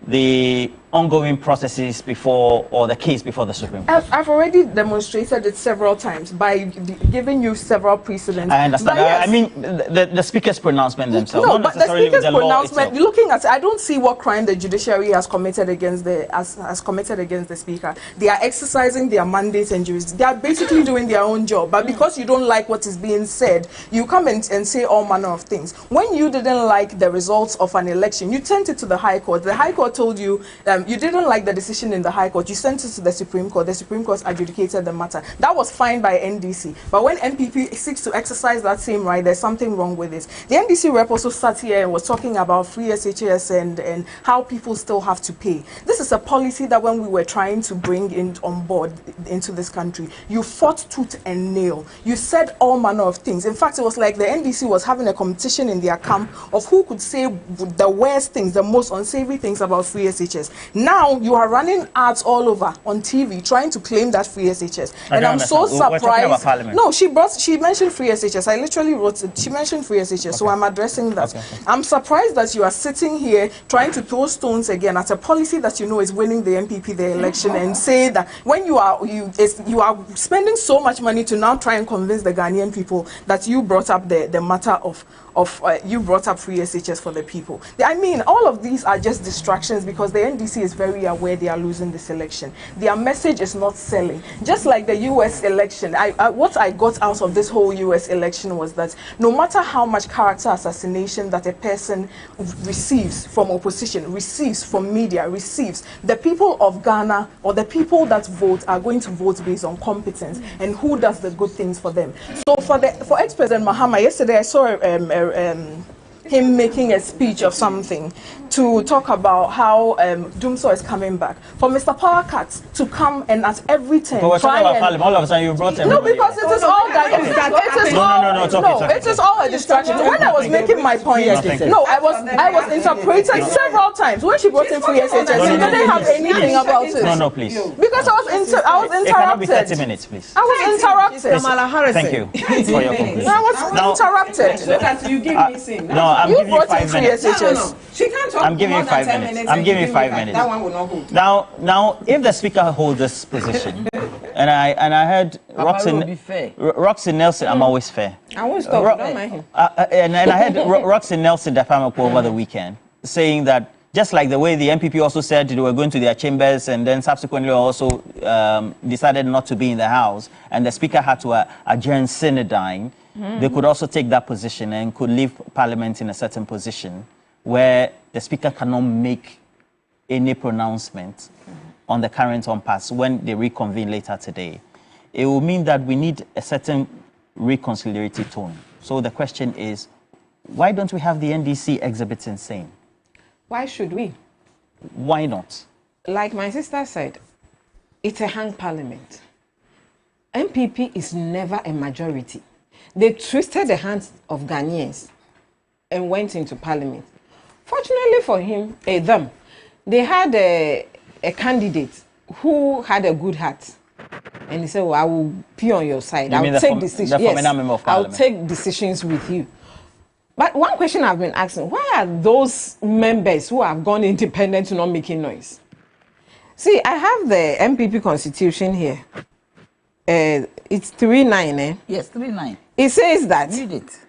the ongoing processes or the case before the Supreme Court? I've already demonstrated it several times by giving you several precedents. I understand. Yes, I mean, the Speaker's pronouncement themselves. No, not but the Speaker's pronouncement, law looking at it, I don't see what crime the judiciary has committed against the Speaker. They are exercising their mandates and jurisdiction. They are basically doing their own job. But because you don't like what is being said, you come and say all manner of things. When you didn't like the results of an election, you sent it to the High Court. The High Court told you you didn't like the decision in the High Court. You sent it to the Supreme Court. The Supreme Court adjudicated the matter. That was fine by NDC. But when MPP seeks to exercise that same right, there's something wrong with it. The NDC rep also sat here and was talking about free SHS and how people still have to pay. This is a policy that when we were trying to bring in on board into this country, you fought tooth and nail. You said all manner of things. In fact, it was like the NDC was having a competition in their camp of who could say the worst things, the most unsavory things about free SHS. Now you are running ads all over on TV trying to claim that free SHS, and I'm so surprised. No, she mentioned free SHS. I literally wrote it. She mentioned free SHS, so I'm addressing that. I'm surprised that you are sitting here trying to throw stones again at a policy that you know is winning the MPP the election, and say that when you are spending so much money to now try and convince the Ghanaian people that you brought up the matter of you brought up free SHS for the people. I mean, all of these are just distractions because the NDC is very aware they are losing this election. Their message is not selling. Just like the US election, what I got out of this whole US election was that no matter how much character assassination that a person receives from opposition, receives from media, receives, the people of Ghana or the people that vote are going to vote based on competence and who does the good things for them. So for ex-President Mahama, yesterday I saw him making a speech of something to talk about how Dumso is coming back. For Mr. Powercut to come and at every turn all of a sudden you brought no, because it is all that it is all a distraction. When I was making my point yesterday, no, I was interpreted several times. When she brought in free SHS, she didn't have anything about it. No, please. Because I was interrupted. It cannot be 30 minutes, please. I was interrupted. Thank you for your conclusion. I was interrupted. Look at you give me sing. No, I'm giving you 5 minutes. No. She can't talk. I'm giving you 5 minutes. I'm giving you 5 minutes. That one will not hold. Now, if the Speaker holds this position, and I heard Roxy Nelson, I'm always fair. I won't stop. Don't mind him. And I heard Roxy Nelson Dafamako over the weekend saying that just like the way the MPP also said they were going to their chambers and then subsequently also decided not to be in the House, and the Speaker had to adjourn synodine, they could also take that position and could leave Parliament in a certain position where the Speaker cannot make any pronouncement on the current impasse when they reconvene later today. It will mean that we need a certain reconciliatory tone. So the question is, why don't we have the NDC exhibiting same? Why should we? Why not? Like my sister said, it's a hung parliament. MPP is never a majority. They twisted the hands of Ghanaians and went into parliament. Fortunately for him, they had a candidate who had a good heart. And he said, well, I will be on your side. I'll take decisions. Yes, I'll take decisions with you. But one question I've been asking, why are those members who have gone independent not making noise? See, I have the MPP constitution here. It's 3.9, eh? Yes, 3.9. It says that Read it.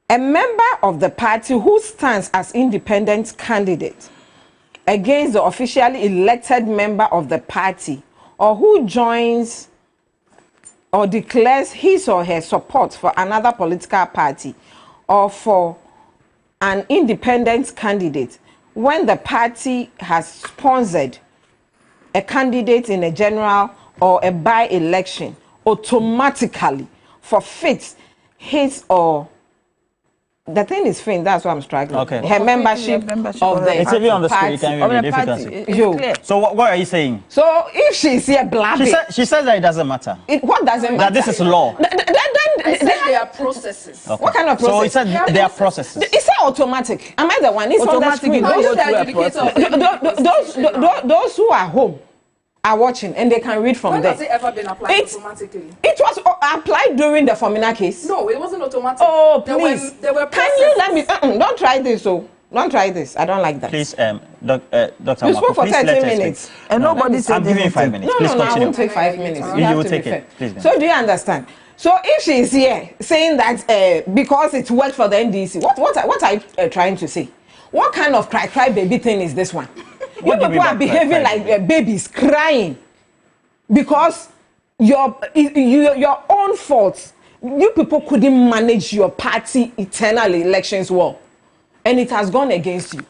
a member of the party who stands as independent candidate against the officially elected member of the party, or who joins or declares his or her support for another political party or for an independent candidate when the party has sponsored a candidate in a general or a by-election, automatically forfeits his or the thing is faint, that's why I'm struggling. Okay. Her membership of the it's even on the screen, can you read it? So what are you saying? So if she's here blabbing, she says that it doesn't matter. What doesn't matter? That this is law. There are processes. Okay. What kind of process? So it said there are processes. Is that automatic? Am I the one? It's automatic. Those who are home are watching and they can read from when there. Has it ever been applied automatically? It was applied during the Formina case. No, it wasn't automatic. Oh, please. There were can you let me? Don't try this. Oh, don't try this. I don't like that. Please, Dr. You spoke for 30 minutes. And nobody said I'm giving you 5 minutes. Please no, continue. I won't take 5 minutes. You will take it. Please. So do you understand? So if she is here saying that because it worked for the NDC, what are you trying to say? What kind of cry baby thing is this one? You people are behaving like babies crying because your own faults. You people couldn't manage your party eternal elections well, and it has gone against you.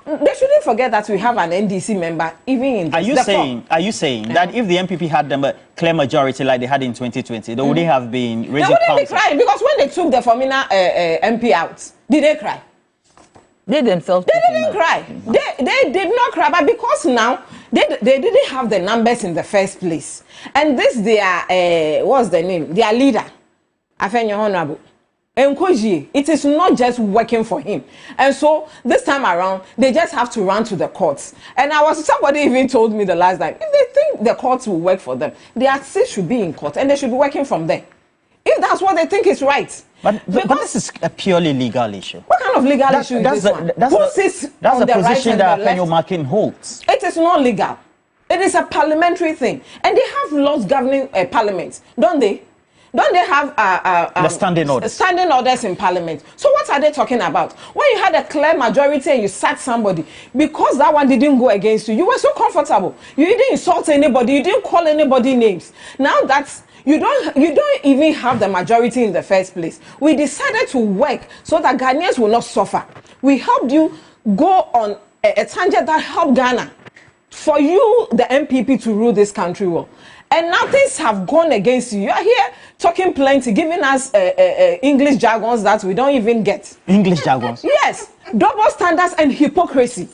They shouldn't forget that we have an NDC member even in this. Are you saying that if the MPP had a clear majority like they had in 2020, they wouldn't have been raising They wouldn't be crying, because when they took the Formina MP out, did they cry? They themselves. They didn't cry. They did not cry, but because now they didn't have the numbers in the first place, and this their what's the name? Their leader, Afenyo Honorable. It is not just working for him, and so this time around they just have to run to the courts. And somebody even told me the last time, if they think the courts will work for them, their seat should be in court and they should be working from there, if that's what they think is right. But this is a purely legal issue. What kind of legal issue is this one? That's the position that Penny Markin holds. It is not legal. It is a parliamentary thing, and they have laws governing parliaments, don't they? Don't they have the standing orders? Standing orders in parliament. So what are they talking about? When you had a clear majority and you sacked somebody because that one didn't go against you, you were so comfortable. You didn't insult anybody. You didn't call anybody names. Now that you don't even have the majority in the first place, we decided to work so that Ghanaians will not suffer. We helped you go on a tangent that helped Ghana, for you, the MPP, to rule this country well. And now things have gone against you. You are here talking plenty, giving us English jargons that we don't even get. English jargons? Yes. Double standards and hypocrisy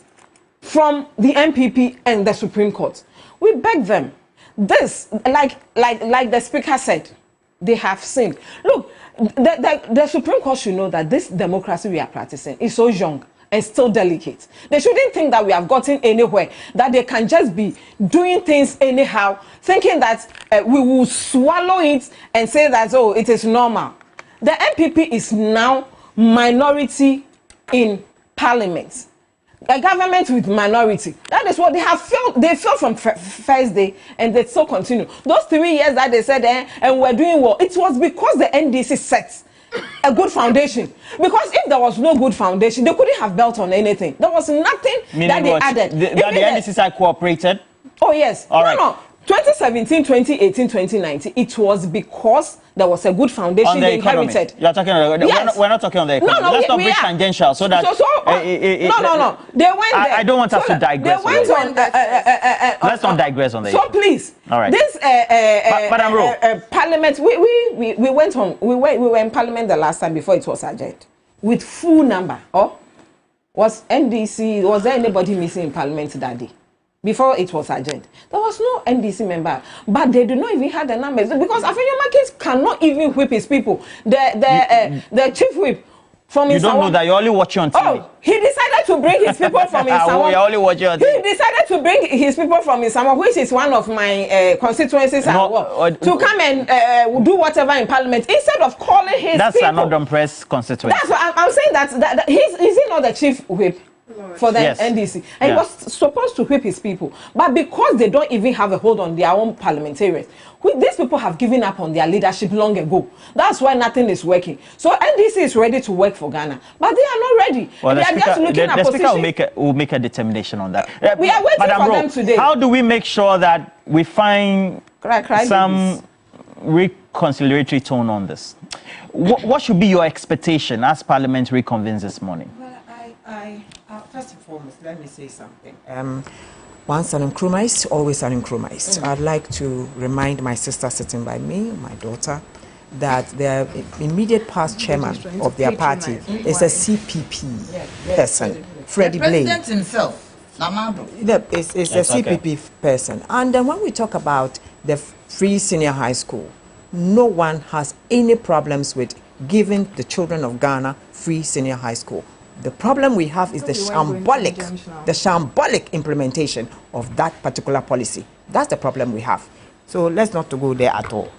from the MPP and the Supreme Court. We beg them. This, like the Speaker said, they have sinned. Look, the Supreme Court should know that this democracy we are practicing is so young and still delicate. They shouldn't think that we have gotten anywhere, that they can just be doing things anyhow, thinking that we will swallow it and say that, oh, it is normal. The MPP is now minority in parliament. A government with minority. That is what they have failed. They failed from first day and they still continue. Those 3 years that they said, and we're doing well, it was because the NDC set a good foundation. Because if there was no good foundation, they couldn't have built on anything. There was nothing that they added. The NDC side cooperated? Oh, yes. All right. No. 2017, 2018, 2019, it was because there was a good foundation they inherited. You're talking about, yes. We're not talking on the economy. No, let's not be tangential so that... No. They went there. I don't want us to digress. They went on... Let's not digress on the So please, all right. This parliament, we went on, we were in parliament the last time before it was adjourned with full number. Was there anybody missing in parliament that day? Before it was adjourned, there was no NDC member, but they do not even have the numbers because Afenyo Markins cannot even whip his people. The chief whip from you don't know that you're only watching on TV. Oh, he decided to bring his people from Insama. You're only watching on TV. He decided to bring his people from Insama, which is one of my constituencies, to come and do whatever in parliament instead of calling his people. That's an Northern Press constituency. That's what I'm saying. Is he not the chief whip? for the NDC. And he was supposed to whip his people. But because they don't even have a hold on their own parliamentarians, these people have given up on their leadership long ago. That's why nothing is working. So NDC is ready to work for Ghana. But they are not ready. Well, they are just looking at the position. Speaker will make a determination on that. We are waiting Madam for Ro, them today. How do we make sure that we find some reconciliatory tone on this? What should be your expectation as Parliament reconvenes this morning? Well, first and foremost, let me say something. Once an Nkrumah, always an Nkrumah. I'd like to remind my sister sitting by me, my daughter, that the immediate past chairman of their party is a CPP person, Freddie Blade. The president himself, Namado. Is a CPP person. And then when we talk about the free senior high school, no one has any problems with giving the children of Ghana free senior high school. The problem we have is the shambolic implementation of that particular policy. That's the problem we have. So let's not go there at all.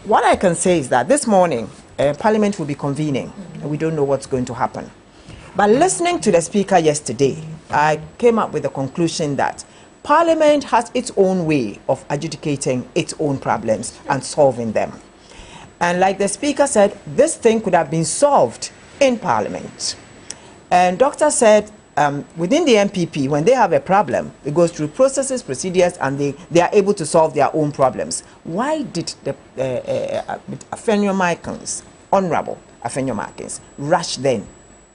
What I can say is that this morning, Parliament will be convening, and we don't know what's going to happen. But listening to the Speaker yesterday, I came up with the conclusion that Parliament has its own way of adjudicating its own problems and solving them. And like the Speaker said, this thing could have been solved in Parliament. And Doctor said, within the MPP, when they have a problem, it goes through processes, procedures, and they are able to solve their own problems. Why did the Honorable Afenyo-Markins, rush then?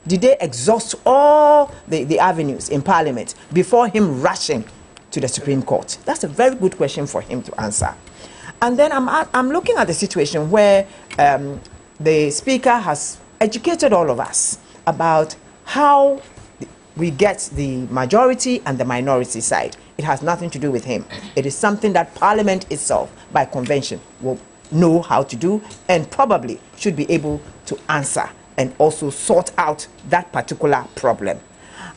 Did they exhaust all the avenues in Parliament before him rushing to the Supreme Court? That's a very good question for him to answer. And then I'm looking at the situation where the Speaker has educated all of us about how we get the majority and the minority side. It has nothing to do with him. It is something that Parliament itself, by convention, will know how to do and probably should be able to answer and also sort out that particular problem.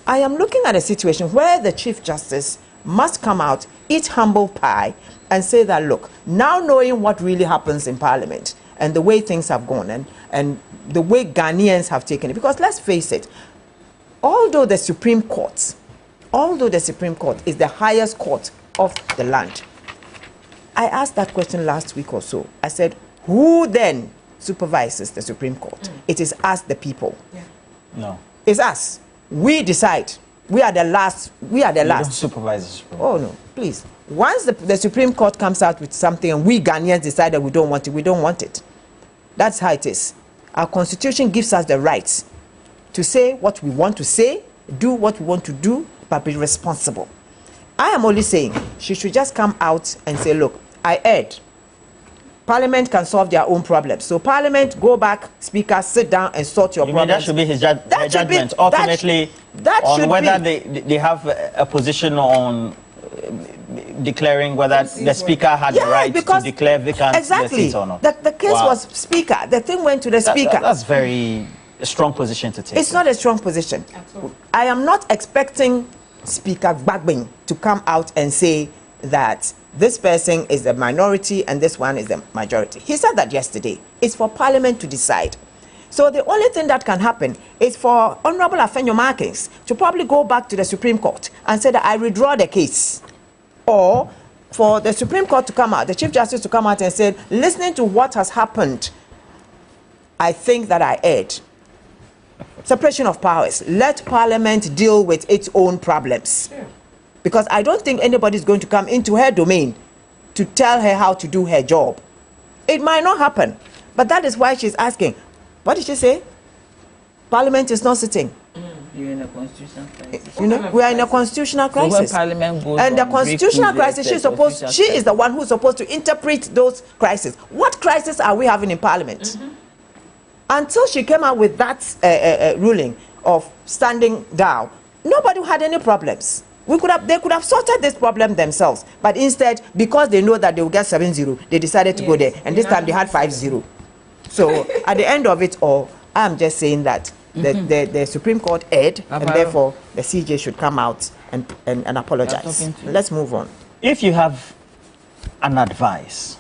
I am looking at a situation where the Chief Justice must come out, eat humble pie, and say that, look, now knowing what really happens in Parliament and the way things have gone and the way Ghanaians have taken it, because let's face it, although the Supreme Court is the highest court of the land, I asked that question last week or so. I said, who then supervises the Supreme Court? It is us, the people. No. It's us. We decide. We are the last. We are the last. Don't supervise the Supreme Court. Oh no, please. Once the Supreme Court comes out with something and we Ghanaians decide that we don't want it, we don't want it. That's how it is. Our constitution gives us the rights to say what we want to say, do what we want to do, but be responsible. I am only saying she should just come out and say, look, I erred. Parliament can solve their own problems. So Parliament, go back, Speaker, sit down and sort your problems. That should be his judgment, ultimately, on whether they have a position on declaring whether the Speaker had the right to declare vacant the seat or not. The case was Speaker. The thing went to the Speaker. That's very a strong position to take. It's not a strong position. I am not expecting Speaker Gbagbin to come out and say that this person is the minority and this one is the majority. He said that yesterday. It's for Parliament to decide. So the only thing that can happen is for Honorable Afenyo-Markins to probably go back to the Supreme Court and say that I withdraw the case. Or for the Supreme Court to come out, the Chief Justice to come out and say, listening to what has happened, I think that I erred. Separation of powers. Let Parliament deal with its own problems. Yeah. Because I don't think anybody is going to come into her domain to tell her how to do her job. It might not happen. But that is why she's asking. What did she say? Parliament is not sitting. You're in a constitutional crisis. You know, we are in a constitutional crisis. So when Parliament goes and the constitutional crisis, she is the one who's supposed to interpret those crises. What crisis are we having in Parliament? Until she came out with that ruling of standing down, nobody had any problems. They could have sorted this problem themselves, but instead, because they know that they will get 7-0, they decided to go there, and this time they had 5-0. So at the end of it all, I'm just saying that the Supreme Court erred, and therefore the CJ should come out and apologize. Let's move on. If you have an advice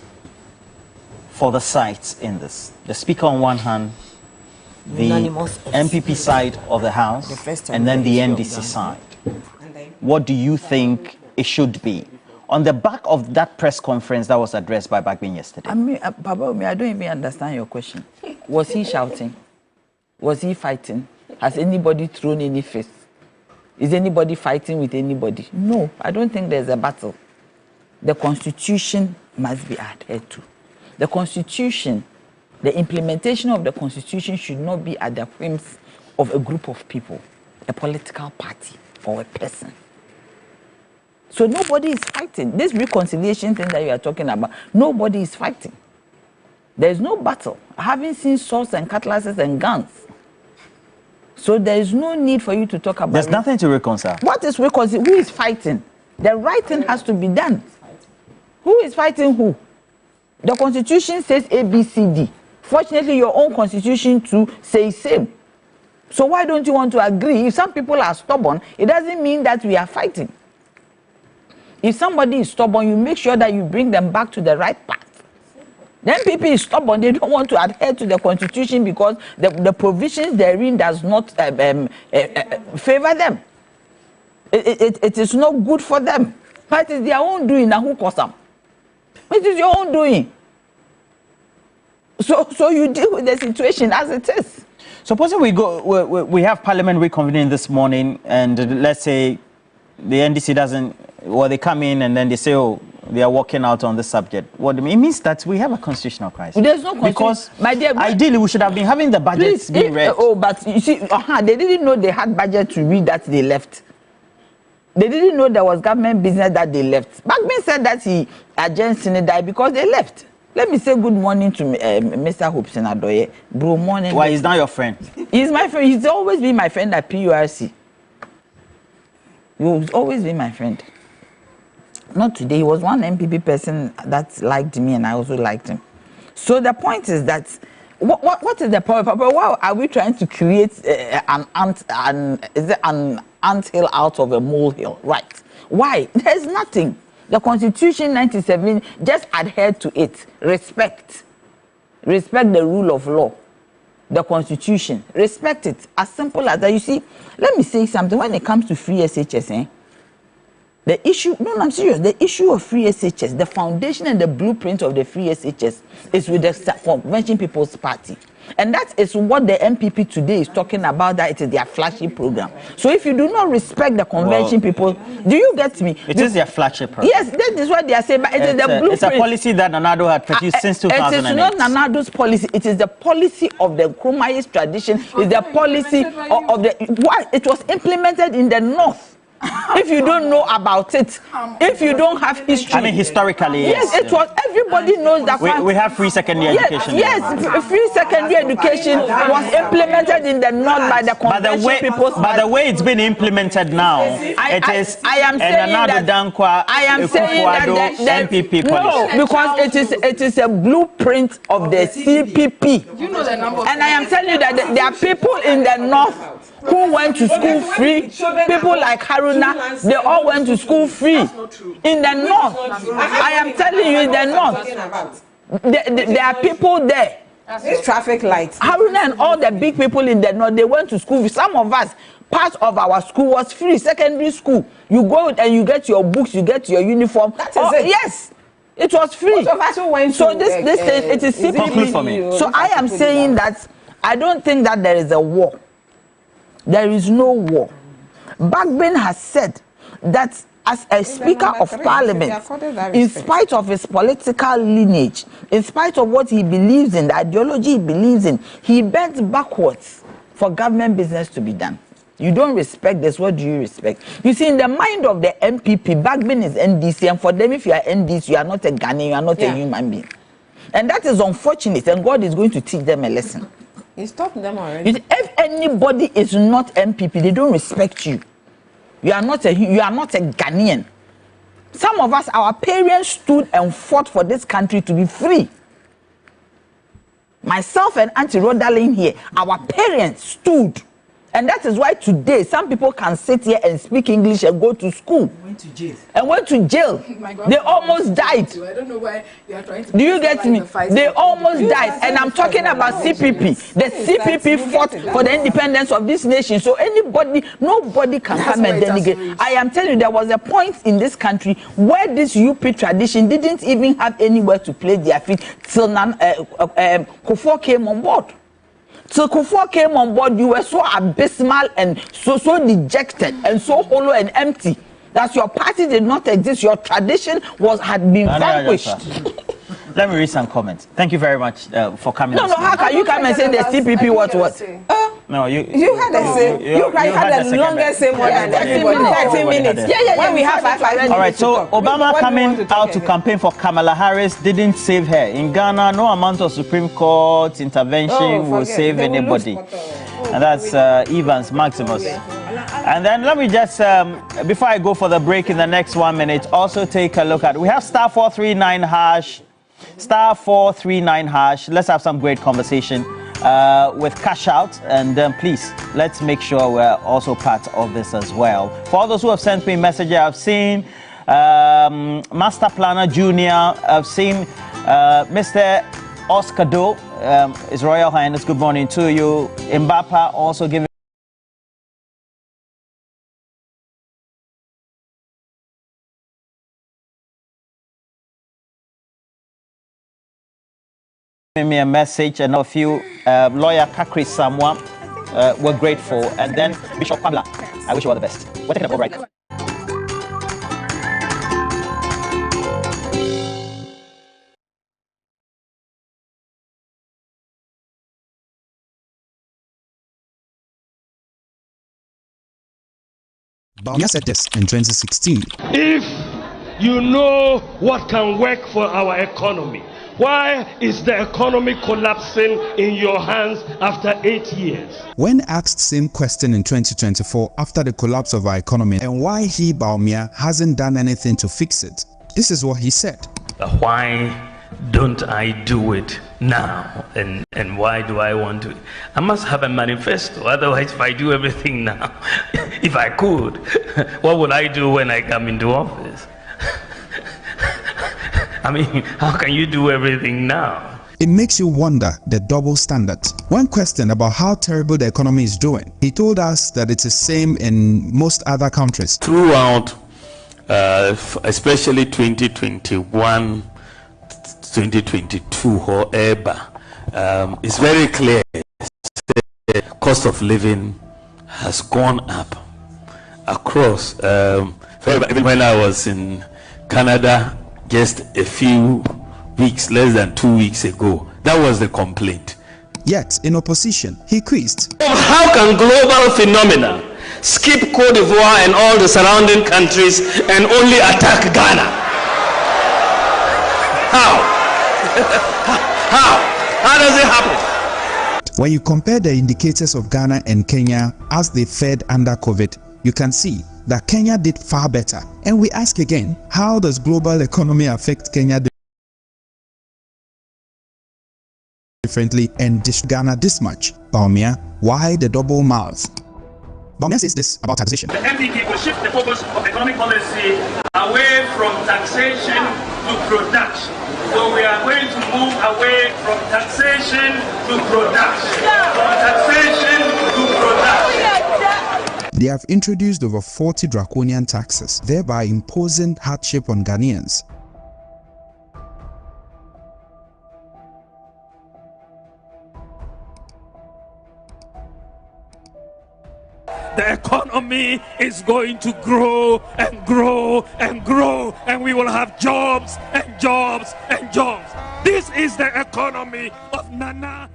for the sides in this, the Speaker on one hand, the MPP side of the House and then the NDC side. What do you think it should be? On the back of that press conference that was addressed by Bagbin yesterday. I mean, Papa, I don't even understand your question. Was he shouting? Was he fighting? Has anybody thrown any fist? Is anybody fighting with anybody? No, I don't think there's a battle. The Constitution must be adhered to. The Constitution, the implementation of the Constitution should not be at the whims of a group of people, a political party, or a person. So nobody is fighting. This reconciliation thing that you are talking about, nobody is fighting. There is no battle. I haven't seen swords and cutlasses and guns. So there is no need for you to talk about. There's nothing to reconcile. What is reconcile? Who is fighting? The right thing has to be done. Who is fighting who? The Constitution says A, B, C, D. Fortunately, your own Constitution too says same. So why don't you want to agree? If some people are stubborn, it doesn't mean that we are fighting. If somebody is stubborn, you make sure that you bring them back to the right path. Then people is stubborn, they don't want to adhere to the Constitution because the provisions therein does not favor them. It is not good for them. But it is their own doing, now who cause them? It is your own doing. So you deal with the situation as it is. Supposing we have Parliament reconvening this morning, and let's say the NDC doesn't, or they come in and then they say, oh, they are walking out on the subject. What do you mean? It means that we have a constitutional crisis. There's no constitution. Because my dear, ideally we should have been having the budgets being read. Oh, but you see, they didn't know they had budget to read that they left. They didn't know there was government business that they left. Bagbin said that he adjourned Sinidai because they left. Let me say good morning to Mr. Hobson Adoye. Bro, morning. Why, he's not your friend? He's my friend. He's always been my friend at PURC. He will always be my friend. Not today. He was one MPP person that liked me and I also liked him. So the point is that, what is the point? Why are we trying to create an anthill out of a molehill? Right. Why? There's nothing. The Constitution 97, just adhere to it. Respect. Respect the rule of law. The Constitution. Respect it. As simple as that. You see, let me say something. When it comes to free SHS, the issue, no, I'm serious, the issue of free SHS, the foundation and the blueprint of the free SHS is with the Convention People's Party. And that is what the MPP today is talking about, that it is their flashy program. So if you do not respect the Convention people, do you get me? It is their flashy program. Yes, that is what they are saying, but it is the blueprint. It's a policy that Nanado had produced since 2008. It is not Nanado's policy, it is the policy of the Krumayist tradition, it's the policy of the... Why? It was implemented in the North. If you don't know about it, if you don't have history. I mean, historically, yes. It was, everybody knows that. We have free secondary education. Yes, free secondary education was implemented in the North by the Convention People's Party. By the way it's been implemented now, I am saying that MPP policy. No, because it is a blueprint of the CPP. You know the number. And I am telling you that there are people in the North who went to school free. People like Haruna, they all went to school free. In the North, I am telling you, in the North, there are people there. It's traffic lights. Haruna and all the big people in the North, they went to school. Some of us, part of our school was free, secondary school. You go and you get your books, you get your uniform. That is it. Yes. It was free. So this thing, it is CPP. So I am saying that I don't think that there is a war. There is no war. Bagbin has said that as a Speaker of Parliament, in spite of his political lineage, in spite of what he believes in, the ideology he believes in, he bends backwards for government business to be done. You don't respect this, what do you respect? You see, in the mind of the MPP, Bagbin is NDC, and for them, if you are NDC, you are not a Ghanaian, you are not a human being. And that is unfortunate, and God is going to teach them a lesson. He stopped them already. If anybody is not MPP, they don't respect you. You are not a Ghanaian. Some of us, our parents stood and fought for this country to be free. Myself and Auntie Rodalyn here, our parents stood And that is why today some people can sit here and speak English and go to school. Went to jail. And went to jail. They almost died. I don't know why you are trying to. Do you get me? They almost died. And I'm talking about CPP. The CPP fought for the independence of this nation. So nobody can come and denigate. I am telling you, there was a point in this country where this UP tradition didn't even have anywhere to place their feet till Kufuor came on board. So Kufuor came on board, you were so abysmal and so dejected and so hollow and empty that your party did not exist. Your tradition had been vanquished. Let me read some comments. Thank you very much for coming. No, how can you come and say the CPP what? No, you had a say. You had the longest say more than 30 minutes. Yeah. When we have 5 minutes. All right, so Obama coming out to campaign for Kamala Harris didn't save her. In Ghana, no amount of Supreme Court intervention will save anybody. And that's Evans Maximus. And then let me just, before I go for the break in the next 1 minute, also take a look at, we have star 439 hash. Star 439 hash. Let's have some great conversation with cash out, and please let's make sure we're also part of this as well. For all those who have sent me messages, I've seen Master Planner Junior. I've seen Mr. Oscar Doe, His Royal Highness. Good morning to you. Mbapa also giving me a message, and a few lawyer Kakri Samwa were grateful, and then Bishop Pamela, I wish you all the best. We're taking a break right now. Bawumia said this in 2016. If you know what can work for our economy, why is the economy collapsing in your hands after 8 years? When asked same question in 2024 after the collapse of our economy and why he, Bawumia, hasn't done anything to fix it, this is what he said. Why don't I do it now? And why do I want to? I must have a manifesto. Otherwise, if I do everything now, if I could, what would I do when I come into office? I mean, how can you do everything now? It makes you wonder the double standard. When questioned about how terrible the economy is doing, he told us that it's the same in most other countries. Throughout, especially 2021, 2022, however, it's very clear the cost of living has gone up across. Even when I was in Canada, just a few weeks, less than 2 weeks ago, that was the complaint. Yet, in opposition, he quizzed. How can global phenomena skip Cote d'Ivoire and all the surrounding countries and only attack Ghana? How? How does it happen? When you compare the indicators of Ghana and Kenya as they fared under COVID, you can see that Kenya did far better. And we ask again, how does global economy affect Kenya differently and Ghana this much? Bawumia, why the double mouth? Bawumia says this about taxation. The MPP will shift the focus of economic policy away from taxation to production. So we are going to move away from taxation to production. From taxation to production. They have introduced over 40 draconian taxes, thereby imposing hardship on Ghanaians. The economy is going to grow and grow and grow, and we will have jobs and jobs and jobs. This is the economy of Nana.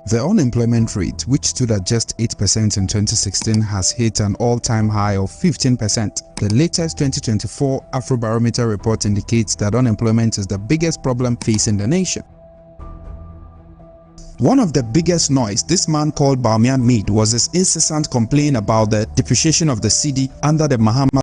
The unemployment rate, which stood at just 8% in 2016, has hit an all-time high of 15%. The latest 2024 Afrobarometer report indicates that unemployment is the biggest problem facing the nation. One of the biggest noise this man called Bawumia made was his incessant complaint about the depreciation of the cedi under the Mahama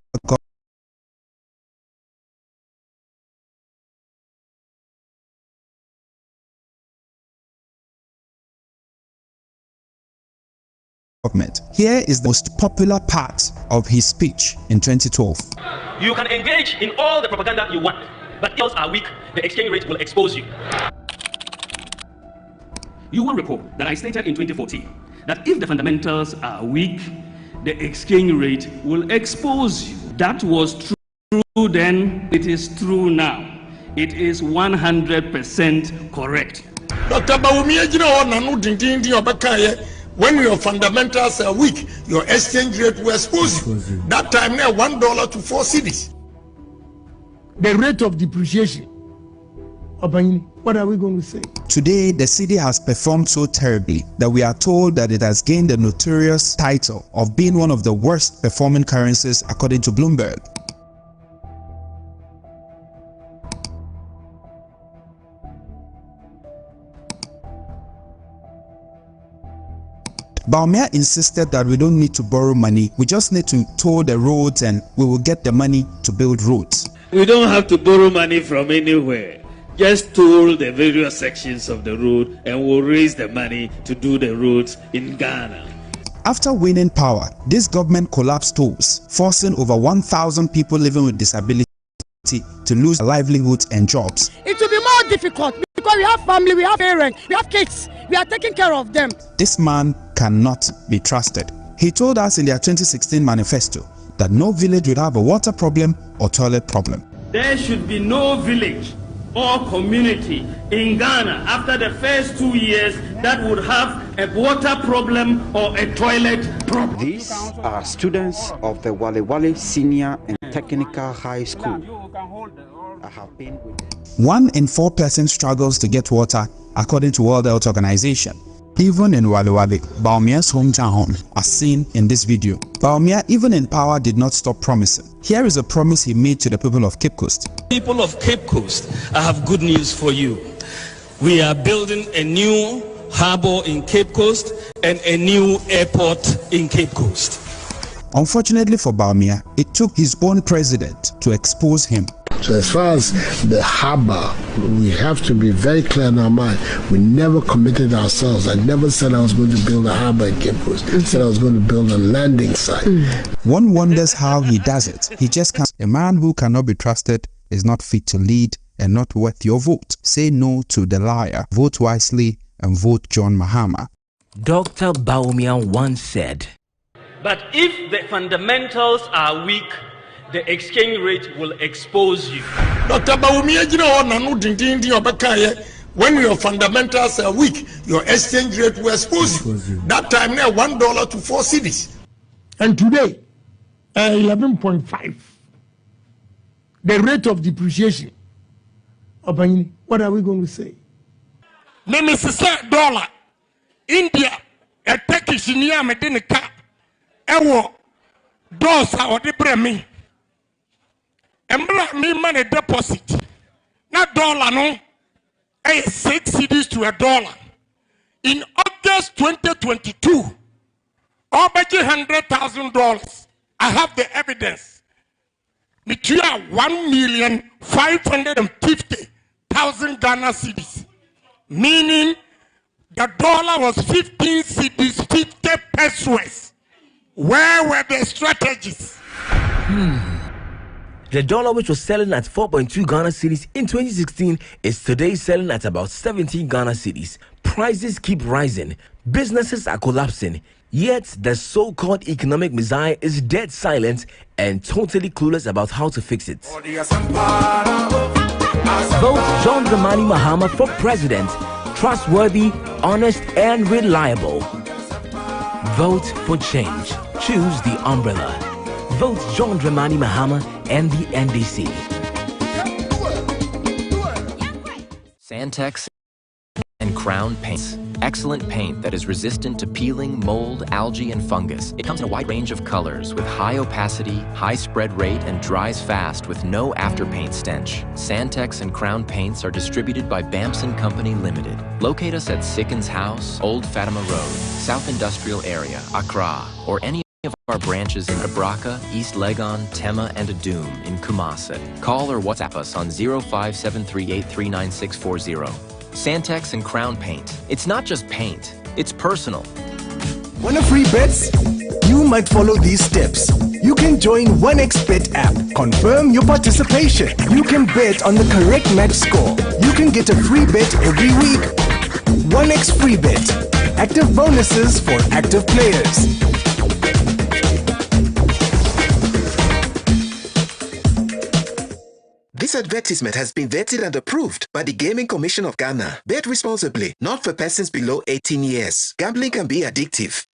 government. Here is the most popular part of his speech in 2012. You can engage in all the propaganda you want, but if are weak, the exchange rate will expose you. You will recall that I stated in 2014 that if the fundamentals are weak, the exchange rate will expose you. That was true then, it is true now. It is 100% correct. Dr. When your fundamentals are weak, your exchange rate will expose you. That time now $1 to 4 cedis. The rate of depreciation. What are we going to say? Today, the cedi has performed so terribly that we are told that it has gained the notorious title of being one of the worst performing currencies according to Bloomberg. Bawumia insisted that we don't need to borrow money, we just need to toll the roads and we will get the money to build roads. We don't have to borrow money from anywhere. Just toll the various sections of the road and we'll raise the money to do the roads in Ghana. After winning power, this government collapsed tolls, forcing over 1,000 people living with disability to lose livelihoods and jobs. It will be more difficult because we have family, we have parents, we have kids, we are taking care of them. This man cannot be trusted. He told us in their 2016 manifesto that no village would have a water problem or toilet problem. There should be no village or community in Ghana after the first 2 years that would have a water problem or a toilet problem. These are students of the Wale Wale Senior and Technical High School. I have been with them. 1 in 4 persons struggles to get water according to World Health Organization. Even in Wale Wale, Bawumia's hometown, as seen in this video, Bawumia, even in power, did not stop promising. Here is a promise he made to the people of Cape Coast. People of Cape Coast, I have good news for you. We are building a new harbor in Cape Coast and a new airport in Cape Coast. Unfortunately for Bawumia, it took his own president to expose him. So as far as the harbor, we have to be very clear in our mind. We never committed ourselves. I never said I was going to build a harbor in Cape Coast. I said I was going to build a landing site. One wonders how he does it. He just can't. A man who cannot be trusted is not fit to lead and not worth your vote. Say no to the liar. Vote wisely and vote John Mahama. Dr. Bawumia once said, but if the fundamentals are weak, the exchange rate will expose you. Dr. Bawumia, when your fundamentals are weak, your exchange rate will expose you. That time now $1 to 4 cedis. And today, 11.5. The rate of depreciation. What are we going to say? $1. India, a Turkish near Medina, doors are the premium. Me money deposit. Not dollar no. 6 cedis to $1. In August 2022, over $100,000. I have the evidence. Between 1,550,000 Ghana cedis, meaning the dollar was 15 cedis, 50 pesos. Where were the strategies? The dollar, which was selling at 4.2 Ghana cedis in 2016, is today selling at about 17 Ghana cedis. Prices keep rising, businesses are collapsing, yet the so-called economic messiah is dead silent and totally clueless about how to fix it. Vote John Dramani Mahama for president. Trustworthy, honest, and reliable. Vote for change. Choose the umbrella. Vote John Dramani Mahama and the NDC. Santex and Crown Paints. Excellent paint that is resistant to peeling, mold, algae, and fungus. It comes in a wide range of colors with high opacity, high spread rate, and dries fast with no afterpaint stench. Santex and Crown Paints are distributed by Bamson Company Limited. Locate us at Sickens House, Old Fatima Road, South Industrial Area, Accra, or any of our branches in Abraka, East Legon, Tema, and Adum in Kumasi. Call or WhatsApp us on 0573839640. Santex and Crown Paint. It's not just paint, it's personal. Want a free bets? You might follow these steps. You can join 1xBet app. Confirm your participation. You can bet on the correct match score. You can get a free bet every week. 1x free bet. Active bonuses for active players. This advertisement has been vetted and approved by the Gaming Commission of Ghana. Bet responsibly, not for persons below 18 years. Gambling can be addictive.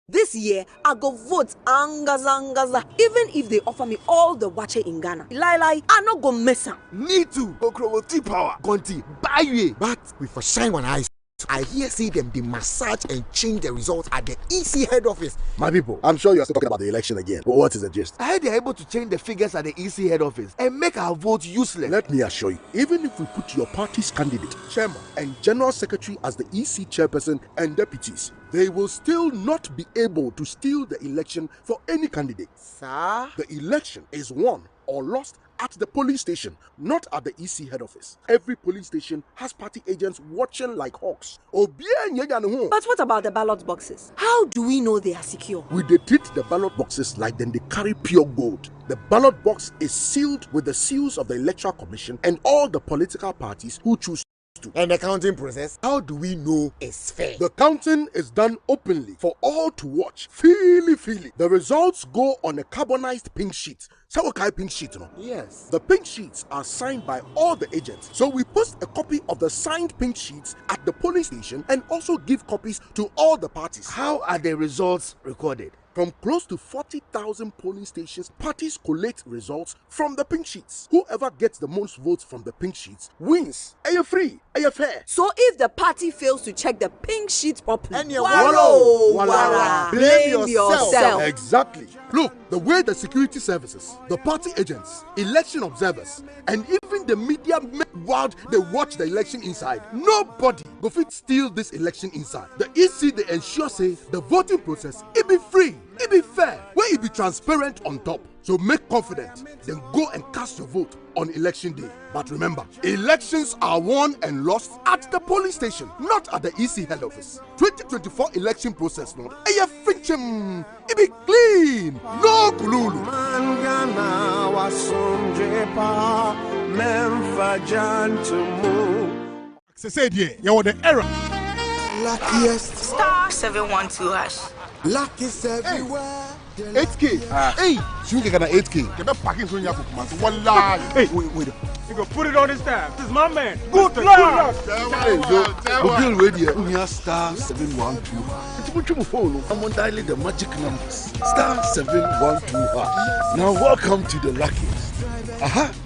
This year, I go vote Angaza. Even if they offer me all the watcher in Ghana. Lai, I no go mess up. Me too. Okrowo tea power. Gonti, buy you. But with a shine one eyes. I hear say them they massage and change the results at the EC head office. My people, I'm sure you're still talking about the election again. But what is the gist? I heard they're able to change the figures at the EC head office and make our vote useless. Let me assure you, even if we put your party's candidate, chairman, and general secretary as the EC chairperson and deputies, they will still not be able to steal the election for any candidate. Sir? The election is won or lost at the polling station, not at the EC head office. Every polling station has party agents watching like hawks. But what about the ballot boxes? How do we know they are secure? We treat the ballot boxes like then they carry pure gold. The ballot box is sealed with the seals of the Electoral Commission and all the political parties who choose to. And the counting process, how do we know it's fair? The counting is done openly for all to watch. Feely. The results go on a carbonized pink sheet. Pink sheet, no? Yes. The pink sheets are signed by all the agents. So we post a copy of the signed pink sheets at the polling station and also give copies to all the parties. How are the results recorded? From close to 40,000 polling stations, parties collate results from the pink sheets. Whoever gets the most votes from the pink sheets wins. Are you free? Are you fair? So if the party fails to check the pink sheet properly, blame yourself. Exactly. Look, the way the security services, the party agents, election observers, and even the media make wild they watch the election inside. Nobody go fit steal this election inside. The EC they ensure say the voting process it be free, it be fair, where it be transparent on top. So make confident, then go and cast your vote on election day. But remember, elections are won and lost at the polling station, not at the EC head office. 2024 election process, no, it be clean, no kululu. Say you're the error. Luckiest. Star 712 hash. Luckiest everywhere. 8K. Hey, you get an 8K. Get back packing so you have to Wallah. Hey, wait. You go put it on his tab. This is my man. Good luck. Hey, Bill Radio. We are star 712. It's what you follow. I'm on dialing the magic numbers. Star 712. Now welcome to the luckiest.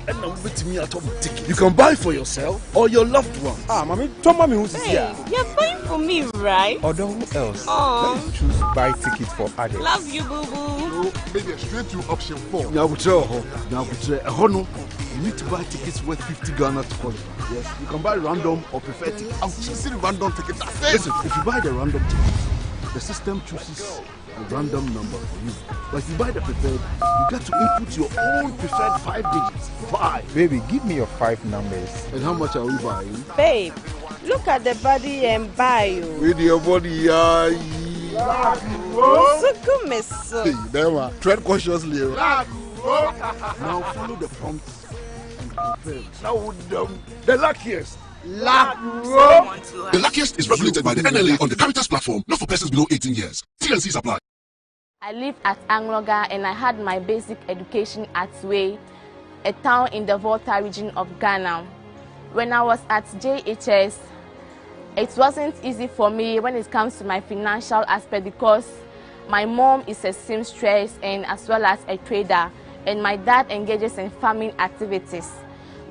And now with me at home ticket. You can buy for yourself or your loved one. Mommy, tell mommy who's here. You're buying for me, right? Or who else? Oh. Let's choose buy tickets for adults. Love you, boo boo. No, maybe straight to option 4. Now, you need to buy tickets worth 50 Ghana to qualify. Yes, you can buy random or preferred tickets. I'm choosing random tickets. Listen, if you buy the random ticket, the system chooses a random number for you. But if you buy the preferred, you get to input your own preferred 5 digits. 5. Baby, give me your 5 numbers. And how much are we buying? Babe, look at the body and buy you. With your body, So hey, there, tread cautiously. Now follow the prompts and confirm. Now the luckiest. The luckiest is regulated by the NLA on the Caritas platform, not for persons below 18 years. T&Cs apply. I lived at Angloga and I had my basic education at Way, a town in the Volta region of Ghana. When I was at JHS, it wasn't easy for me when it comes to my financial aspect because my mom is a seamstress and as well as a trader, and my dad engages in farming activities.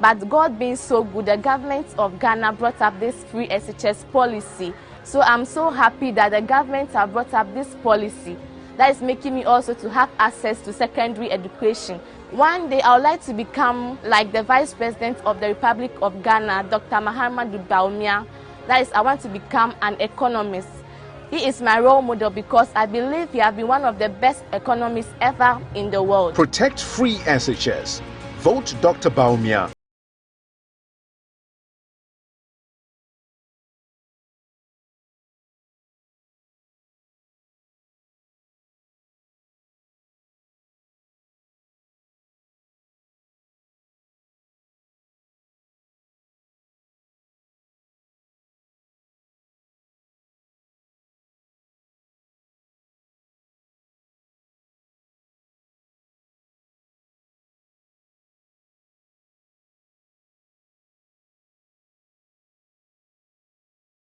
But God being so good, the government of Ghana brought up this free SHS policy. So I'm so happy that the government have brought up this policy that is making me also to have access to secondary education. One day I would like to become like the Vice President of the Republic of Ghana, Dr. Mahamudu Bawumia. That is, I want to become an economist. He is my role model because I believe he has been one of the best economists ever in the world. Protect free SHS. Vote Dr. Bawumia.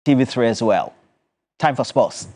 TV3 as well. Time for sports.